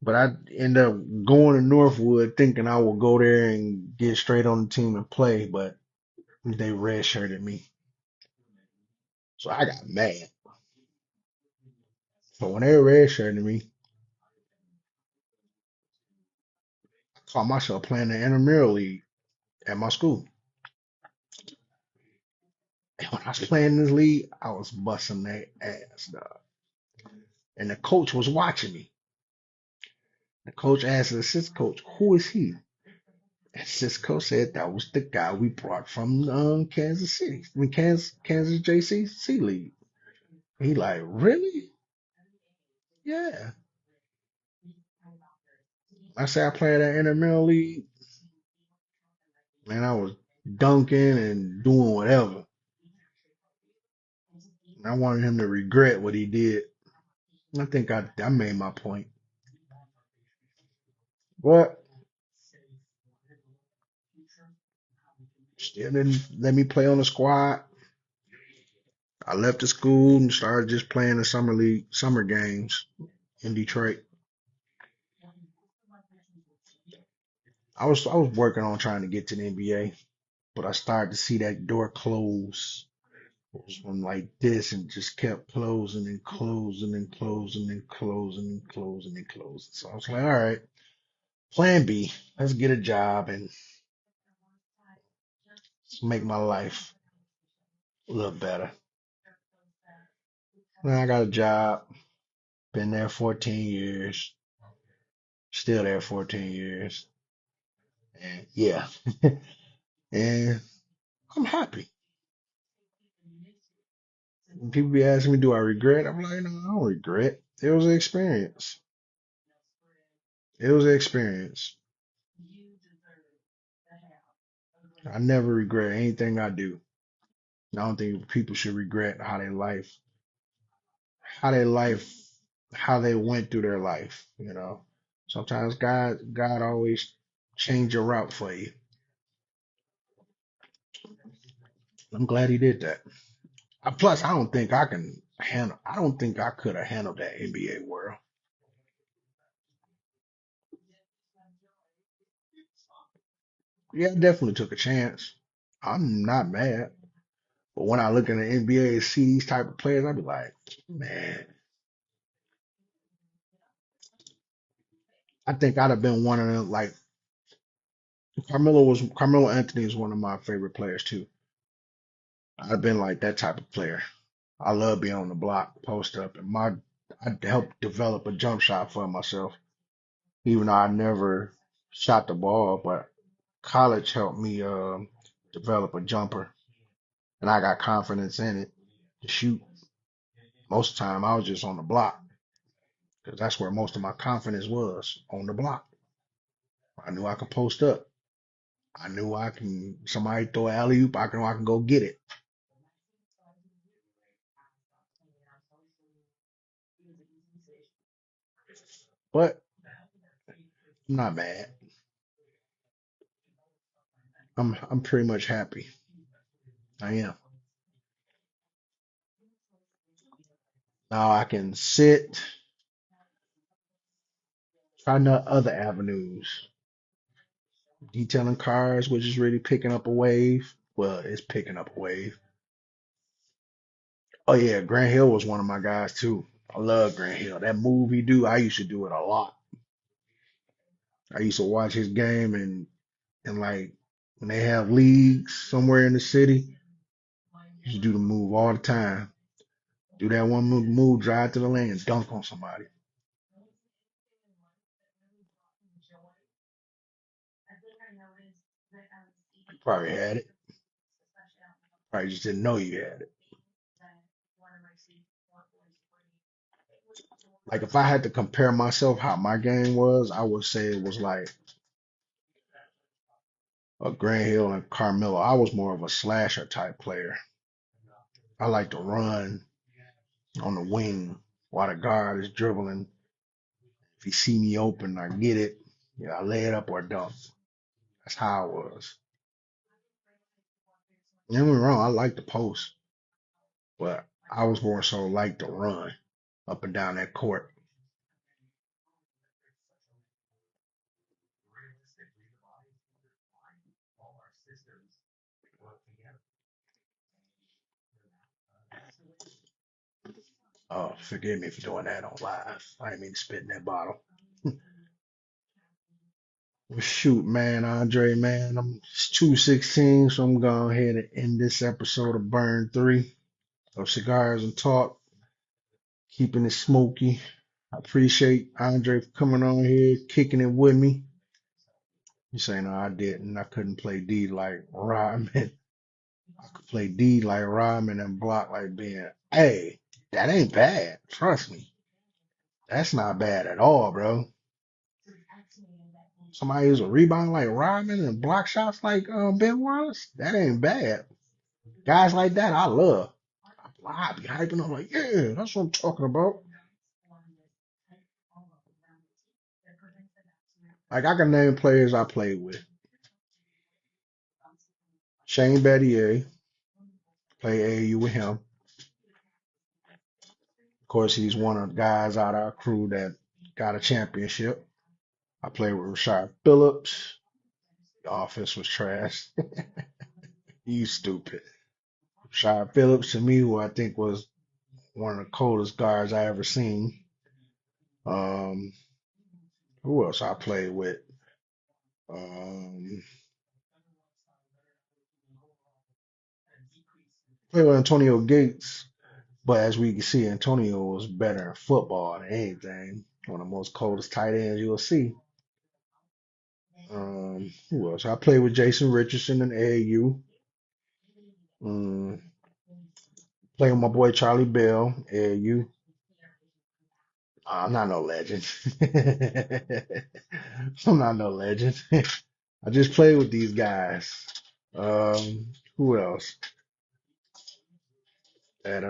but I ended up going to Northwood thinking I would go there and get straight on the team and play, but they redshirted me. So I got mad. So when they redshirted me, I caught myself playing the intramural league at my school. And when I was playing this league, I was busting their ass, dog. And the coach was watching me. The coach asked the assistant coach, "Who is he?" And Cisco said that was the guy we brought from Kansas City. I mean, Kansas JCC League. He like, really? Yeah. I said I played that intramural league, and I was dunking and doing whatever. I wanted him to regret what he did. I think I made my point. But still didn't let me play on the squad. I left the school and started just playing the summer league, summer games in Detroit. I was working on trying to get to the NBA, but I started to see that door close. It was from like this and just kept closing and closing and closing and closing and closing and closing. So I was like, all right, plan B. Let's get a job and make my life a little better. Now I got a job, been there 14 years, still there 14 years. And yeah, and I'm happy. When people be asking me, do I regret? I'm like, no, I don't regret. It was an experience. It was an experience. I never regret anything I do. I don't think people should regret how their life, how they went through their life. Sometimes God always change your route for you. I'm glad He did that. Plus, I don't think I can handle. I don't think I could have handled that NBA world. Yeah, I definitely took a chance. I'm not mad. But when I look in the NBA and see these type of players, I be like, man, I think I'd have been one of them. Like Carmelo Anthony is one of my favorite players too. I'd have been like that type of player. I love being on the block, post up, and I helped develop a jump shot for myself. Even though I never shot the ball, but college helped me develop a jumper, and I got confidence in it to shoot. Most of the time, I was just on the block because that's where most of my confidence was on the block. I knew I could post up. I knew I can. Somebody throw an alley oop, I can go get it. But I'm not mad. I'm pretty much happy. I am. Now I can sit, try not other avenues. Detailing cars, which is really picking up a wave. Well, it's picking up a wave. Oh yeah, Grant Hill was one of my guys too. I love Grant Hill. That move he do, I used to do it a lot. I used to watch his game and like when they have leagues somewhere in the city, he used to do the move all the time. Do that one move, drive to the lane, and dunk on somebody. You probably had it. Probably just didn't know you had it. Like if I had to compare myself how my game was, I would say it was like a Grant Hill and Carmelo. I was more of a slasher type player. I like to run on the wing while the guard is dribbling. If he see me open, I get it. Yeah, I lay it up or dunk. That's how I was. Don't get me wrong, I like the post, but I was more so like to run up and down that court. Oh, forgive me for doing that on live. I didn't mean to spit in that bottle. Well, shoot, man, Andre, man, it's 2:16, so I'm going ahead and end this episode of Burn 3 of Cigars and Talk, keeping it smoky. I appreciate Andre for coming on here, kicking it with me. You say, no, I didn't. I couldn't play D like Rodman. I could play D like Rodman and block like Ben. Hey, that ain't bad. Trust me. That's not bad at all, bro. Somebody who's a rebound like Rodman and block shots like Ben Wallace, that ain't bad. Guys like that, I love. I be hyping up like, yeah, that's what I'm talking about. Like I can name players I played with. Shane Battier, play AAU with him. Of course, he's one of the guys out of our crew that got a championship. I played with Rashard Phillips. The offense was trash. You stupid. Rashard Phillips to me, who I think was one of the coldest guards I ever seen. Um, who else I played with? Um, played with Antonio Gates, but as we can see, Antonio was better in football than anything. One of the most coldest tight ends you'll see. Who else? I played with Jason Richardson in AAU. Um, played with my boy Charlie Bell, AAU. I'm not no legend. I'm not no legend. I just play with these guys. Who else? That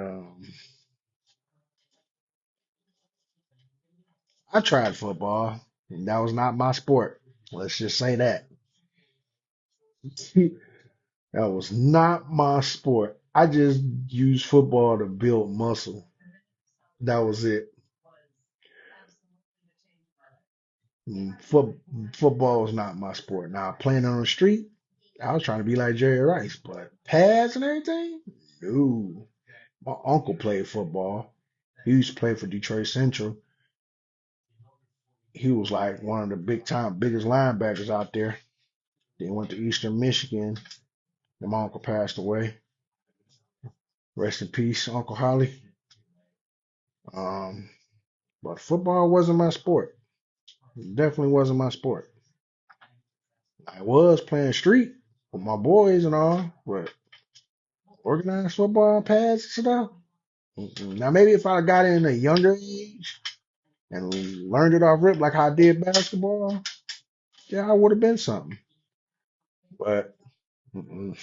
I tried football, and that was not my sport. Let's just say that. That was not my sport. I just used football to build muscle. That was it. Foot, football was not my sport. Now playing on the street, I was trying to be like Jerry Rice, but pads and everything, no. My uncle played football. He used to play for Detroit Central. He was like one of the biggest linebackers out there. Then went to Eastern Michigan. And my uncle passed away. Rest in peace, Uncle Holly. Um, but football wasn't my sport. It definitely wasn't my sport. I was playing street with my boys and all, but organized football pads and stuff. Mm-mm. Now maybe if I got in a younger age and learned it off rip like I did basketball, yeah, I would have been something. But mm-mm.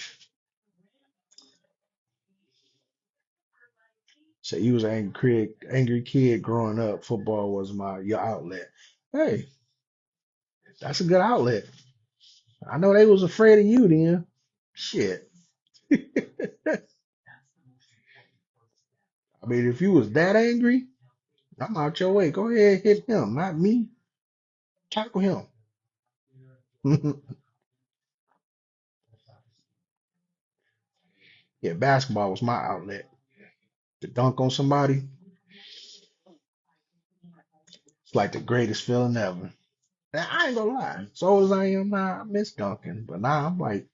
So you was an angry kid growing up. Football was my your outlet. Hey, That's a good outlet. I know they was afraid of you then. Shit. I mean, if you was that angry, I'm out your way. Go ahead, hit him, not me. Tackle him. Yeah, basketball was my outlet. To dunk on somebody, it's like the greatest feeling ever. Now, I ain't gonna lie. So as I am now, I miss dunking. But now I'm like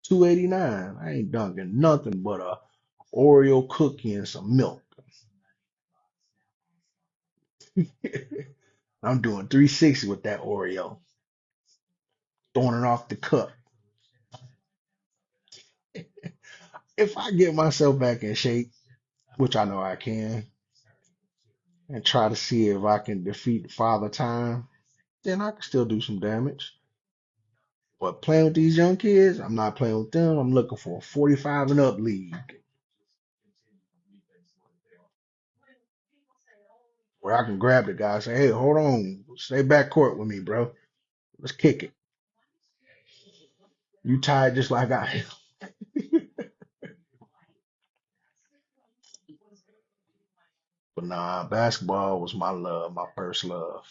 289. I ain't dunking nothing but a Oreo cookie and some milk. I'm doing 360 with that Oreo, throwing it off the cup. If I get myself back in shape, which I know I can, and try to see if I can defeat Father Time, then I can still do some damage. But playing with these young kids, I'm not playing with them. I'm looking for a 45 and up league where I can grab the guy and say, hey, hold on, stay back court with me, bro. Let's kick it. You tired just like I am. But nah, basketball was my love, my first love.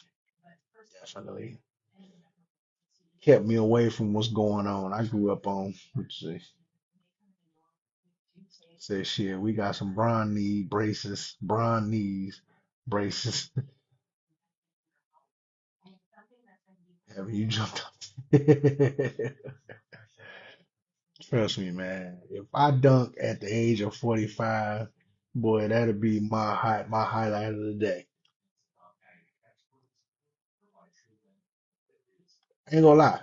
Definitely kept me away from what's going on. I grew up on, let's see, say shit, we got some bronze knees braces. Have you jumped up? Trust me, man. If I dunk at the age of 45, boy, that'll be my highlight of the day. I ain't gonna lie.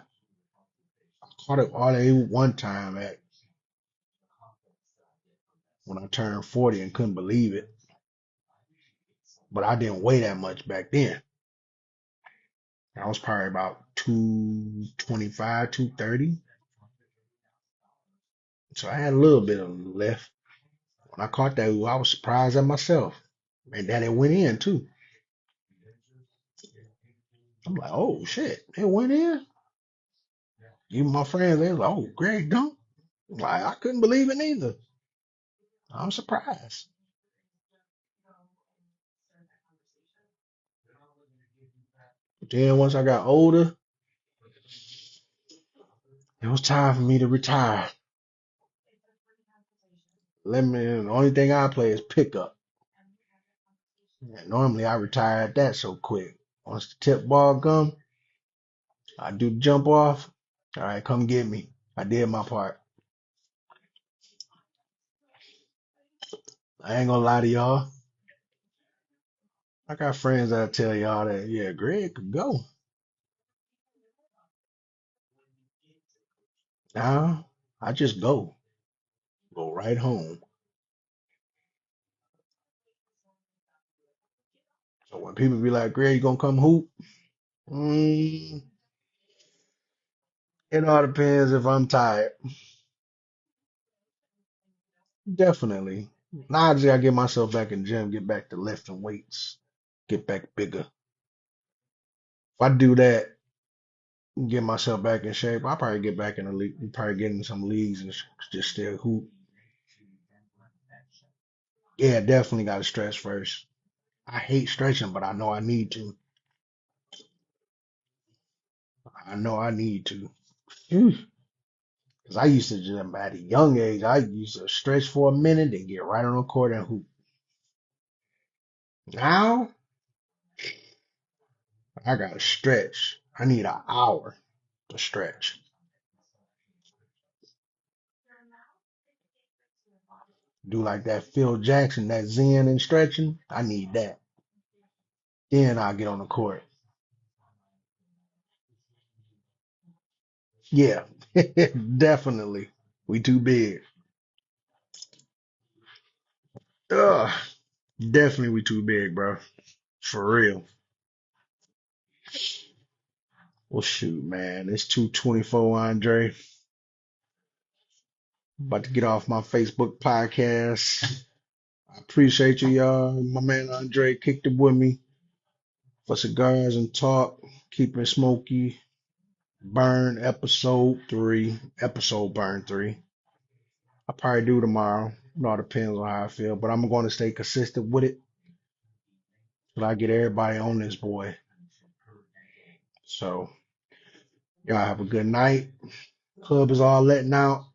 I caught it all a one time at when I turned 40 and couldn't believe it. But I didn't weigh that much back then. I was probably about 225, 230. So I had a little bit of left. When I caught that, I was surprised at myself. And that it went in too. I'm like, oh shit, it went in. Even my friends, they was like, oh, Greg dunk. Like I couldn't believe it neither. I'm surprised. But then once I got older, it was time for me to retire. The only thing I play is pickup. And normally I retire at that so quick. Once the tip ball come, I do the jump off. All right, come get me. I did my part. I ain't gonna lie to y'all. I got friends that tell y'all that, yeah, Greg could go. Now I just go right home. So when people be like, Greg, you gonna come hoop? Mm, it all depends if I'm tired. Definitely. Now I just gotta get myself back in the gym, get back to lifting weights, get back bigger. If I do that, get myself back in shape, I'll probably get back in the league, probably get in some leagues and just still hoop. Yeah, definitely gotta stretch first. I hate stretching, but I know I need to. I know I need to. Because I used to just, at a young age, I used to stretch for a minute and get right on the court and hoop. Now, I gotta stretch. I need an hour to stretch. Do like that Phil Jackson, that Zen and stretching. I need that. Then I'll get on the court. Yeah, definitely. We too big. Ugh, definitely we too big, bro. For real. Well, shoot, man. It's 224, Andre. About to get off my Facebook podcast. I appreciate you, y'all. My man Andre kicked it with me for cigars and talk. Keeping it smoky. Burn episode 3. Episode Burn 3. I'll probably do tomorrow. It all depends on how I feel, but I'm going to stay consistent with it till I get everybody on this boy. So, y'all have a good night. Club is all letting out.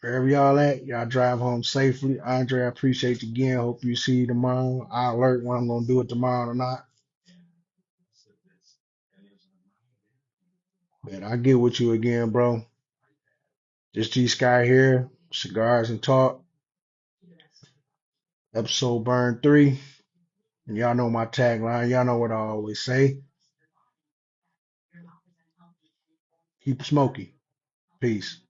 Wherever y'all at, y'all drive home safely. Andre, I appreciate you again. Hope you see you tomorrow. I'll alert when I'm going to do it tomorrow or not. But I get with you again, bro. This G Sky here, Cigars and Talk, episode Burn 3. And y'all know my tagline. Y'all know what I always say. Keep it smoky. Peace.